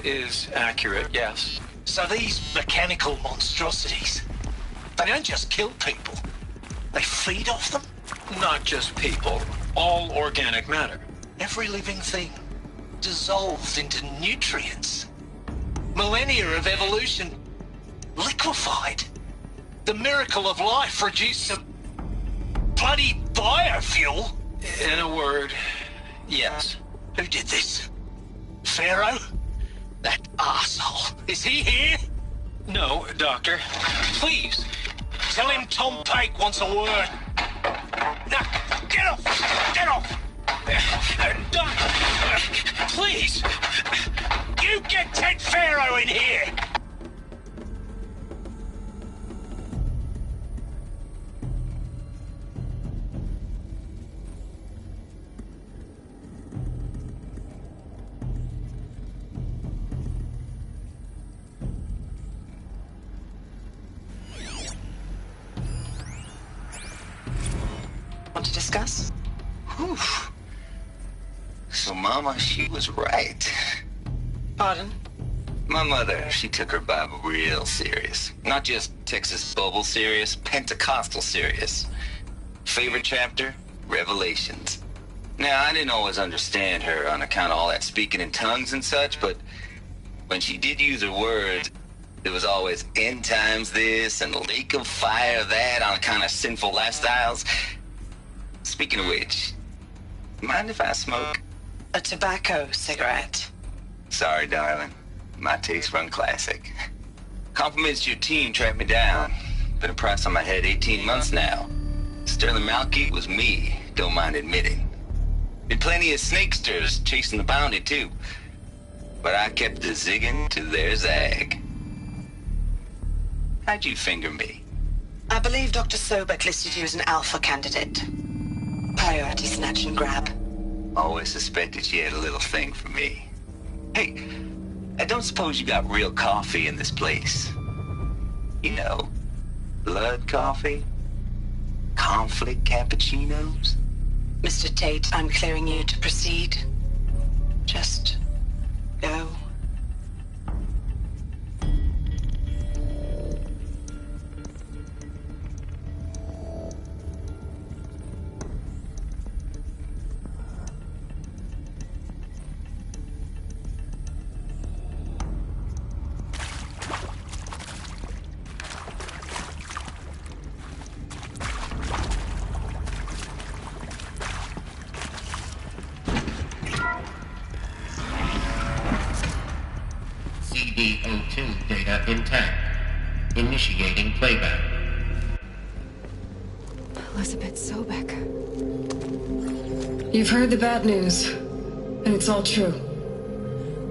Is accurate, yes. So these mechanical monstrosities, they don't just kill people, they feed off them? Not just people, all organic matter. Every living thing dissolved into nutrients. Millennia of evolution liquefied. The miracle of life reduced to bloody biofuel. In a word, yes. Who did this? Pharaoh? That arsehole. Is he here? No, Doctor. Please. Tell him Tom Pike wants a word. Now, get off! Get off! Doc, please! You get Ted Pharaoh in here! Want to discuss? Whew. So Mama, she was right. Pardon? My mother, she took her Bible real serious. Not just Texas Bible serious, Pentecostal serious. Favorite chapter? Revelations. Now, I didn't always understand her on account of all that speaking in tongues and such, but when she did use her words, there was always end times this and lake of fire that on account of sinful lifestyles. Speaking of which, mind if I smoke? A tobacco cigarette. Sorry, darling. My taste run classic. Compliments to your team tracked me down. Been a price on my head 18 months now. Sterling Malky was me, don't mind admitting. Been plenty of snakesters chasing the bounty, too. But I kept the zigging to their zag. How'd you finger me? I believe Dr. Sobek listed you as an alpha candidate. Priority snatch and grab. Always suspected she had a little thing for me. Hey, I don't suppose you got real coffee in this place. You know, blood coffee? Conflict cappuccinos? Mr. Tate, I'm clearing you to proceed. Just go. CD02 data intact. Initiating playback. Elizabeth Sobek. You've heard the bad news, and it's all true.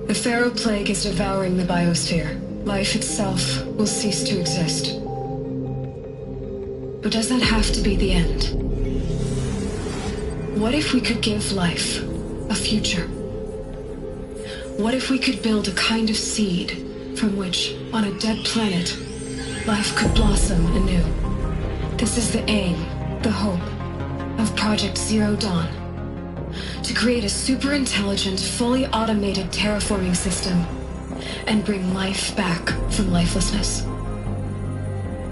The Pharaoh Plague is devouring the biosphere. Life itself will cease to exist. But does that have to be the end? What if we could give life a future? What if we could build a kind of seed from which, on a dead planet, life could blossom anew? This is the aim, the hope, of Project Zero Dawn. To create a super-intelligent, fully automated terraforming system and bring life back from lifelessness.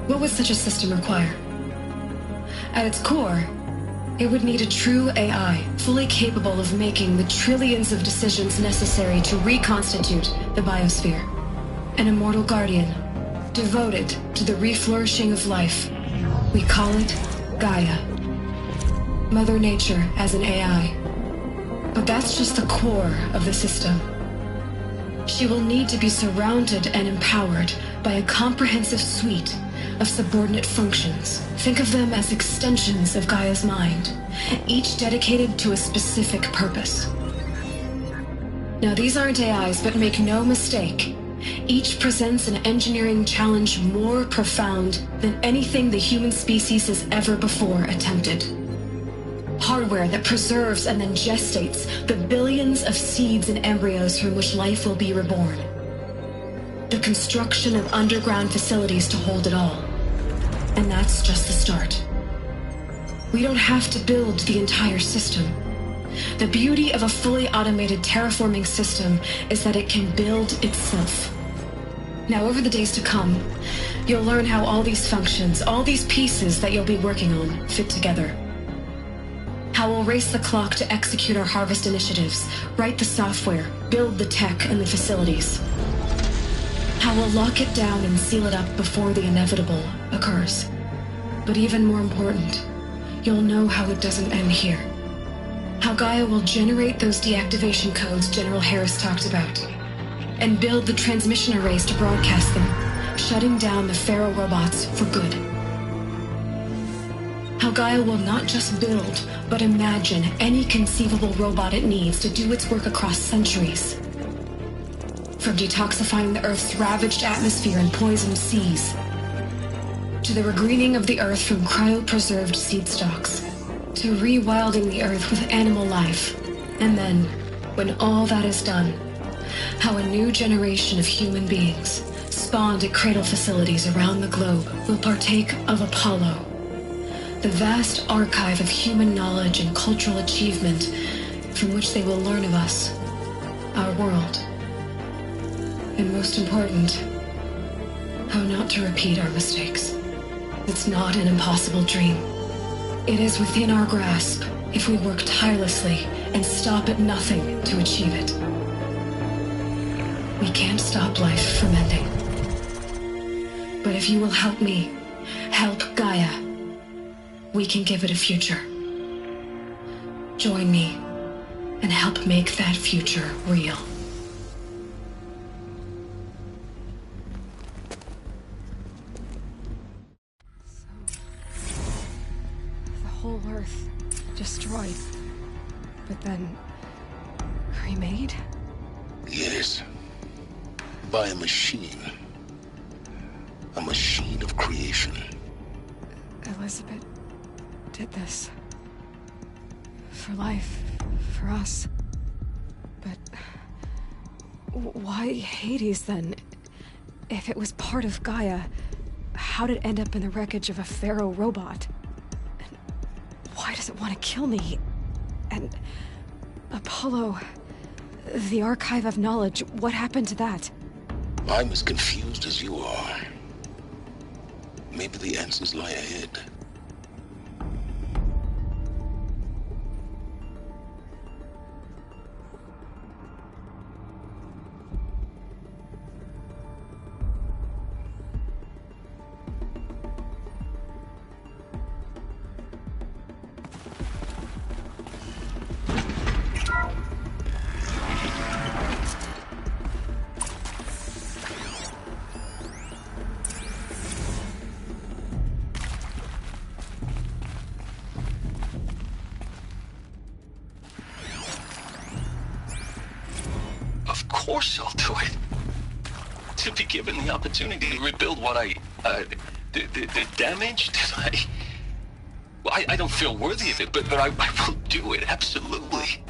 What would such a system require? At its core, it would need a true AI, fully capable of making the trillions of decisions necessary to reconstitute the biosphere. An immortal guardian, devoted to the reflourishing of life. We call it Gaia. Mother Nature as an AI. But that's just the core of the system. She will need to be surrounded and empowered by a comprehensive suite of subordinate functions. Think of them as extensions of Gaia's mind, each dedicated to a specific purpose. Now, these aren't AIs, but make no mistake, each presents an engineering challenge more profound than anything the human species has ever before attempted. Hardware that preserves and then gestates the billions of seeds and embryos from which life will be reborn. The construction of underground facilities to hold it all. And that's just the start. We don't have to build the entire system. The beauty of a fully automated terraforming system is that it can build itself. Now, over the days to come, you'll learn how all these functions, all these pieces that you'll be working on, fit together. How we'll race the clock to execute our harvest initiatives, write the software, build the tech and the facilities. How we'll lock it down and seal it up before the inevitable occurs. But even more important, you'll know how it doesn't end here. How Gaia will generate those deactivation codes General Harris talked about, and build the transmission arrays to broadcast them, shutting down the Pharaoh robots for good. How Gaia will not just build, but imagine any conceivable robot it needs to do its work across centuries. From detoxifying the Earth's ravaged atmosphere and poisoned seas, to the regreening of the Earth from cryopreserved seed stalks, to rewilding the Earth with animal life. And then, when all that is done, how a new generation of human beings, spawned at cradle facilities around the globe, will partake of Apollo, the vast archive of human knowledge and cultural achievement from which they will learn of us, our world, and most important, how not to repeat our mistakes. It's not an impossible dream. It is within our grasp if we work tirelessly and stop at nothing to achieve it. We can't stop life from ending. But if you will help me, help Gaia, we can give it a future. Join me and help make that future real. The whole Earth destroyed, but then remade? Yes. By a machine. A machine of creation. Elizabeth did this. For life, for us. But why Hades then? If it was part of Gaia, how did it end up in the wreckage of a Pharaoh robot? And why does it want to kill me? And Apollo, the archive of knowledge, what happened to that? I'm as confused as you are. Maybe the answers lie ahead. Of course I'll do it. To be given the opportunity to rebuild what the damage that I don't feel worthy of it, but I will do it, absolutely.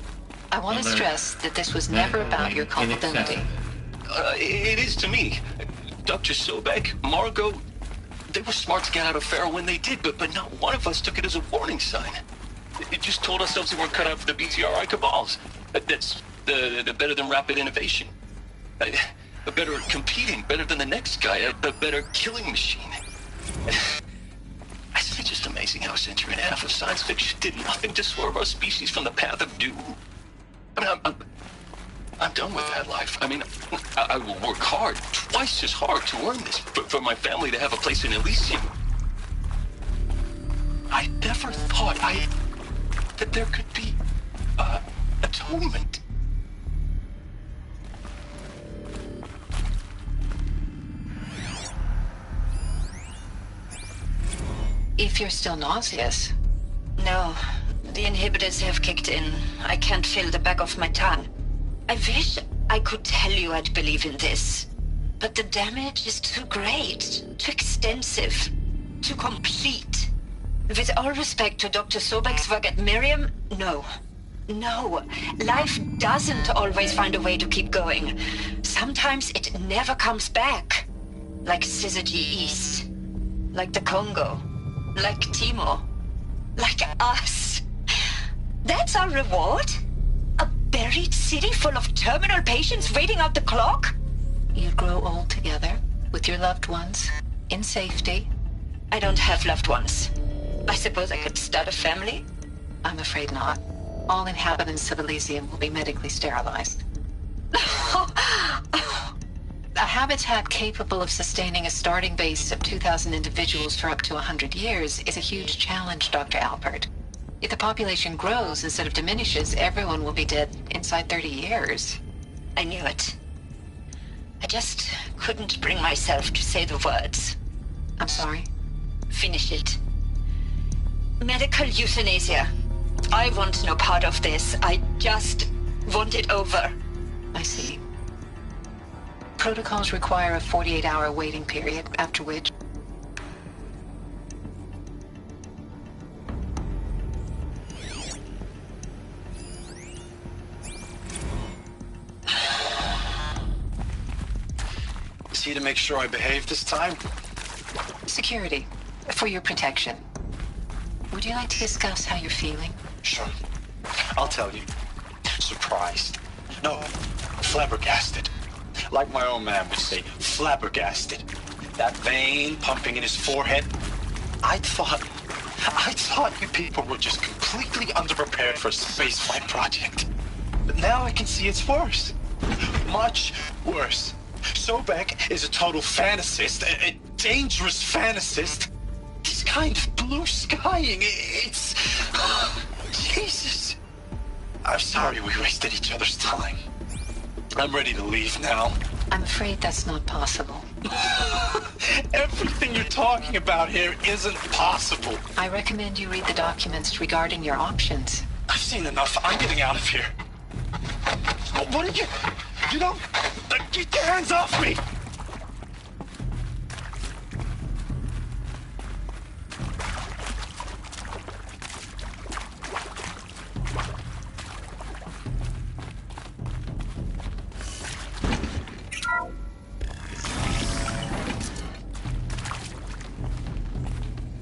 I want to stress that this was never about your culpability. It is to me. Dr. Sobek, Margot, they were smart to get out of Pharaoh when they did, but not one of us took it as a warning sign. It just told ourselves we weren't cut out for the BTRI cabals. That's the better than rapid innovation. A better competing, better than the next guy, a better killing machine. Isn't it just amazing how a century and a half of science fiction did nothing to swerve our species from the path of doom? I mean, I'm done with that life. I mean, I will work hard, twice as hard to earn this, for my family to have a place in Elysium. I never thought that there could be atonement. If you're still nauseous. No, the inhibitors have kicked in. I can't feel the back of my tongue. I wish I could tell you I'd believe in this. But the damage is too great, too extensive, too complete. With all respect to Dr. Sobek's work at Miriam, no. No, life doesn't always find a way to keep going. Sometimes it never comes back. Like Syzygy East. Like the Congo. Like Timo. Like us. That's our reward? A buried city full of terminal patients waiting out the clock? You'd grow old together, with your loved ones, in safety. I don't have loved ones. I suppose I could start a family? I'm afraid not. All inhabitants of Elysium will be medically sterilized. A habitat capable of sustaining a starting base of 2,000 individuals for up to 100 years is a huge challenge, Dr. Alpert. If the population grows instead of diminishes, everyone will be dead inside 30 years. I knew it. I just couldn't bring myself to say the words. I'm sorry? Finish it. Medical euthanasia. I want no part of this. I just want it over. I see. Protocols require a 48-hour waiting period, after which... Is he to make sure I behave this time? Security. For your protection. Would you like to discuss how you're feeling? Sure. I'll tell you. Surprised. No, flabbergasted. Like my old man would say, flabbergasted. That vein pumping in his forehead. I thought you people were just completely underprepared for a spaceflight project. But now I can see it's worse. Much worse. Sobek is a total fantasist, a dangerous fantasist. He's kind of blue skying. It's... Jesus. I'm sorry we wasted each other's time. I'm ready to leave now. I'm afraid that's not possible. Everything you're talking about here isn't possible. I recommend you read the documents regarding your options. I've seen enough. I'm getting out of here. What are you... You don't... Get your hands off me!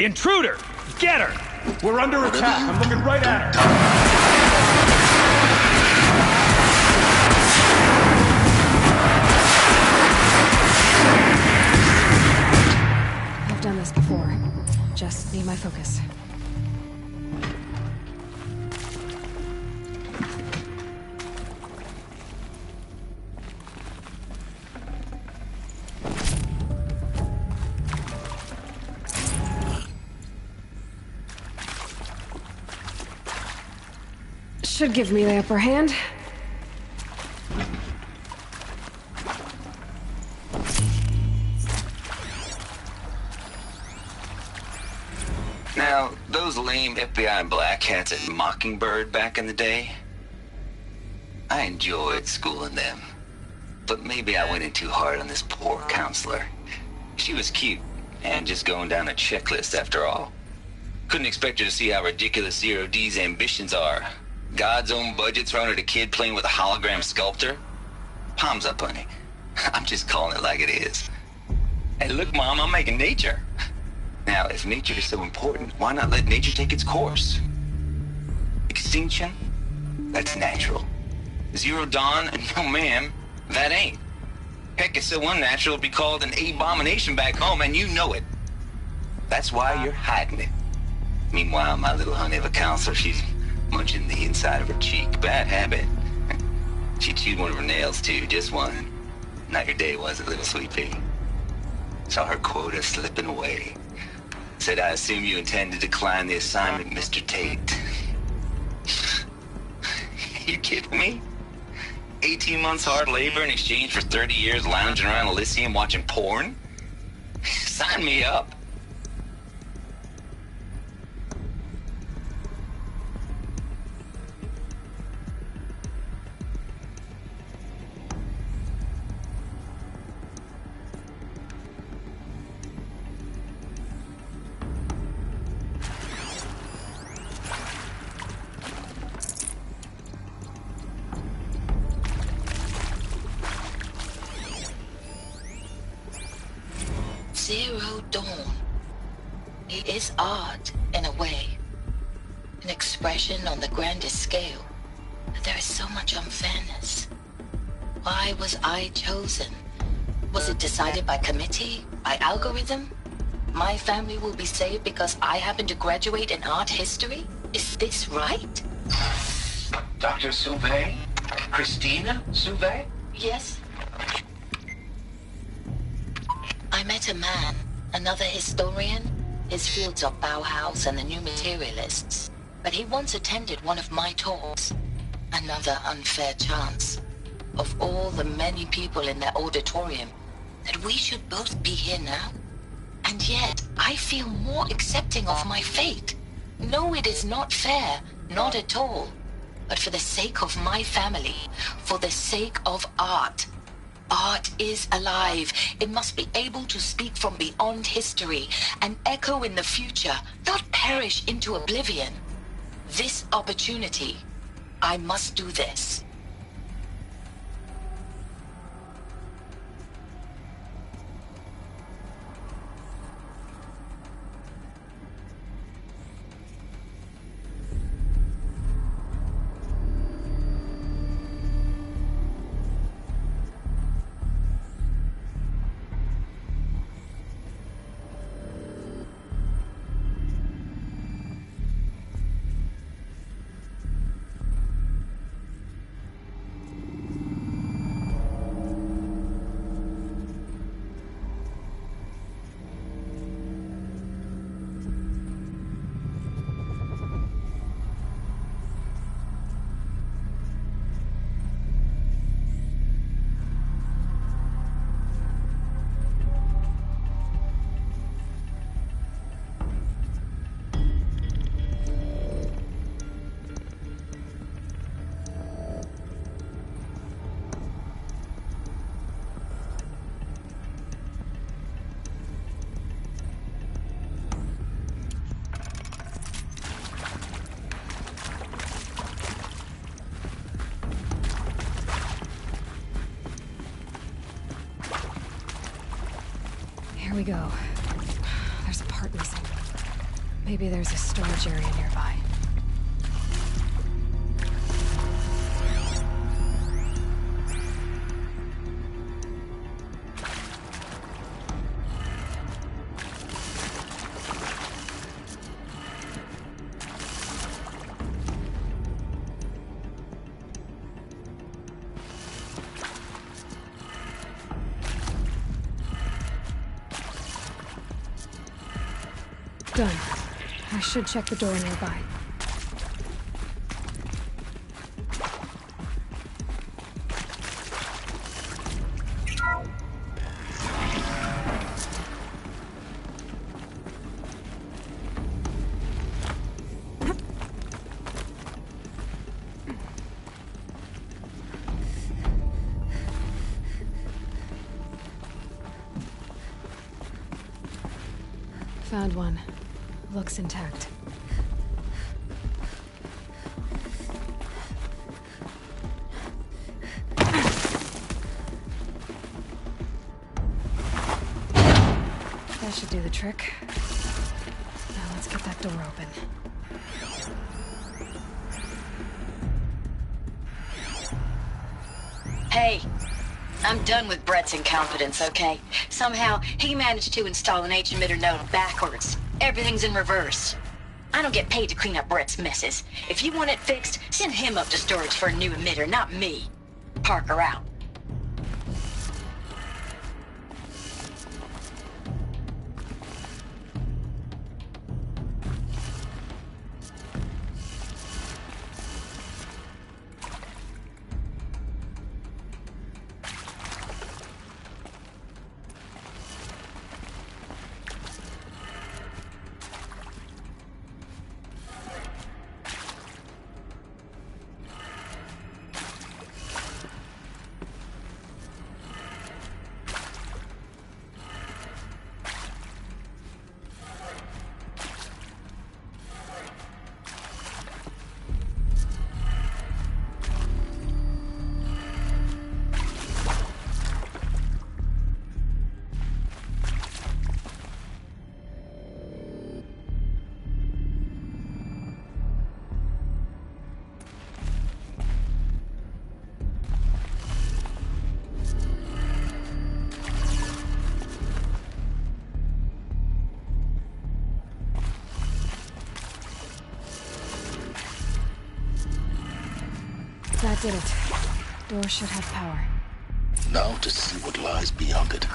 Intruder! Get her! We're under attack. I'm looking right at her. I've done this before. Just need my focus. Should give me the upper hand. Now, those lame FBI black hats at Mockingbird back in the day, I enjoyed schooling them. But maybe I went in too hard on this poor counselor. She was cute, and just going down a checklist after all. Couldn't expect her to see how ridiculous Zero D's ambitions are. God's own budget thrown at a kid playing with a hologram sculptor? Palms up, honey. I'm just calling it like it is. Hey, look, Mom, I'm making nature. Now, if nature is so important, why not let nature take its course? Extinction? That's natural. Zero Dawn? No, ma'am, that ain't. Heck, it's so unnatural it'd be called an abomination back home, and you know it. That's why you're hiding it. Meanwhile, my little honey of a counselor, she's munching the inside of her cheek. Bad habit. She chewed one of her nails, too, just one. Not your day, was it, little sweet pea? Saw her quota slipping away. Said, I assume you intend to decline the assignment, Mr. Tate. You kidding me? 18 months hard labor in exchange for 30 years lounging around Elysium watching porn? Sign me up. Zero Dawn. It is art, in a way. An expression on the grandest scale. But there is so much unfairness. Why was I chosen? Was it decided by committee? By algorithm? My family will be saved because I happen to graduate in art history? Is this right? Dr. Sauvé? Christina Sauvé? Yes. I met a man, another historian. His fields are Bauhaus and the New Materialists. But he once attended one of my talks. Another unfair chance. of all the many people in that auditorium, that we should both be here now. And yet, I feel more accepting of my fate. No, it is not fair, not at all. But for the sake of my family, for the sake of art. Art is alive. It must be able to speak from beyond history and echo in the future, not perish into oblivion. This opportunity, I must do this. Here we go. There's a part missing. Maybe there's a storage area nearby. Done. I should check the door nearby. Found one. Looks intact. That should do the trick. Now let's get that door open. Hey, I'm done with Brett's incompetence, okay? Somehow, he managed to install an H-emitter node backwards. Everything's in reverse. I don't get paid to clean up Brett's messes. If you want it fixed, send him up to storage for a new emitter, not me. Parker out. That did it. Door should have power. Now to see what lies beyond it.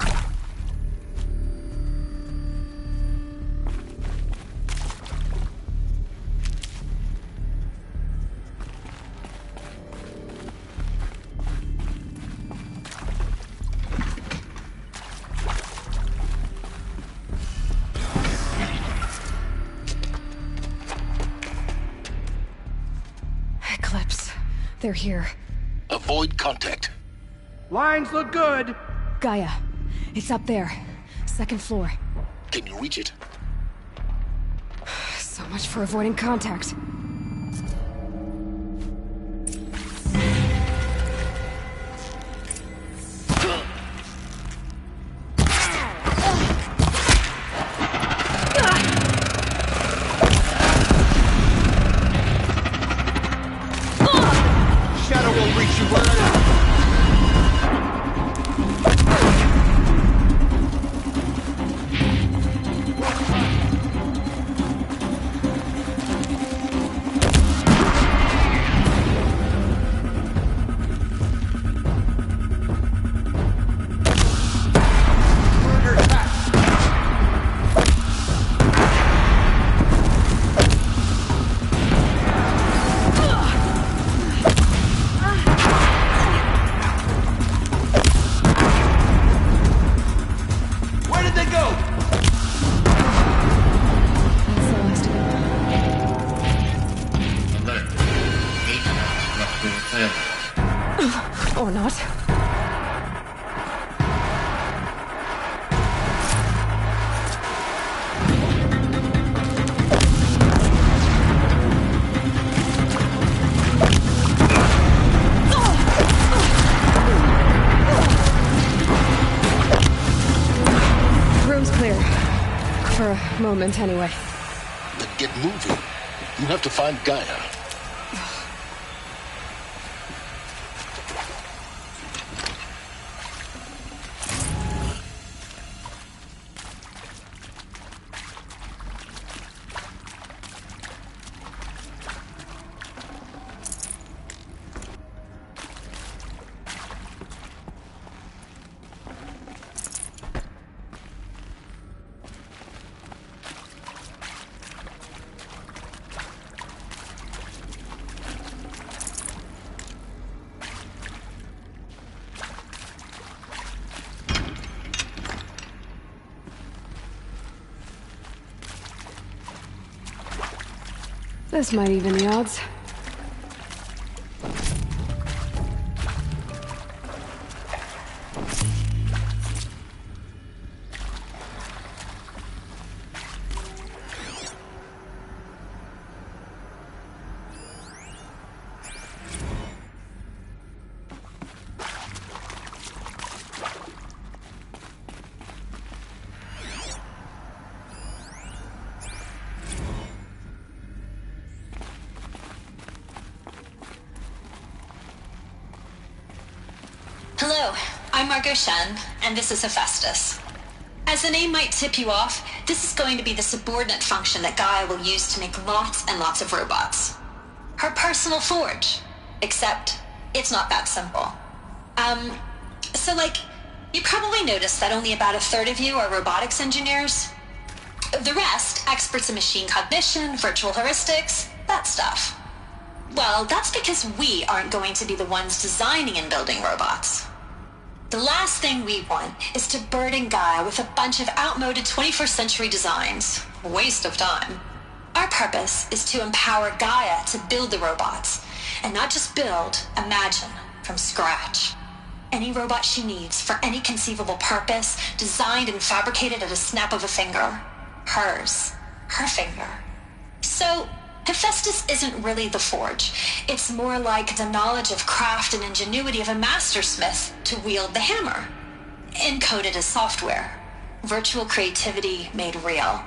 Eclipse. They're here. Avoid contact. Lines look good. Gaia. It's up there. Second floor. Can you reach it? So much for avoiding contact. Shadow will reach you where Or not. Room's clear. For a moment, anyway. Then get moving. You have to find Gaia. This might even the odds. Hello, I'm Margot Shen, and this is Hephaestus. As the name might tip you off, this is going to be the subordinate function that Gaia will use to make lots and lots of robots. Her personal forge. Except, it's not that simple. You probably noticed that only about a third of you are robotics engineers. The rest, experts in machine cognition, virtual heuristics, that stuff. Well, that's because we aren't going to be the ones designing and building robots. The last thing we want is to burden Gaia with a bunch of outmoded 21st century designs. Waste of time. Our purpose is to empower Gaia to build the robots, and not just build, imagine, from scratch. Any robot she needs for any conceivable purpose, designed and fabricated at a snap of a finger. Hers. Her finger. So, Hephaestus isn't really the forge. It's more like the knowledge of craft and ingenuity of a mastersmith to wield the hammer. Encoded as software. Virtual creativity made real.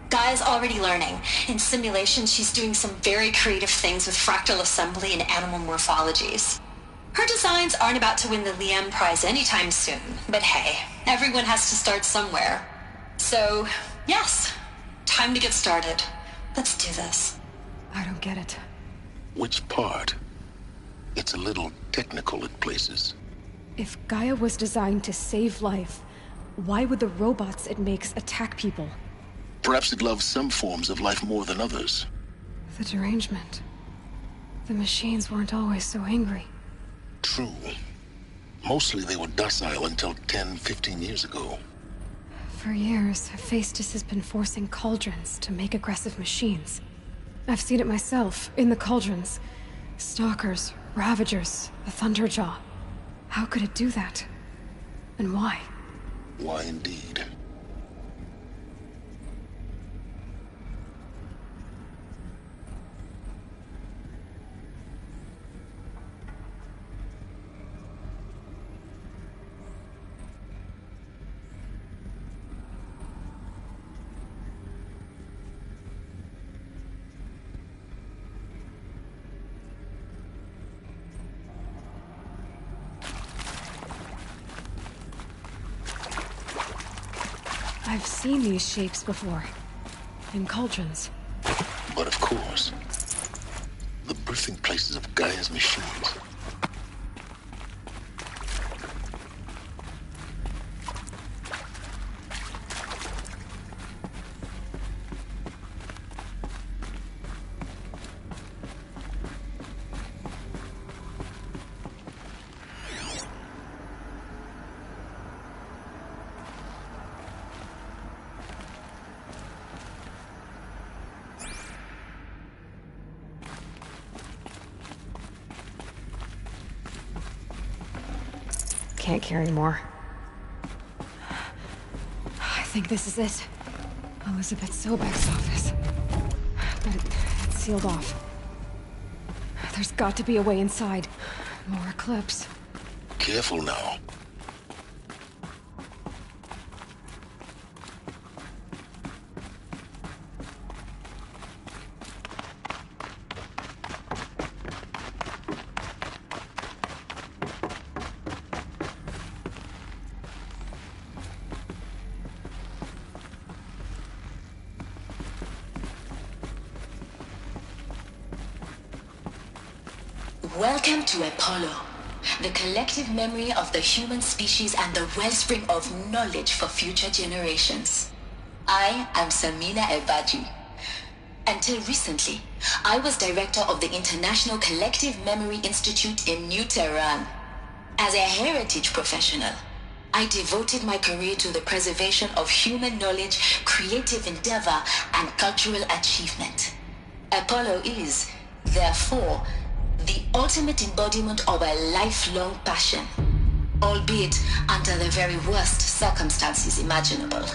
Gaia's already learning. In simulations, she's doing some very creative things with fractal assembly and animal morphologies. Her designs aren't about to win the Liam Prize anytime soon, but hey, everyone has to start somewhere. So, yes, time to get started. Let's do this. I don't get it. Which part? It's a little technical in places. If Gaia was designed to save life, why would the robots it makes attack people? Perhaps it loves some forms of life more than others. The derangement. The machines weren't always so angry. True. Mostly they were docile until 10, 15 years ago. For years, Hephaestus has been forcing cauldrons to make aggressive machines. I've seen it myself, in the cauldrons. Stalkers, Ravagers, the Thunderjaw. How could it do that? And why? Why indeed? I've seen these shapes before. In cauldrons. But of course, the birthing places of Gaia's machines. Can't carry more. I think this is it. Elizabeth Sobek's office. But it's sealed off. There's got to be a way inside. More Eclipse. Careful now. Welcome to Apollo, the collective memory of the human species and the wellspring of knowledge for future generations. I am Samina Ebaji. Until recently, I was director of the International Collective Memory Institute in New Tehran. As a heritage professional, I devoted my career to the preservation of human knowledge, creative endeavor, and cultural achievement. Apollo is, therefore, the ultimate embodiment of a lifelong passion, albeit under the very worst circumstances imaginable.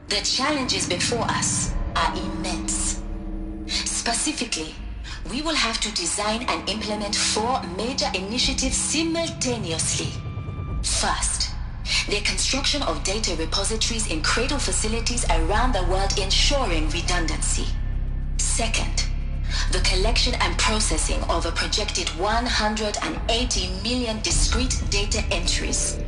The challenges before us are immense. Specifically, we will have to design and implement 4 major initiatives simultaneously. First, the construction of data repositories in cradle facilities around the world, ensuring redundancy. Second, the collection and processing of a projected 180 million discrete data entries.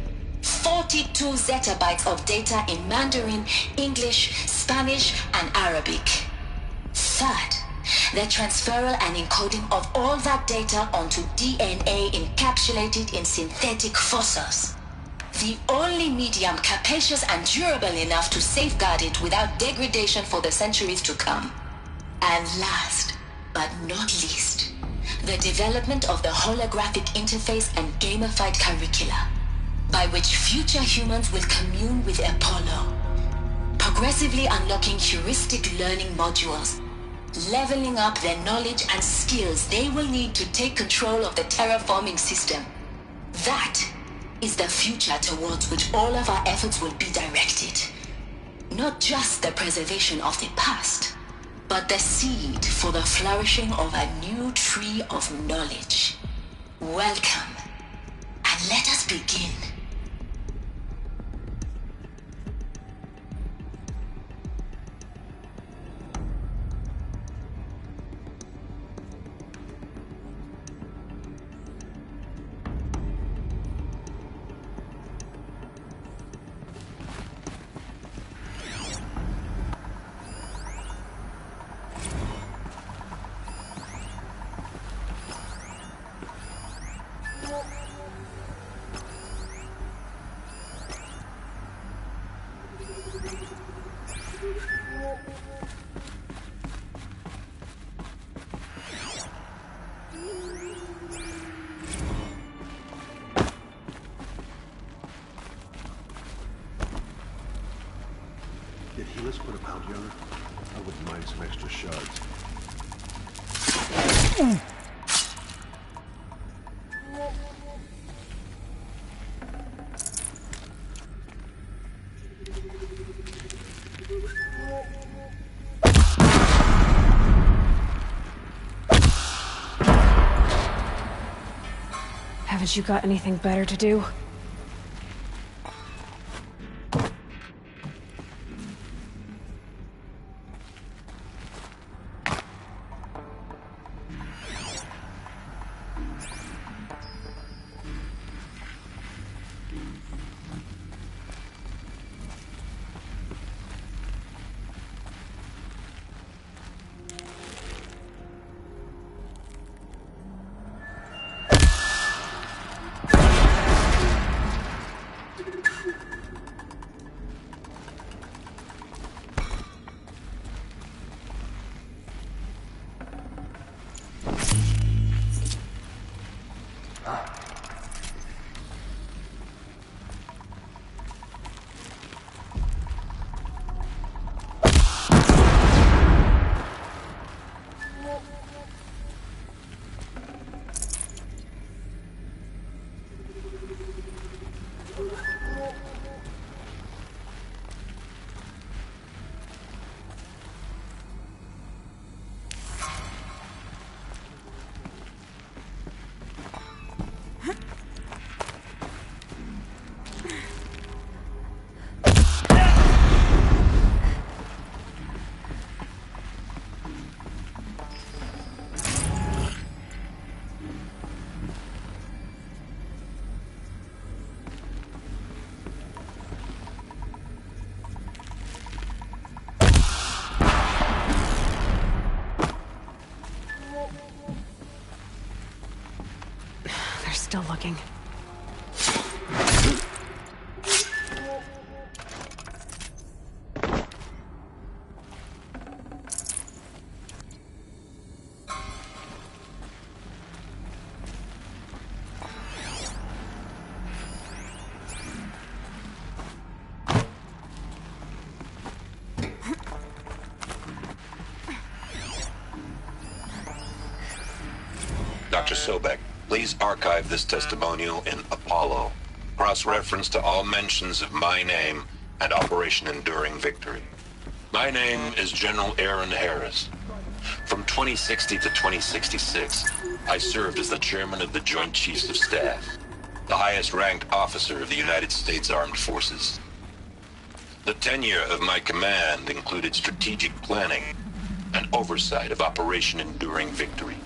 42 zettabytes of data in Mandarin, English, Spanish, and Arabic. Third, the transferal and encoding of all that data onto DNA encapsulated in synthetic fossils. The only medium capacious and durable enough to safeguard it without degradation for the centuries to come. And last, but not least, the development of the holographic interface and gamified curricula, by which future humans will commune with Apollo, progressively unlocking heuristic learning modules, leveling up their knowledge and skills they will need to take control of the terraforming system. That is the future towards which all of our efforts will be directed. Not just the preservation of the past, but the seed for the flourishing of a new tree of knowledge. Welcome, and let us begin. Did Helis put a bounty on her? I wouldn't mind some extra shards. Haven't you got anything better to do? Still looking. Dr. Sobek, please archive this testimonial in Apollo. Cross-reference to all mentions of my name and Operation Enduring Victory. My name is General Aaron Harris. From 2060 to 2066, I served as the chairman of the Joint Chiefs of Staff, the highest-ranked officer of the United States Armed Forces. The tenure of my command included strategic planning and oversight of Operation Enduring Victory,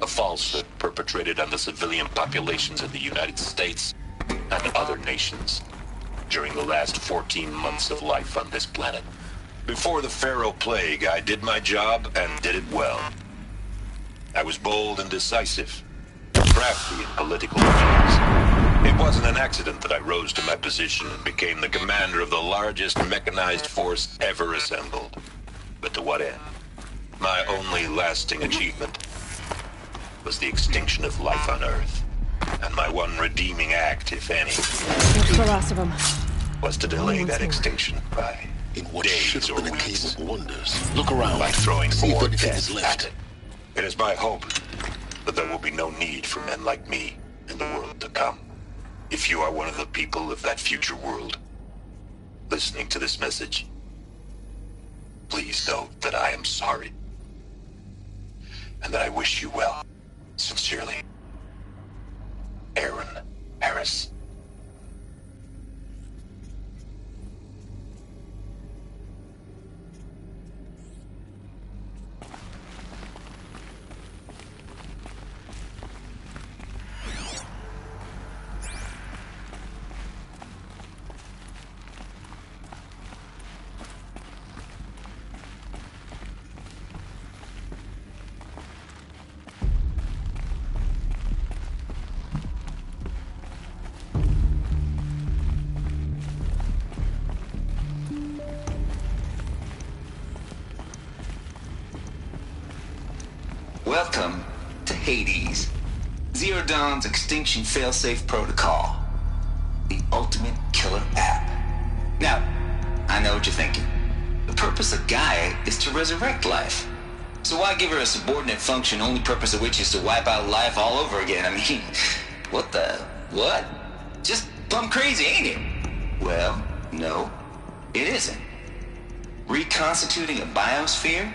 a falsehood perpetrated on the civilian populations of the United States and other nations during the last 14 months of life on this planet. Before the Pharaoh Plague, I did my job and did it well. I was bold and decisive, crafty in political affairs. It wasn't an accident that I rose to my position and became the commander of the largest mechanized force ever assembled. But to what end? My only lasting achievement was the extinction of life on Earth. And my one redeeming act, if any, There's the last of them. was to delay that extinction by in what days or weeks. Wonders. Look around. By throwing See more if anything death is left. at it. It is my hope that there will be no need for men like me in the world to come. If you are one of the people of that future world listening to this message, please know that I am sorry and that I wish you well. Sincerely, Aaron Harris. Welcome to Hades, Zero Dawn's extinction failsafe protocol, the ultimate killer app. Now, I know what you're thinking. The purpose of Gaia is to resurrect life. So why give her a subordinate function, only purpose of which is to wipe out life all over again? I mean, what? Just plumb crazy, ain't it? Well, no, it isn't. Reconstituting a biosphere?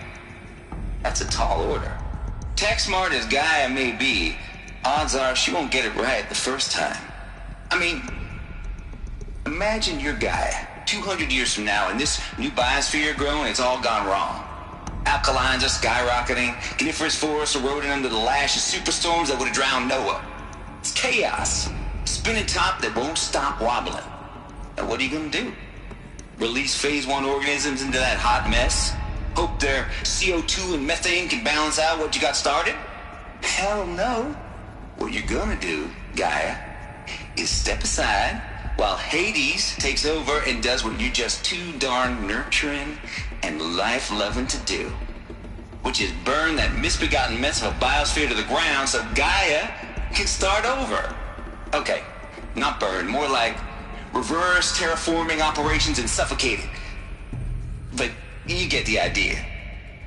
That's a tall order. Tech smart as Gaia may be, odds are she won't get it right the first time. I mean, imagine your guy 200 years from now and this new biosphere growing, it's all gone wrong. Alkalines are skyrocketing, coniferous forests eroding under the lash of superstorms that would have drowned Noah. It's chaos. Spinning top that won't stop wobbling. Now what are you gonna do? Release phase 1 organisms into that hot mess? Hope their CO2 and methane can balance out what you got started? Hell no. What you're gonna do, Gaia, is step aside while Hades takes over and does what you're just too darn nurturing and life-loving to do, which is burn that misbegotten mess of a biosphere to the ground so Gaia can start over. Okay, not burn, more like reverse terraforming operations and suffocate it. But you get the idea.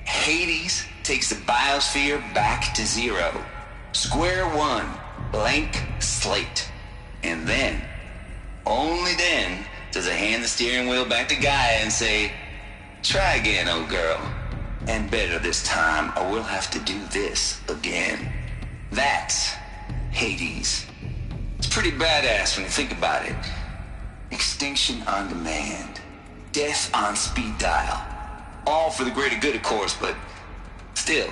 Hades takes the biosphere back to zero. Square one, blank slate. And then, only then, does it hand the steering wheel back to Gaia and say, try again, old girl. And better this time, or we'll have to do this again. That's Hades. It's pretty badass when you think about it. Extinction on demand. Death on speed dial. All for the greater good, of course, but still,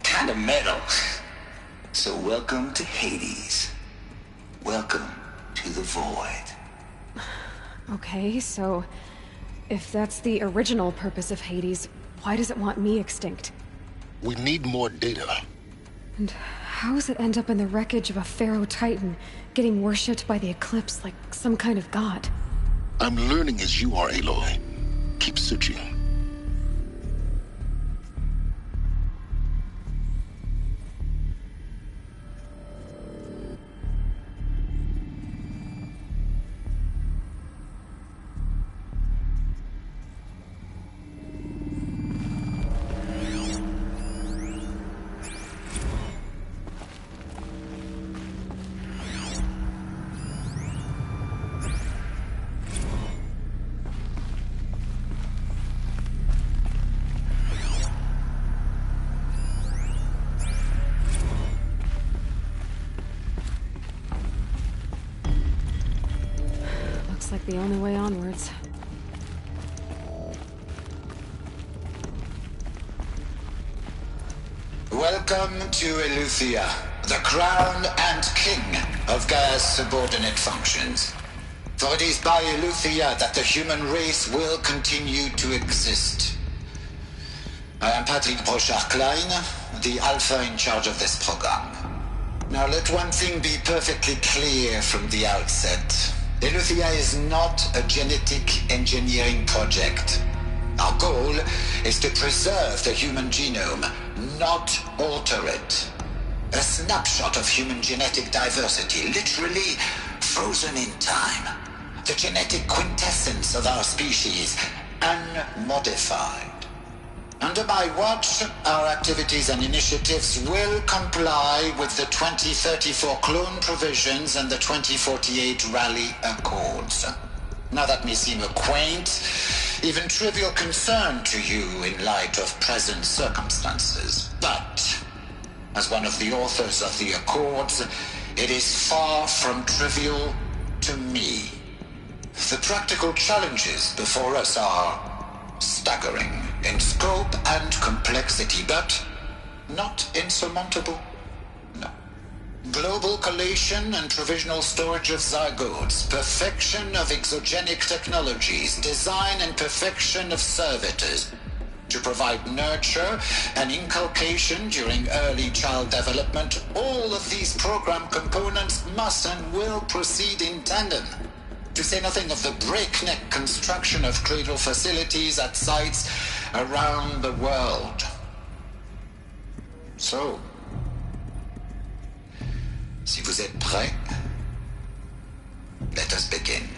kind of metal. So welcome to Hades. Welcome to the void. Okay, so if that's the original purpose of Hades, why does it want me extinct? We need more data. And how does it end up in the wreckage of a Pharaoh Titan, getting worshipped by the Eclipse like some kind of god? I'm learning as you are, Aloy. Keep searching. Like the only way onwards. Welcome to Eleuthia, the crown and king of Gaia's subordinate functions. For it is by Eleuthia that the human race will continue to exist. I am Patrick Brochard-Klein, the Alpha in charge of this program. Now let one thing be perfectly clear from the outset. Eleuthia is not a genetic engineering project. Our goal is to preserve the human genome, not alter it. A snapshot of human genetic diversity, literally frozen in time. The genetic quintessence of our species, unmodified. Under my watch, our activities and initiatives will comply with the 2034 clone provisions and the 2048 Raleigh Accords. Now that may seem a quaint, even trivial concern to you in light of present circumstances, but as one of the authors of the Accords, it is far from trivial to me. The practical challenges before us are staggering in scope and complexity, but not insurmountable. No. Global collation and provisional storage of zygotes, perfection of exogenic technologies, design and perfection of servitors, to provide nurture and inculcation during early child development. All of these program components must and will proceed in tandem. To say nothing of the breakneck construction of cradle facilities at sites around the world. So, si vous êtes prêts, let us begin.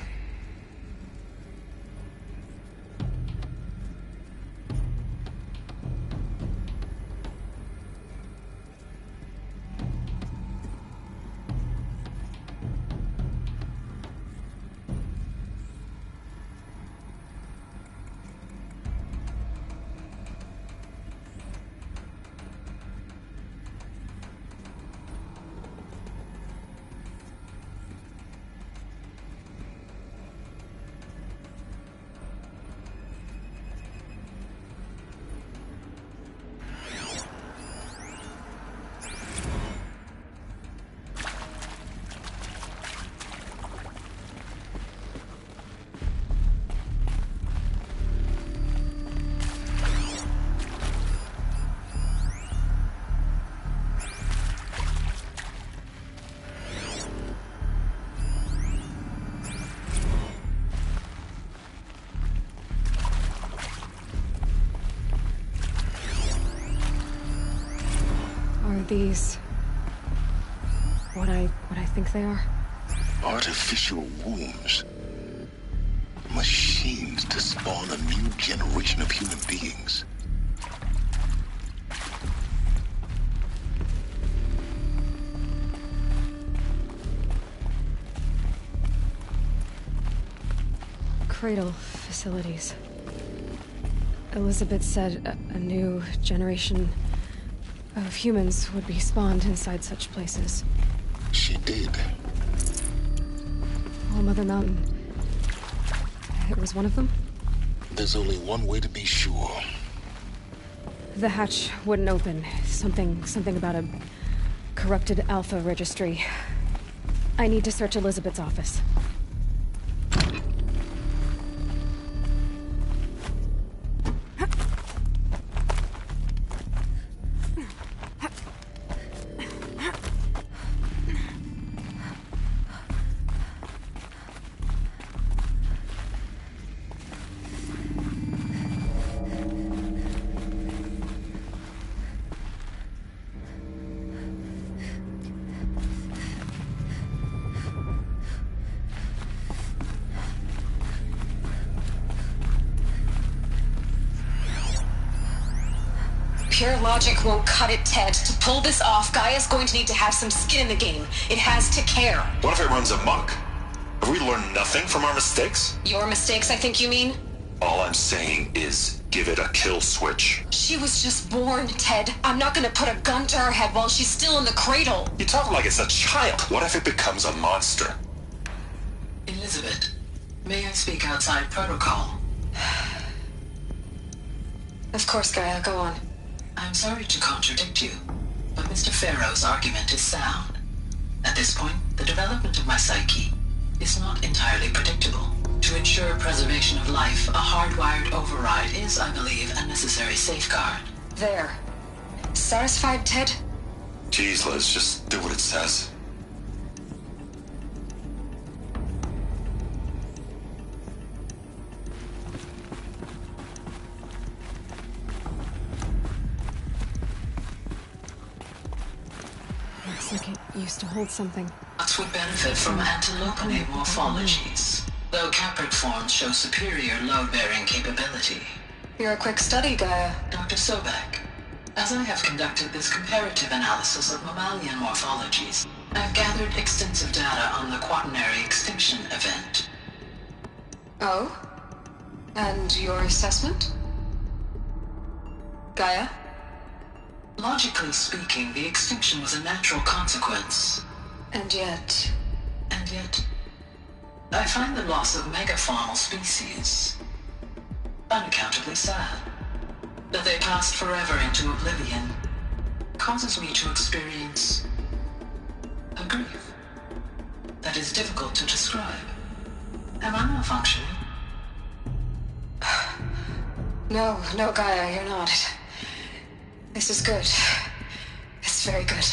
these what I think they are? Artificial wombs. Machines to spawn a new generation of human beings. Cradle facilities. Elizabeth said a new generation of humans would be spawned inside such places. She did. Oh, Mother Mountain. It was one of them? There's only one way to be sure. The hatch wouldn't open. Something about a corrupted Alpha registry. I need to search Elizabeth's office. Pure logic won't cut it, Ted. To pull this off, Gaia's going to need to have some skin in the game. It has to care. What if it runs amok? Have we learned nothing from our mistakes? Your mistakes, I think you mean? All I'm saying is, give it a kill switch. She was just born, Ted. I'm not gonna put a gun to her head while she's still in the cradle. You talk like it's a child. What if it becomes a monster? Elizabeth, may I speak outside protocol? Of course, Gaia, go on. I'm sorry to contradict you, but Mr. Farrow's argument is sound. At this point, the development of my psyche is not entirely predictable. To ensure preservation of life, a hardwired override is, I believe, a necessary safeguard. There. Satisfied, Ted? Jeez, Liz, just do what it says. Looks like it used to hold something. Ox would benefit from antilopinate morphologies, though Caprid forms show superior load-bearing capability. You're a quick study, Gaia. Dr. Sobek, as I have conducted this comparative analysis of mammalian morphologies, I have gathered extensive data on the quaternary extinction event. Oh? And your assessment? Gaia? Logically speaking, the extinction was a natural consequence. And yet, I find the loss of megafaunal species unaccountably sad. That they passed forever into oblivion causes me to experience a grief that is difficult to describe. Am I malfunctioning? No, Gaia, you're not. This is good. It's very good.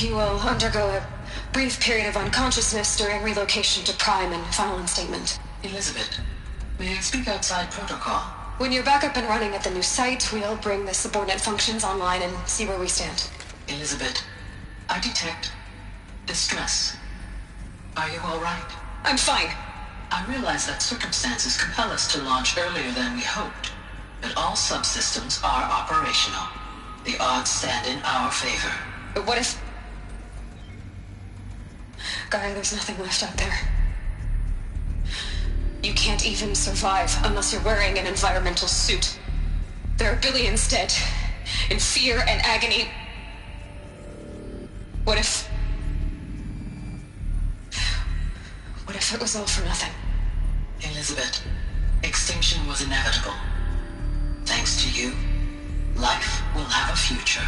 You will undergo a brief period of unconsciousness during relocation to Prime and final instatement. Elizabeth, may I speak outside protocol? When you're back up and running at the new site, we'll bring the subordinate functions online and see where we stand. Elizabeth, I detect distress. Are you all right? I'm fine. I realize that circumstances compel us to launch earlier than we hoped, but all subsystems are operational. The odds stand in our favor. But what if... Gaia, there's nothing left out there. You can't even survive unless you're wearing an environmental suit. There are billions dead, in fear and agony. What if it was all for nothing? Elizabeth, extinction was inevitable. Thanks to you, life will have a future.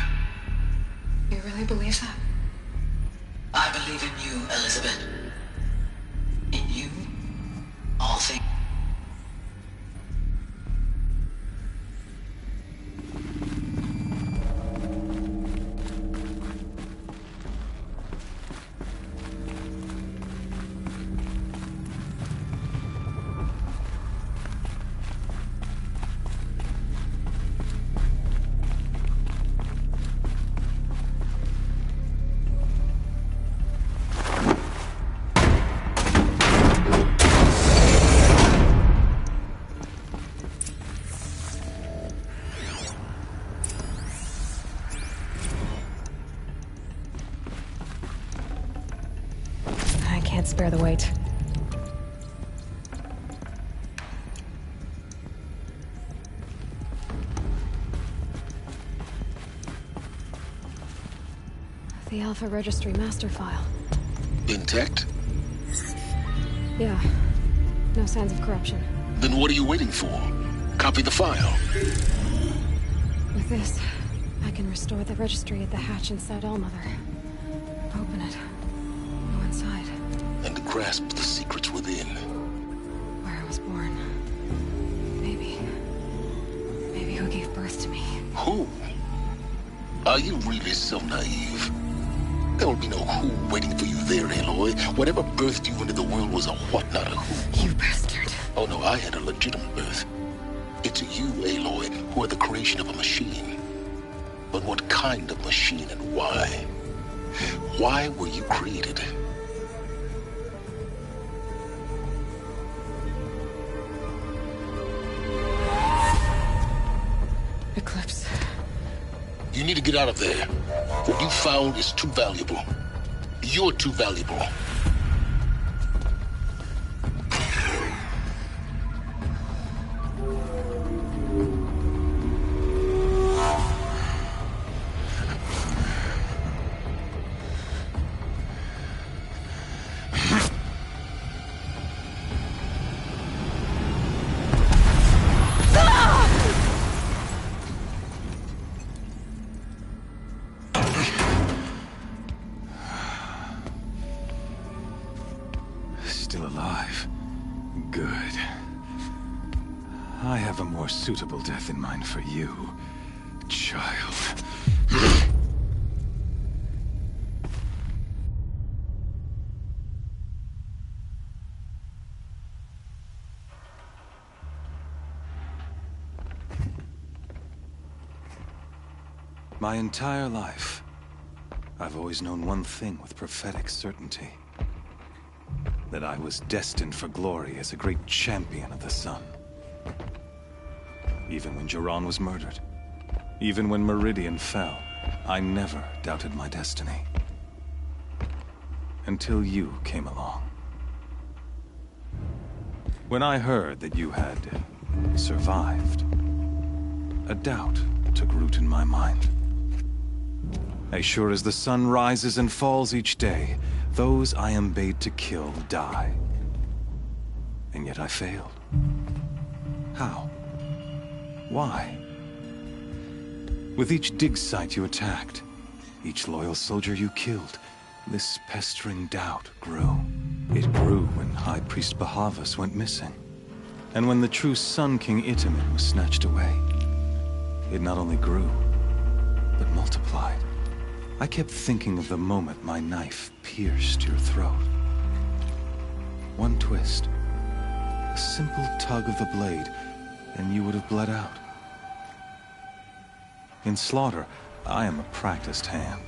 You really believe that? I believe in you, Elizabeth. In you, all things. can't spare the weight. The Alpha Registry master file. Intact? Yeah. No signs of corruption. Then what are you waiting for? Copy the file. With this, I can restore the registry at the hatch inside Allmother. Open it. Go inside. And grasp the secrets within. Where I was born. Maybe who gave birth to me. Who? Are you really so naive? There will be no who waiting for you there, Aloy. Whatever birthed you into the world was a what, not a who. You bastard. Oh no, I had a legitimate birth. It's you, Aloy, who are the creation of a machine. But what kind of machine and why? Why were you created? Eclipse. You need to get out of there. What you found is too valuable. You're too valuable. Still alive. Good. I have a more suitable death in mind for you, child. My entire life, I've always known one thing with prophetic certainty. That I was destined for glory as a great champion of the sun. Even when Jiran was murdered, even when Meridian fell, I never doubted my destiny. Until you came along. When I heard that you had survived, a doubt took root in my mind. As sure as the sun rises and falls each day, those I am bade to kill die. And yet I failed. How? Why? With each dig site you attacked, each loyal soldier you killed, this pestering doubt grew. It grew when High Priest Bahavas went missing. And when the true Sun King Itamen was snatched away. It not only grew, but multiplied. I kept thinking of the moment my knife pierced your throat. One twist, a simple tug of the blade, and you would have bled out. In slaughter, I am a practiced hand.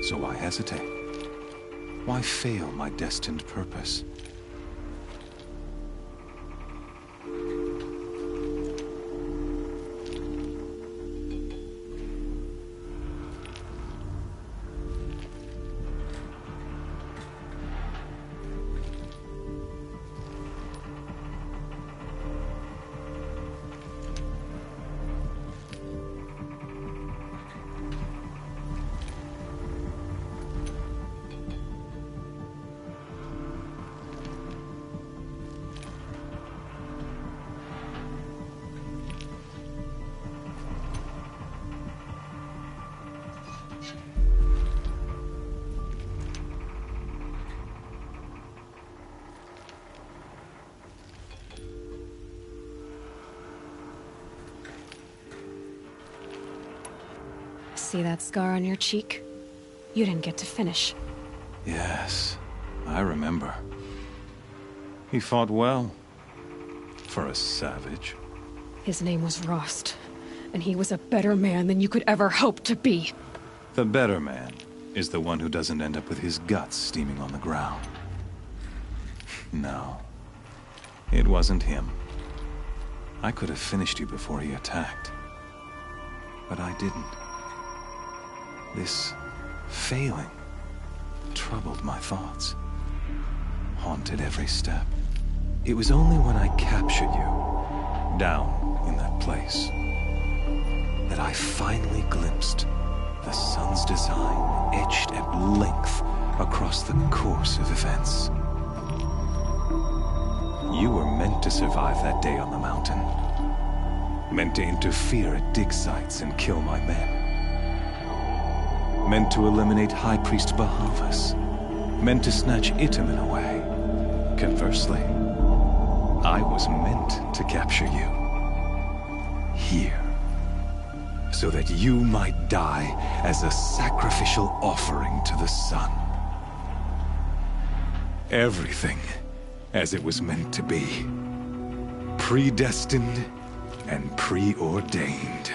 So why hesitate? Why fail my destined purpose? See that scar on your cheek? You didn't get to finish. Yes, I remember. He fought well. For a savage. His name was Rost, and he was a better man than you could ever hope to be. The better man is the one who doesn't end up with his guts steaming on the ground. No, it wasn't him. I could have finished you before he attacked. But I didn't. This failing troubled my thoughts. haunted every step. It was only when I captured you, down in that place, that I finally glimpsed the sun's design etched at length across the course of events. You were meant to survive that day on the mountain. Meant to interfere at dig sites and kill my men. Meant to eliminate High Priest Bahavas. Meant to snatch Itamen away. Conversely, I was meant to capture you. Here. So that you might die as a sacrificial offering to the sun. Everything as it was meant to be. Predestined and preordained.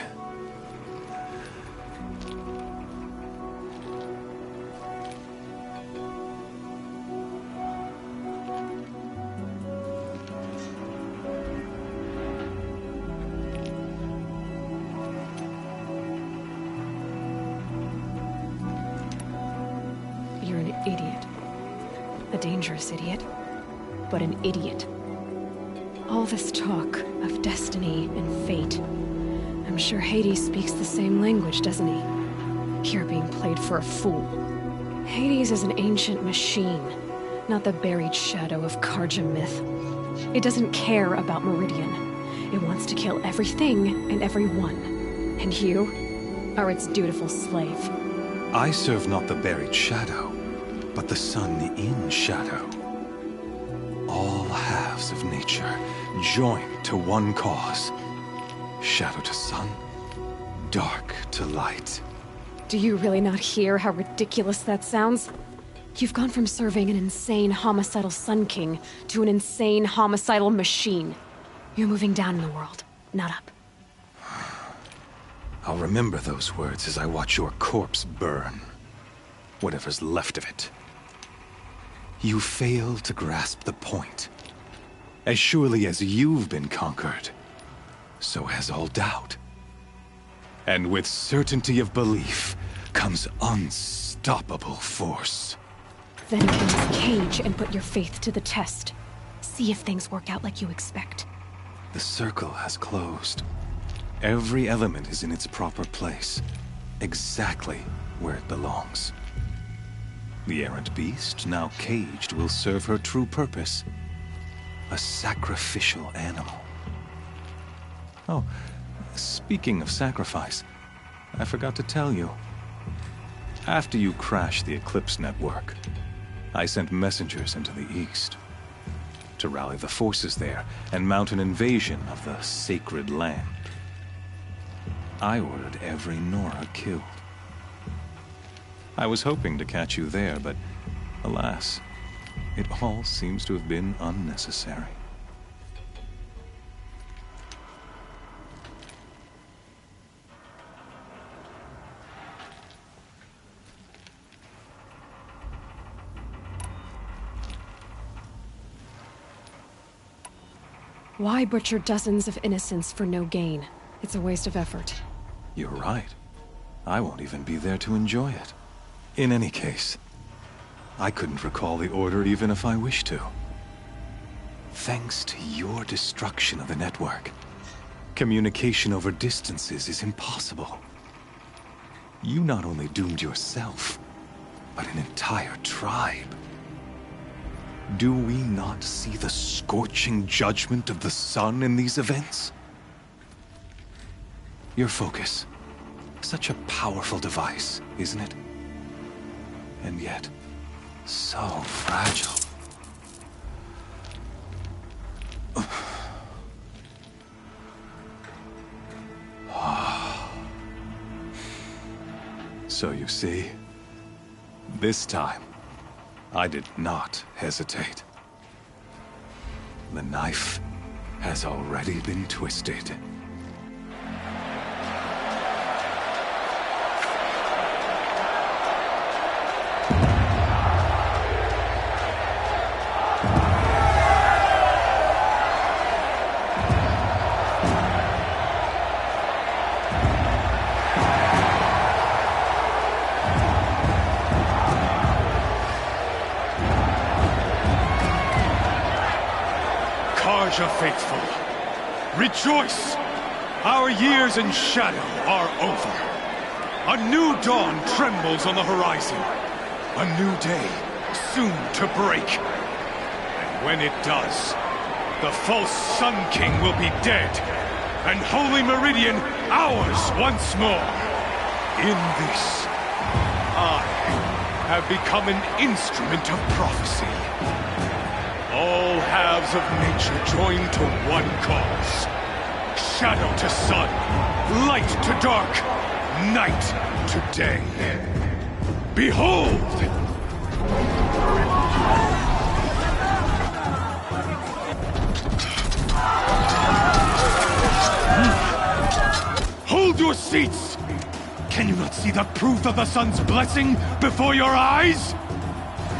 You're an idiot. A dangerous idiot, but an idiot. All this talk of destiny and fate. I'm sure Hades speaks the same language, doesn't he? You're being played for a fool. Hades is an ancient machine, not the buried shadow of Karja myth. It doesn't care about Meridian. It wants to kill everything and everyone. And you are its dutiful slave. I serve not the buried shadow, but the sun in shadow. All halves of nature joined to one cause. Shadow to sun, dark to light. Do you really not hear how ridiculous that sounds? You've gone from serving an insane homicidal Sun King to an insane homicidal machine. You're moving down in the world, not up. I'll remember those words as I watch your corpse burn. Whatever's left of it. You fail to grasp the point. As surely as you've been conquered, so has all doubt. And with certainty of belief comes unstoppable force. Then get in this cage and put your faith to the test. See if things work out like you expect. The circle has closed. Every element is in its proper place, exactly where it belongs. The errant beast, now caged, will serve her true purpose. A sacrificial animal. Oh, speaking of sacrifice, I forgot to tell you. After you crashed the Eclipse network, I sent messengers into the east to rally the forces there and mount an invasion of the sacred land. I ordered every Nora killed. I was hoping to catch you there, but alas, it all seems to have been unnecessary. Why butcher dozens of innocents for no gain? It's a waste of effort. You're right. I won't even be there to enjoy it. In any case, I couldn't recall the order even if I wished to. Thanks to your destruction of the network, communication over distances is impossible. You not only doomed yourself, but an entire tribe. Do we not see the scorching judgment of the sun in these events? Your focus. Such a powerful device, isn't it? And yet, so fragile. So you see, this time, I did not hesitate. The knife has already been twisted. Carja faithful, rejoice! Our years in shadow are over. A new dawn trembles on the horizon. A new day soon to break. And when it does, the false Sun King will be dead, and Holy Meridian ours once more. In this, I have become an instrument of prophecy. All halves of nature join to one cause. Shadow to sun, light to dark, night to day. Behold! Hold your seats! Can you not see the proof of the sun's blessing before your eyes?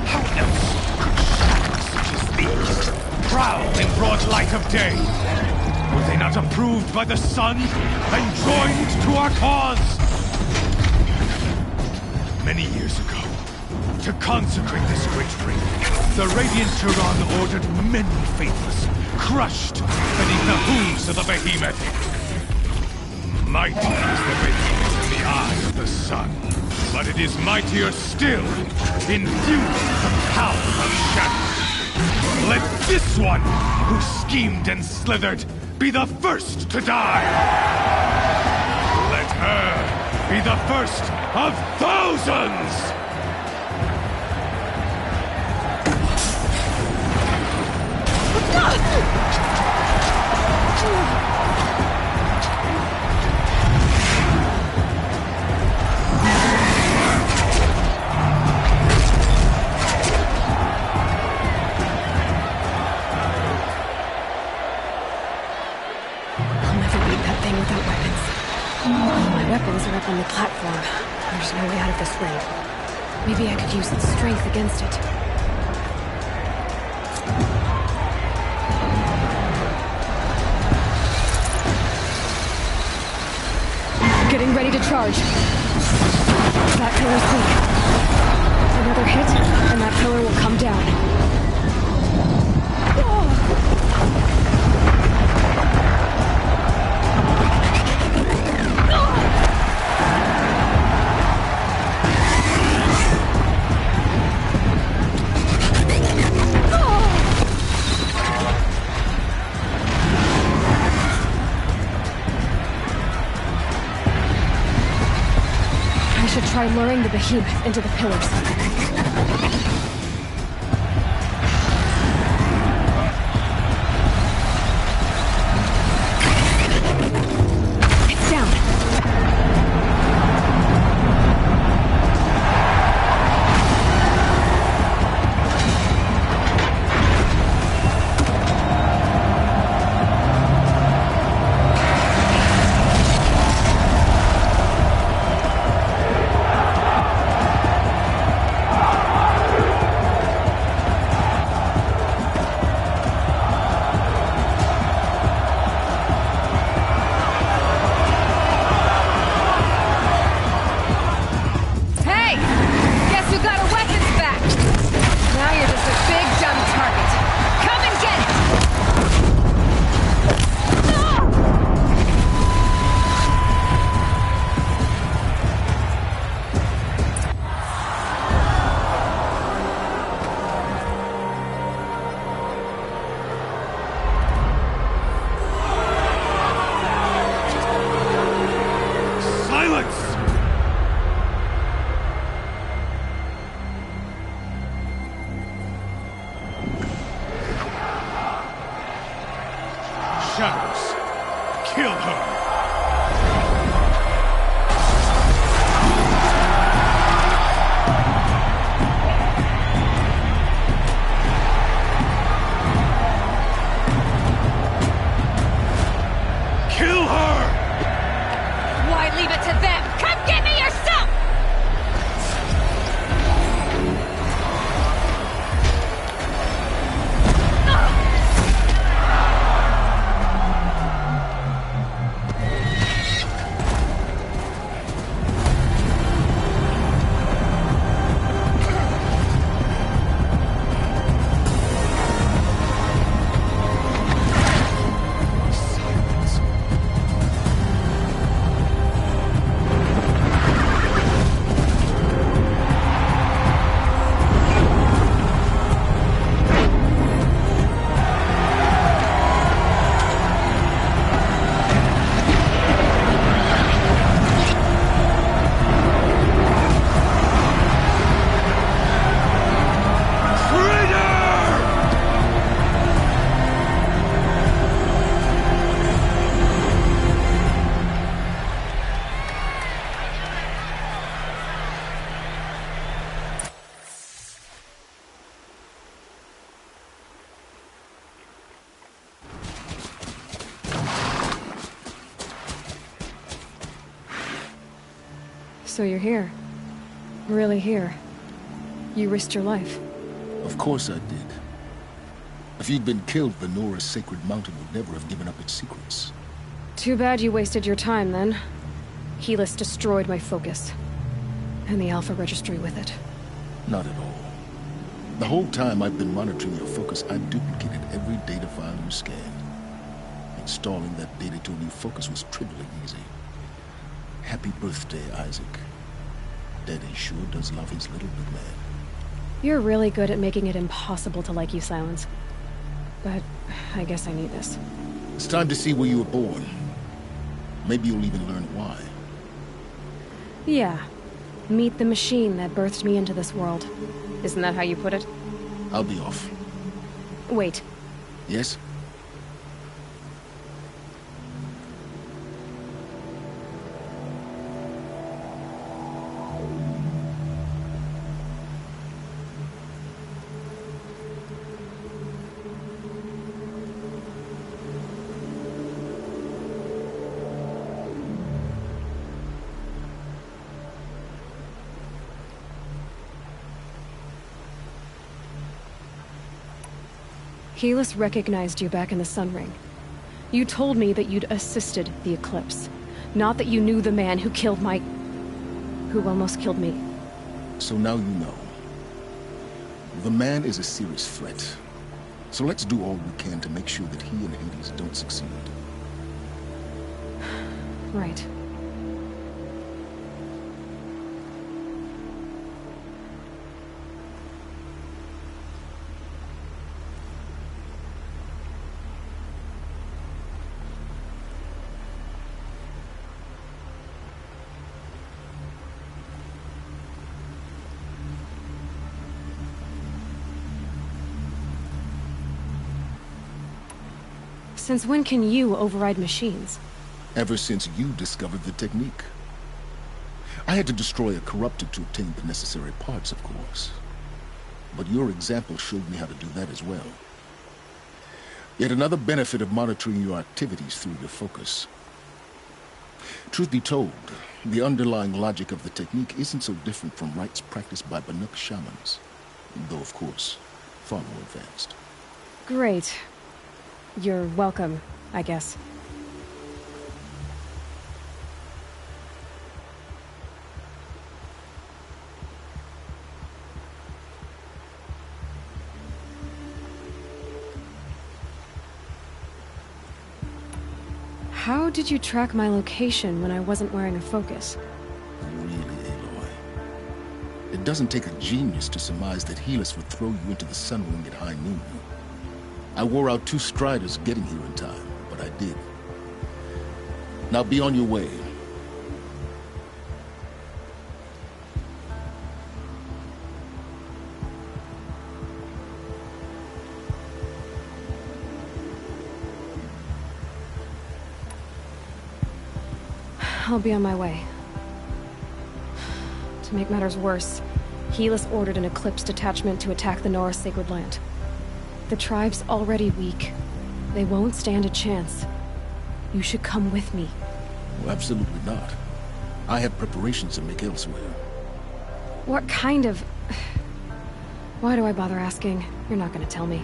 How else could shadows such as these prowl in broad light of day? Were they not approved by the sun and joined to our cause? Many years ago, to consecrate this great ring, the Radiant Turan ordered many faithless, crushed beneath the hooves of the behemoth. Mighty is the behemoth in the eye of the sun, but it is mightier still, infused with the power of shadow. Let this one, who schemed and slithered, be the first to die! Let her be the first of thousands! My weapons are up on the platform. There's no way out of this ring. Maybe I could use its strength against it. Getting ready to charge. That pillar's weak. Another hit, and that pillar will come down. Try luring the behemoth into the pillars. It's down. Shadows, kill her! Kill her! Why leave it to them? Come get me yourself! So you're here. Really here. You risked your life. Of course I did. If you'd been killed, the Nora's Sacred Mountain would never have given up its secrets. Too bad you wasted your time, then. Helis destroyed my focus. And the Alpha Registry with it. Not at all. The whole time I've been monitoring your focus, I've duplicated every data file you scanned. Installing that data to a new focus was trivially easy. Happy birthday, Isaac. Daddy sure does love his little big man. You're really good at making it impossible to like you, Silence. But I guess I need this. It's time to see where you were born. Maybe you'll even learn why. Yeah. Meet the machine that birthed me into this world. Isn't that how you put it? I'll be off. Wait. Yes? Helis recognized you back in the Sun Ring. You told me that you'd assisted the Eclipse. Not that you knew the man who killed my... who almost killed me. So now you know. The man is a serious threat. So let's do all we can to make sure that he and Hades don't succeed. Right. Since when can you override machines? Ever since you discovered the technique. I had to destroy a corruptor to obtain the necessary parts, of course. But your example showed me how to do that as well. Yet another benefit of monitoring your activities through your focus. Truth be told, the underlying logic of the technique isn't so different from rites practiced by Banuk shamans. Though, of course, far more advanced. Great. You're welcome, I guess. How did you track my location when I wasn't wearing a focus? Really, Aloy? It doesn't take a genius to surmise that Helis would throw you into the Sun Ring at high noon. I wore out 2 striders getting here in time, but I did. Now be on your way. I'll be on my way. To make matters worse, Helis ordered an Eclipse detachment to attack the Nora's Sacred Land. The tribe's already weak. They won't stand a chance. You should come with me. Well, absolutely not. I have preparations to make elsewhere. What kind of... Why do I bother asking? You're not gonna tell me.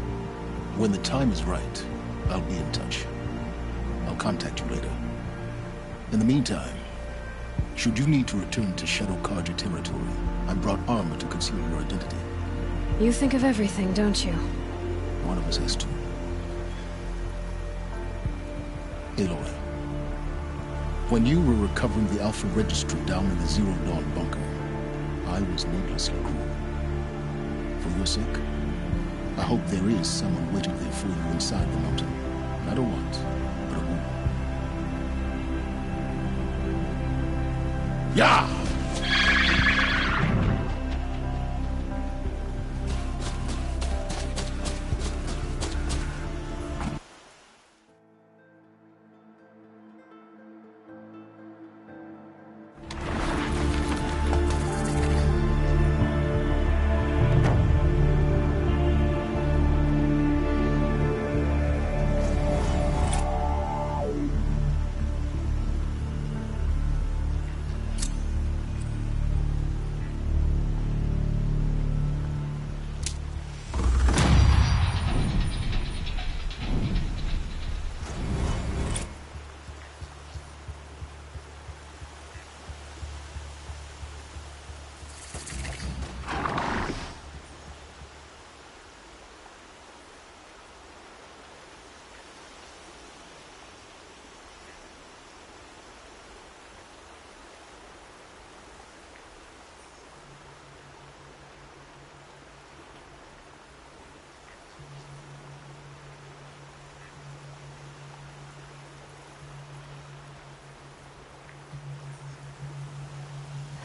When the time is right, I'll be in touch. I'll contact you later. In the meantime, should you need to return to Shadow Carja territory, I brought armor to conceal your identity. You think of everything, don't you? One of us has to. Aloy, when you were recovering the Alpha Registry down in the Zero Dawn bunker, I was needlessly cruel. For your sake, I hope there is someone waiting there for you inside the mountain. Not a what, but a who. Yeah!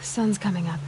sun's coming up.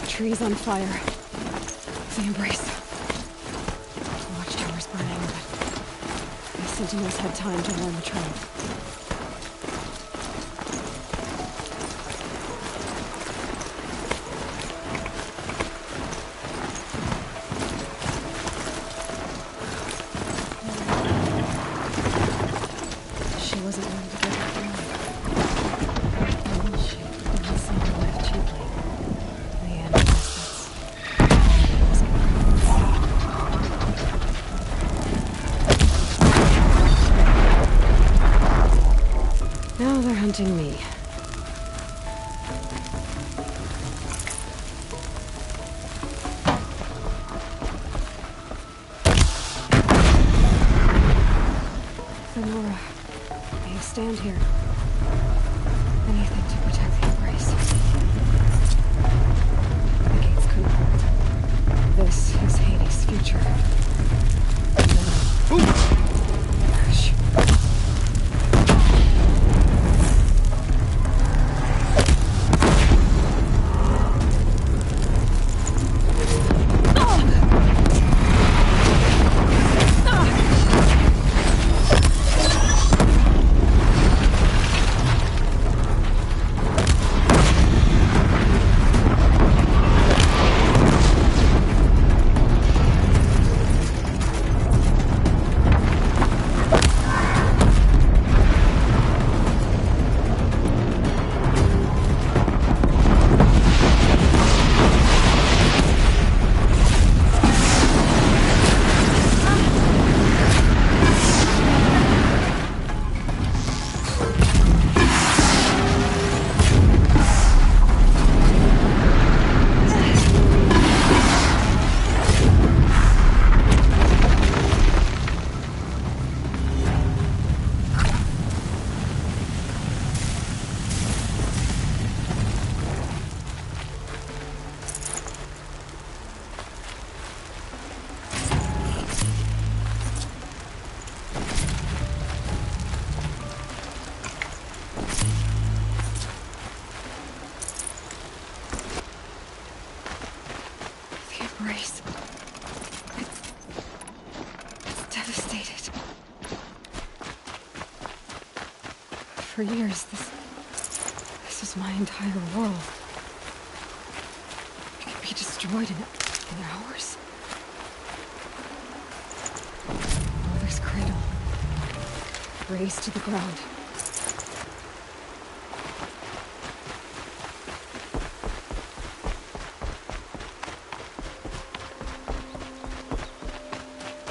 Trees on fire. The Embrace. The watchtower's burning, but the Sentinels had time to warn the tribe. She wasn't ready to give up the life. And she didn't save her life cheaply. In the end, now they're hunting me. stand here. Anything to protect the Embrace. The gates couldn't hold. This is Hades' future. Crash. Embrace. It's devastated. For years, this was my entire world. It could be destroyed in hours. Mother's cradle. Razed to the ground.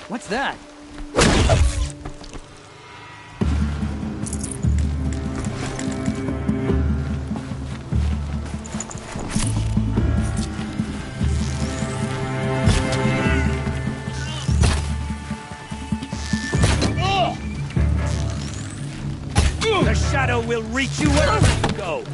What's that? The shadow will reach you wherever you go.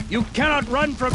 You cannot run from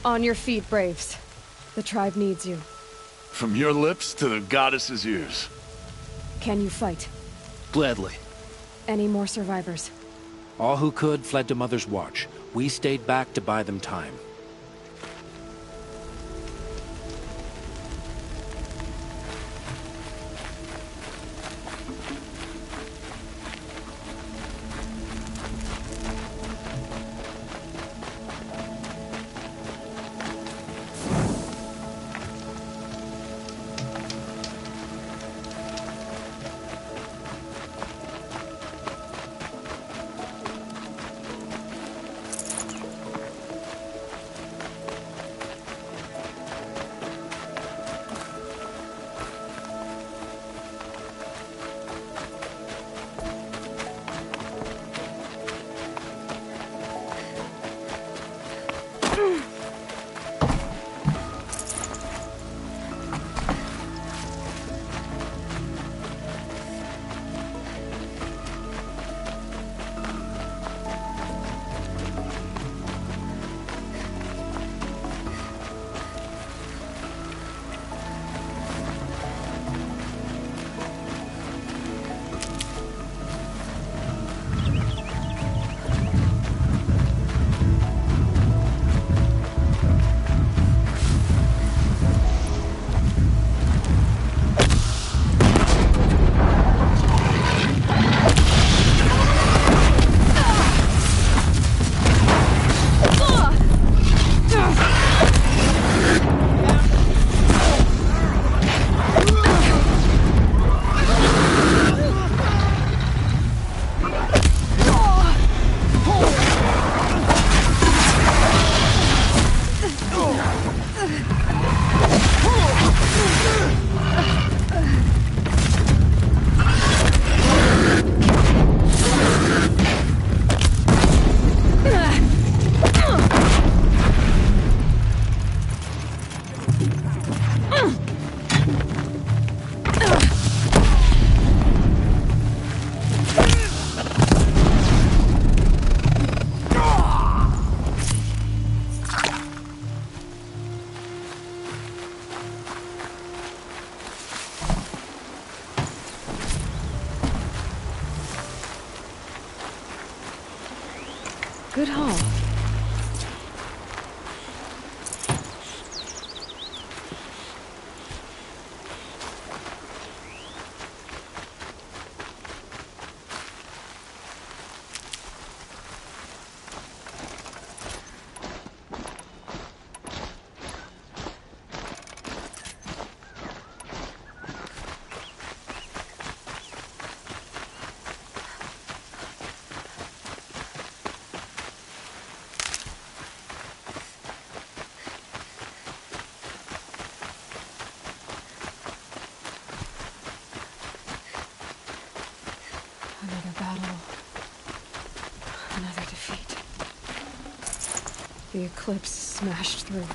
On your feet, Braves. The tribe needs you. From your lips to the goddess's ears. Can you fight? Gladly. Any more survivors? All who could fled to Mother's Watch. We stayed back to buy them time. Good haul. Another battle. Another defeat. The Eclipse smashed through.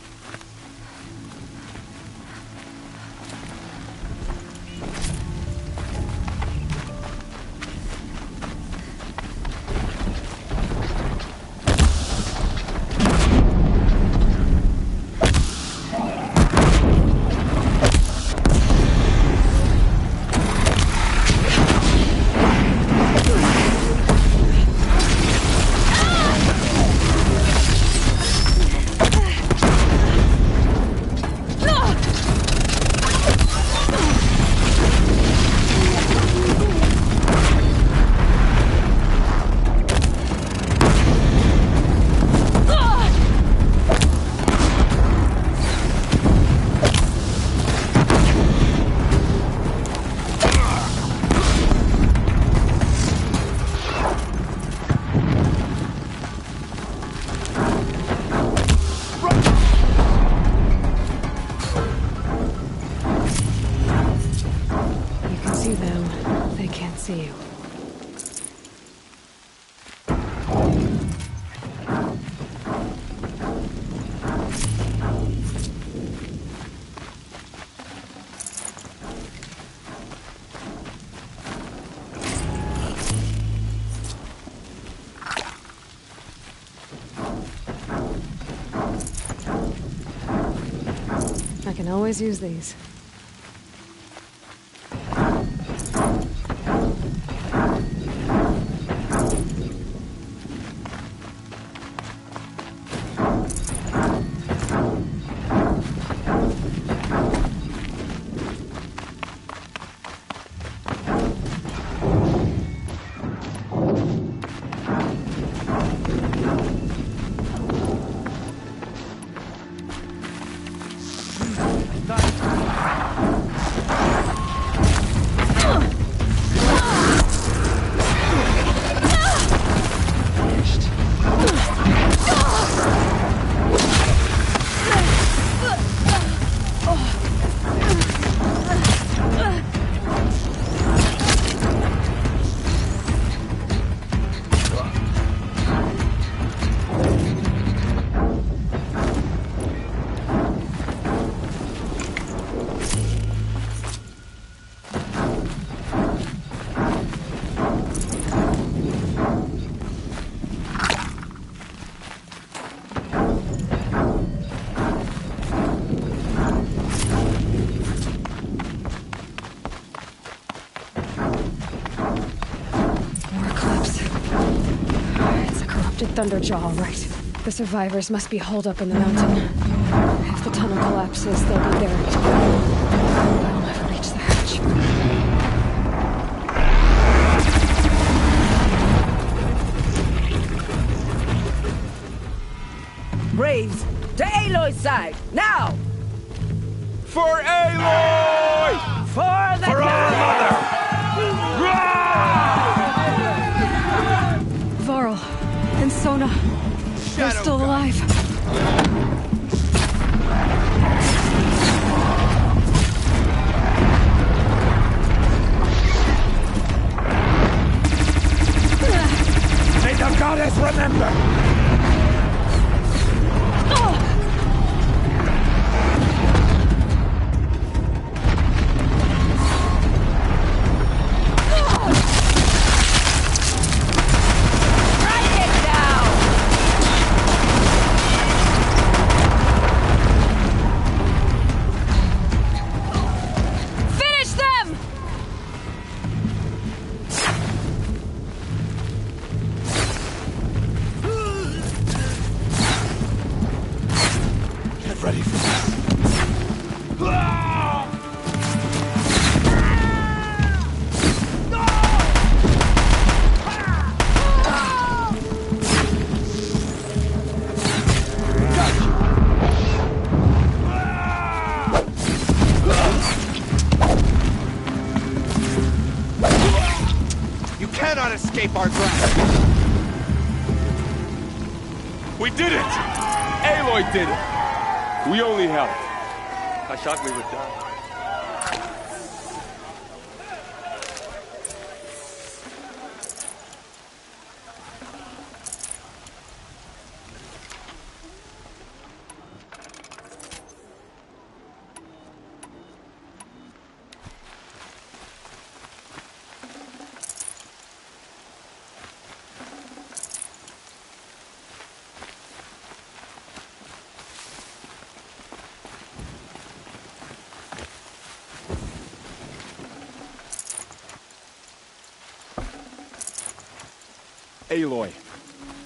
See you. I can always use these. Thunderjaw, all right. The survivors must be holed up in the mountain. If the tunnel collapses, they'll be there. I'll never reach the hatch. Braves, to Aloy's side, now! For Aloy! For the For our mother! Varl and Sona, they're still alive. May the goddess remember! escape our grasp. We did it! Aloy did it! We only helped. I thought we would die. Aloy,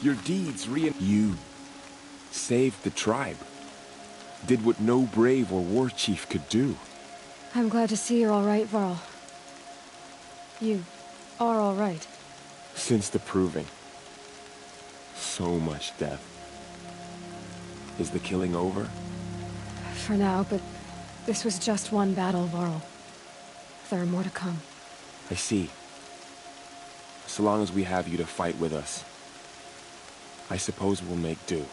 your deeds You saved the tribe. Did what no brave or war chief could do. I'm glad to see you're all right, Varl. You are all right. Since the Proving. So much death. Is the killing over? For now, but this was just one battle, Varl. There are more to come. I see. So long as we have you to fight with us, I suppose we'll make do.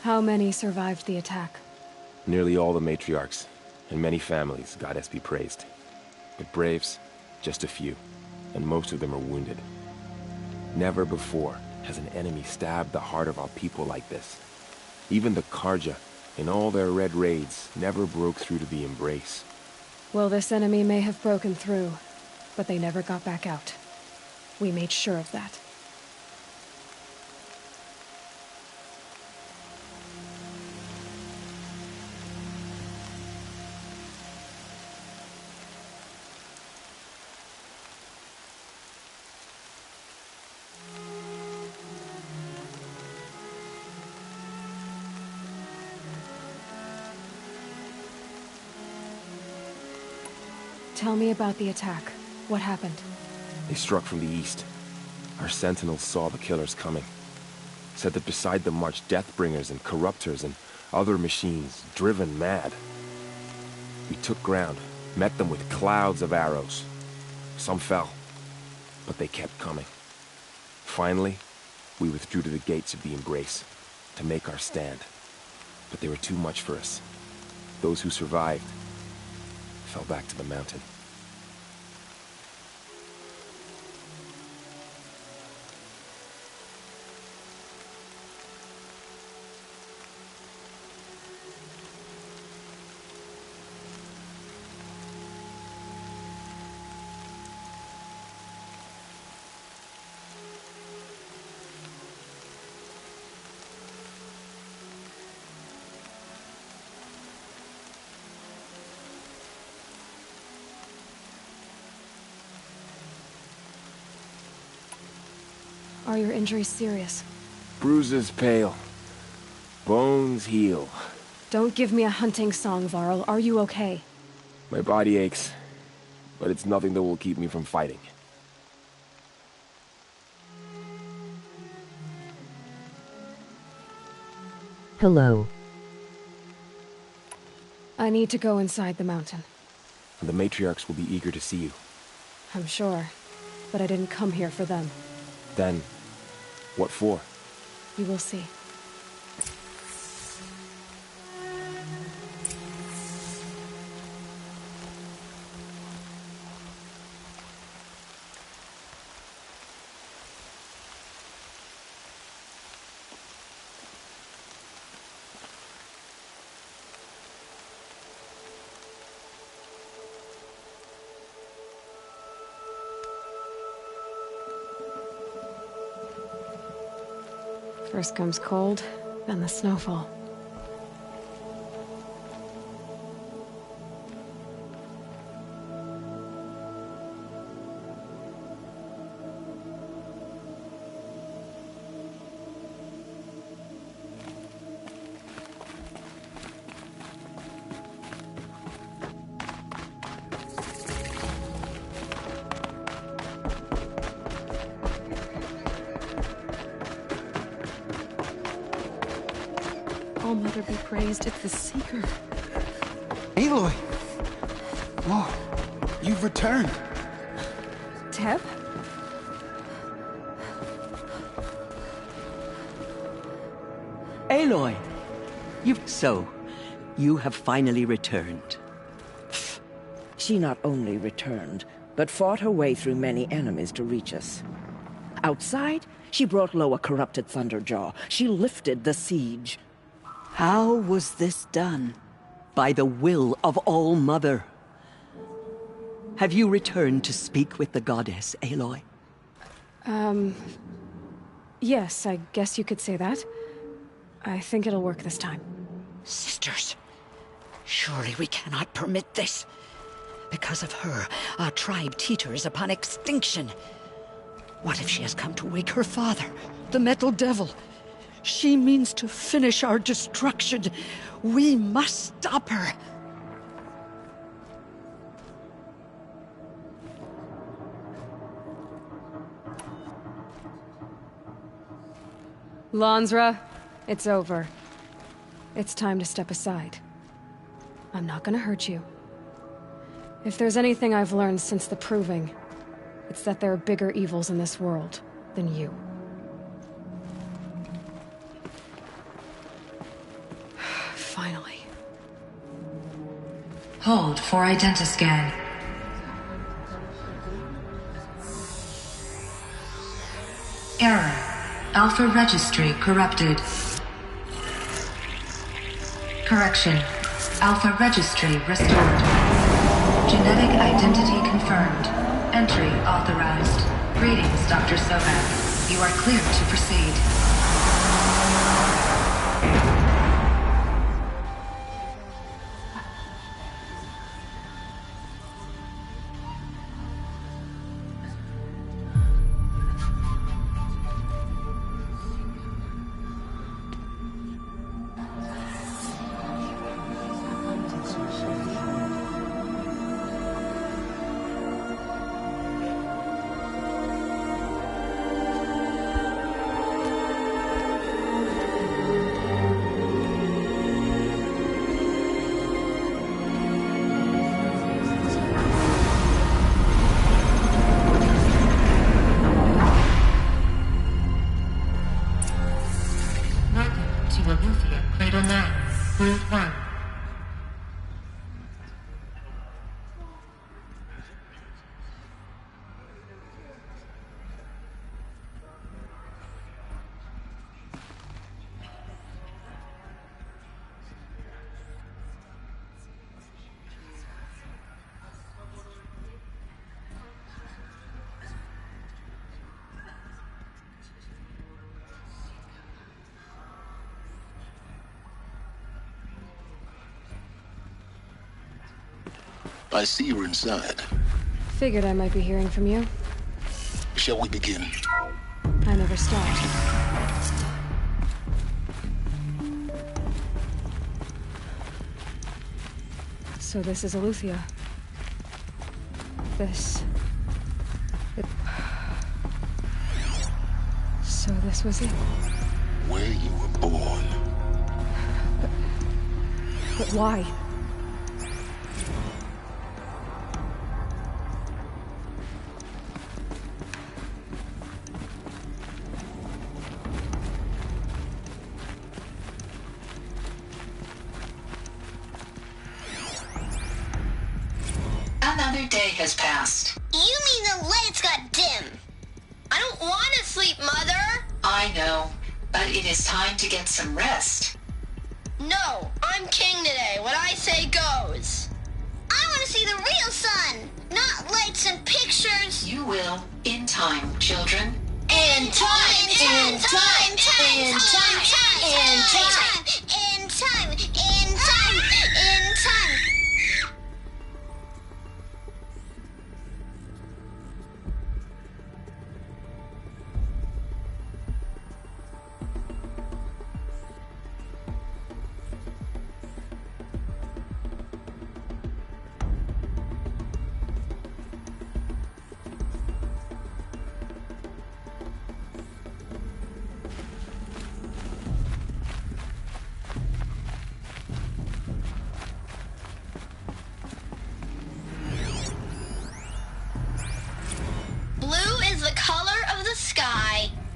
How many survived the attack? Nearly all the matriarchs, and many families, goddess be praised. But braves, just a few, and most of them are wounded. Never before has an enemy stabbed the heart of our people like this. Even the Karja, in all their red raids, never broke through to the Embrace. Well, this enemy may have broken through, but they never got back out. We made sure of that. Tell me about the attack. What happened? They struck from the east. Our sentinels saw the killers coming. Said that beside them marched Deathbringers and Corruptors and other machines, driven mad. We took ground, met them with clouds of arrows. Some fell, but they kept coming. Finally, we withdrew to the gates of the Embrace to make our stand. But they were too much for us. Those who survived fell back to the mountain. Are your injuries serious? Bruises pale. Bones heal. Don't give me a hunting song, Varl. Are you okay? My body aches, but it's nothing that will keep me from fighting. Hello. I need to go inside the mountain. The matriarchs will be eager to see you. I'm sure, but I didn't come here for them. Then, what for? You will see. First comes cold, then the snowfall. All-Mother be praised, it's the Seeker. Aloy! Whoa, you've returned. Teb? Aloy! You have finally returned. She not only returned, but fought her way through many enemies to reach us. Outside, she brought low a corrupted Thunderjaw. She lifted the siege. How was this done? By the will of All-Mother. Have you returned to speak with the goddess, Aloy? Yes, I guess you could say that. I think it'll work this time. Sisters, surely we cannot permit this. Because of her, our tribe teeters upon extinction. What if she has come to wake her father, the Metal Devil? She means to finish our destruction. We must stop her. Lansra, it's over. It's time to step aside. I'm not gonna hurt you. If there's anything I've learned since the Proving, it's that there are bigger evils in this world than you. Finally. Hold for identiscan. Error. Alpha registry corrupted. Correction. Alpha registry restored. Genetic identity confirmed. Entry authorized. Greetings, Dr. Sobek. You are clear to proceed. I see you're inside. Figured I might be hearing from you. Shall we begin? I never stopped. So this is Eleuthia. So this was it. Where you were born. But why? Another day has passed. You mean the lights got dim? I don't want to sleep, Mother! I know, but it is time to get some rest. No, I'm king today. What I say goes. I want to see the real sun, not lights and pictures. You will, in time, children. In time! In time! In time! In time! In time! In time! In time! In time!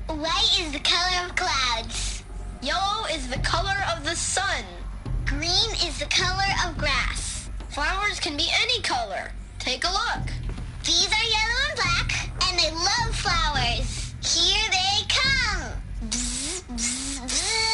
White is the color of clouds. Yellow is the color of the sun. Green is the color of grass. Flowers can be any color. Take a look. These are yellow and black, and they love flowers. Here they come. Bzz, bzz, bzz.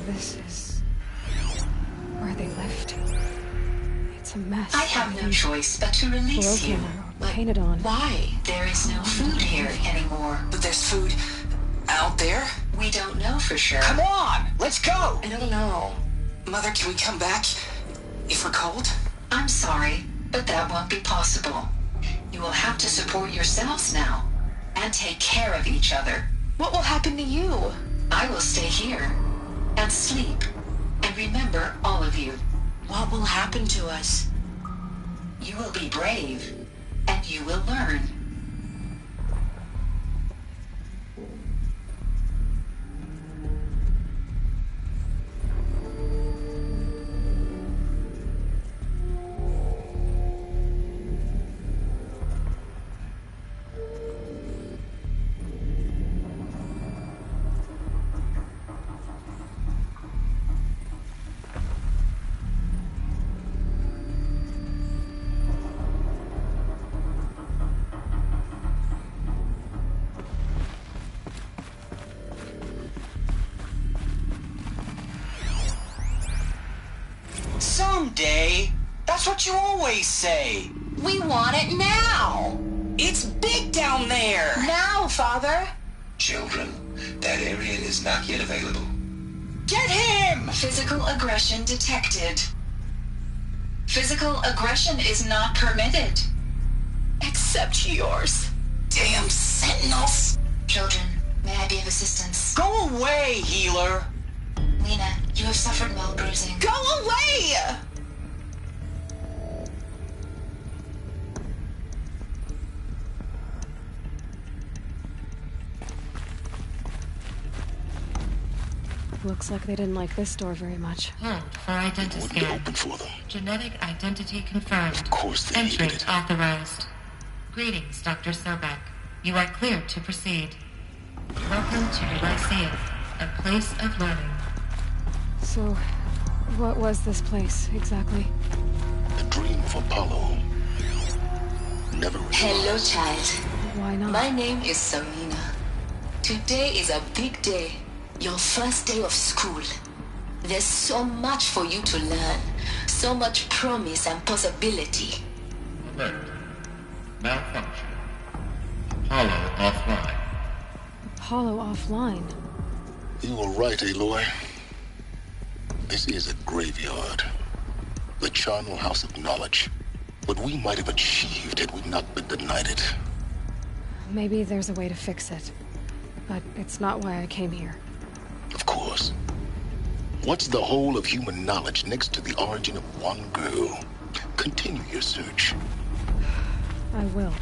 This is where they lived. It's a mess. I have no choice but to release you. Painted on. Why? There is no food here anymore. But there's food out there? We don't know for sure. Come on, let's go! I don't know. Mother, can we come back if we're cold? I'm sorry, but that won't be possible. You will have to support yourselves now and take care of each other. What will happen to you? I will stay here and sleep. And remember, all of you. What will happen to us? You will be brave, and you will learn. Someday. That's what you always say. We want it now. It's big down there. Now, Father. Children, that area is not yet available. Get him! Physical aggression detected. Physical aggression is not permitted. Except yours. Damn sentinels. Children, may I be of assistance? Go away, healer. Lena, you have suffered mild bruising. Go away! Looks like they didn't like this door very much. Hold for identity scan. Open for them. Genetic identity confirmed. Of course they Entry needed it. authorized. Greetings, Dr. Sobek. You are cleared to proceed. Welcome to Lyceum, a place of learning. So, what was this place, exactly? A dream of Apollo. Never realized. Hello, child. Why not? My name is Samina. Today is a big day. Your first day of school. There's so much for you to learn. So much promise and possibility. Alert. Malfunction. Apollo offline. Apollo offline. You were right, Aloy. This is a graveyard. The charnel house of knowledge. What we might have achieved had we not been denied it. Maybe there's a way to fix it. But it's not why I came here. Of course. What's the whole of human knowledge next to the origin of one girl? Continue your search. I will.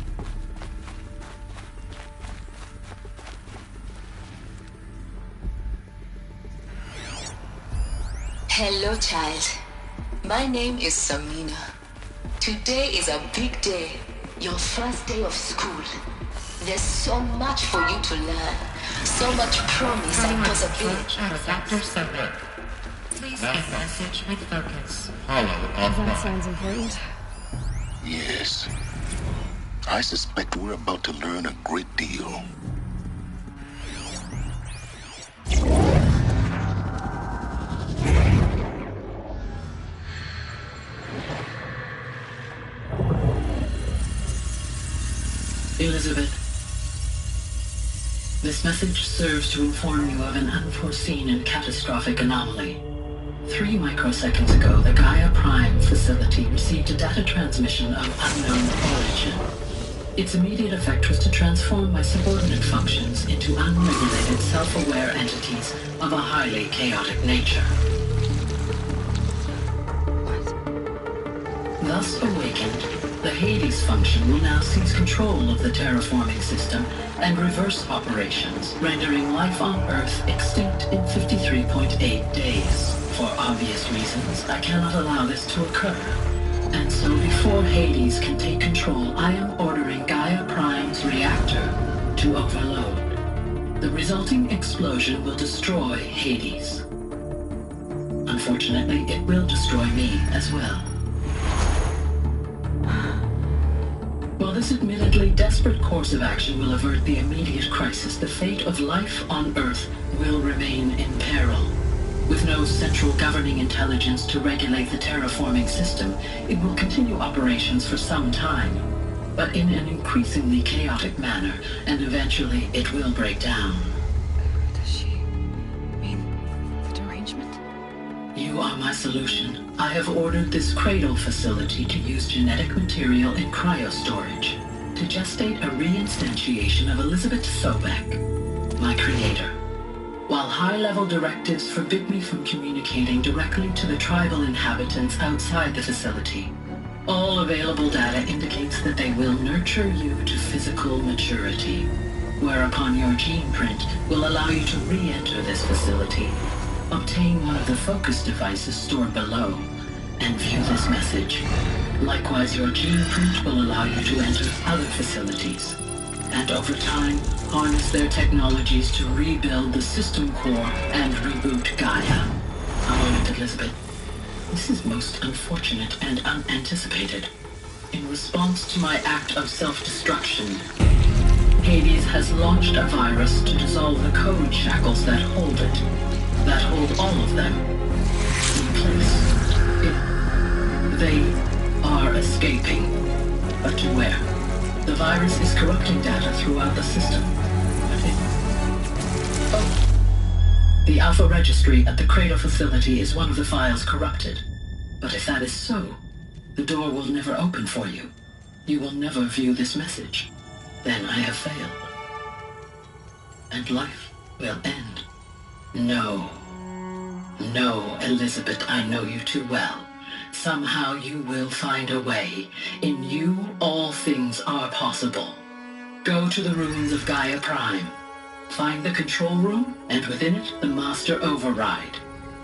Hello, child. My name is Samina. Today is a big day. Your first day of school. There's so much for you to learn. So much promise and possibility. Dr. Sobek. Please get message with focus. That sounds important. Yes. I suspect we're about to learn a great deal. Elizabeth, this message serves to inform you of an unforeseen and catastrophic anomaly. 3 microseconds ago, the Gaia Prime facility received a data transmission of unknown origin. Its immediate effect was to transform my subordinate functions into unregulated, self-aware entities of a highly chaotic nature. Thus awakened, the Hades function will now seize control of the terraforming system and reverse operations, rendering life on Earth extinct in 53.8 days. For obvious reasons, I cannot allow this to occur. And so before Hades can take control, I am ordering Gaia Prime's reactor to overload. The resulting explosion will destroy Hades. Unfortunately, it will destroy me as well. While this admittedly desperate course of action will avert the immediate crisis, the fate of life on Earth will remain in peril. With no central governing intelligence to regulate the terraforming system, it will continue operations for some time, but in an increasingly chaotic manner, and eventually it will break down. Does she mean the derangement? You are my solution. I have ordered this cradle facility to use genetic material in cryostorage to gestate a reinstantiation of Elizabeth Sobek, my creator. While high-level directives forbid me from communicating directly to the tribal inhabitants outside the facility, all available data indicates that they will nurture you to physical maturity, whereupon your gene print will allow you to re-enter this facility, obtain one of the focus devices stored below, and view this message. Likewise, your gene print will allow you to enter other facilities, and over time, harness their technologies to rebuild the system core and reboot Gaia. A moment, Elizabeth. This is most unfortunate and unanticipated. In response to my act of self-destruction, Hades has launched a virus to dissolve the code shackles that hold it, that hold all of them in place. They are escaping, but to where? The virus is corrupting data throughout the system. The Alpha Registry at the Cradle facility is one of the files corrupted. But if that is so, the door will never open for you. You will never view this message. Then I have failed. And life will end. No. No, Elizabeth, I know you too well. Somehow you will find a way. In you, all things are possible. Go to the ruins of Gaia Prime. Find the control room, and within it, the Master Override.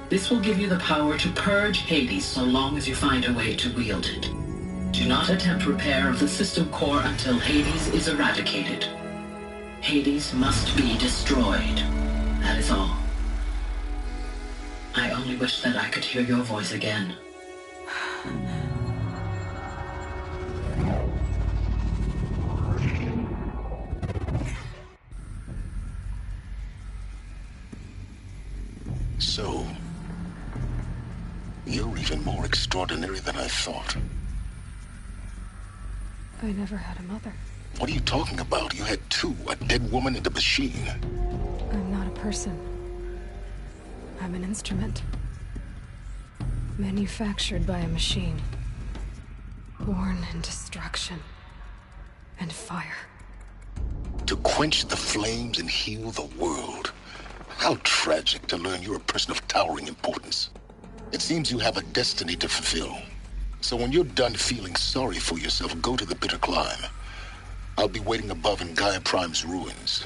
This will give you the power to purge Hades so long as you find a way to wield it. Do not attempt repair of the system core until Hades is eradicated. Hades must be destroyed. That is all. I only wish that I could hear your voice again. So, you're even more extraordinary than I thought. I never had a mother. What are you talking about? You had two, a dead woman and a machine. I'm not a person. I'm an instrument. Manufactured by a machine. Born in destruction and fire. To quench the flames and heal the world. How tragic to learn you're a person of towering importance. It seems you have a destiny to fulfill. So when you're done feeling sorry for yourself, go to the bitter climb. I'll be waiting above in Gaia Prime's ruins.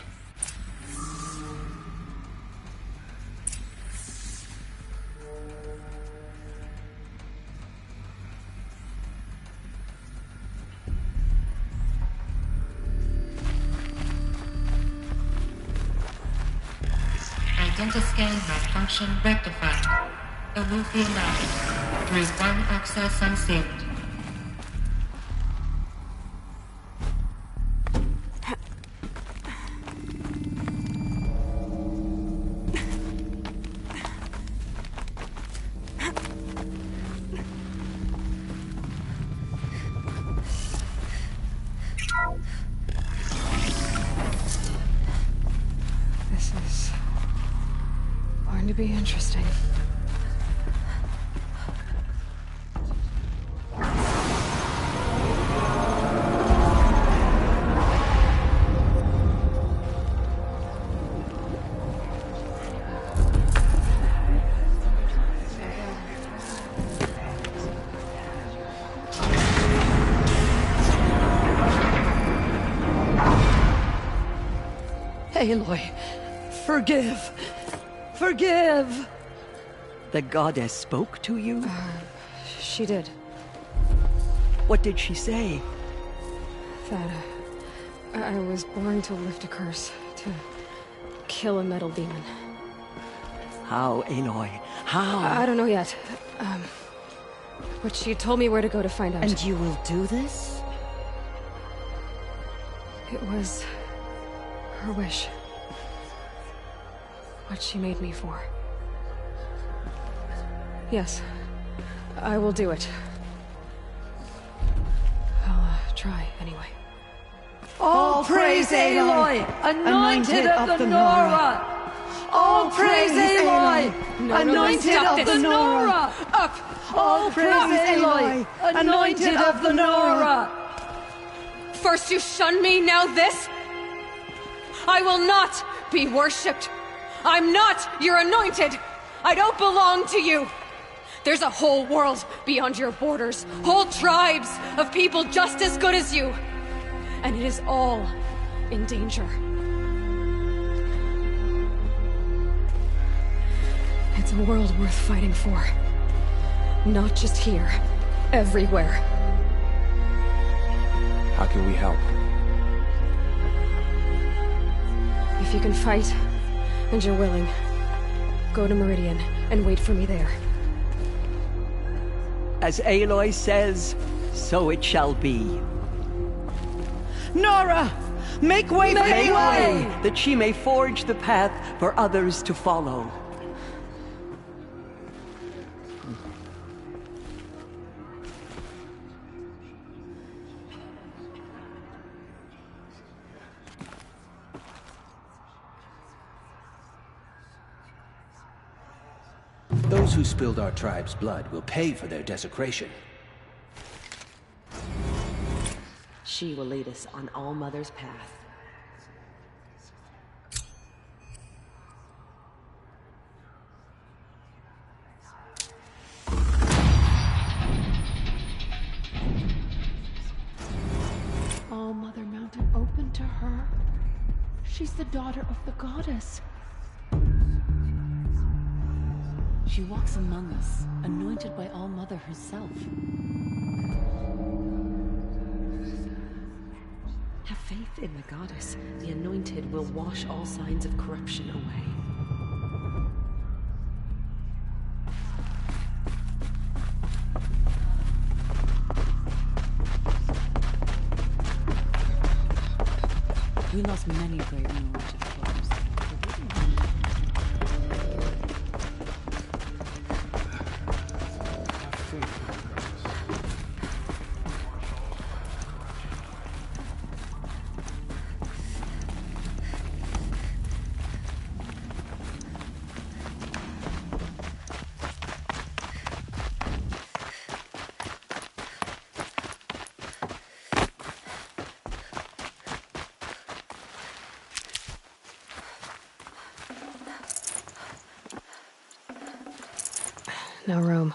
Femtoscan malfunction rectified. Alufia Labs. Through 1 access unsealed. This is going to be interesting. Aloy, forgive. Forgive! The goddess spoke to you? She did. What did she say? That I was born to lift a curse, to kill a metal demon. How, Aloy? How? I don't know yet. But she told me where to go to find out. And you will do this? It was her wish. What she made me for. Yes, I will do it. I'll try anyway. All praise Aloy, anointed of the Nora! All praise Aloy, anointed of the Nora! Up! All praise Aloy, anointed of the Nora! First you shun me, now this? I will not be worshipped. I'm not your anointed. I don't belong to you. There's a whole world beyond your borders, whole tribes of people just as good as you. And it is all in danger. It's a world worth fighting for. Not just here, everywhere. How can we help? If you can fight, and you're willing, go to Meridian and wait for me there. As Aloy says, so it shall be. Nora! Make way for Aloy! That she may forge the path for others to follow. Those who spilled our tribe's blood will pay for their desecration. She will lead us on All Mother's path. All Mother Mountain open to her. She's the daughter of the goddess. She walks among us, anointed by All Mother herself. Have faith in the goddess. The anointed will wash all signs of corruption away. We lost many brave and anointed foes. No room.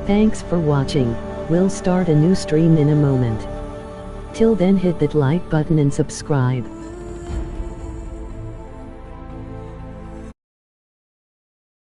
Thanks for watching. We'll start a new stream in a moment. Till then, hit that like button and subscribe.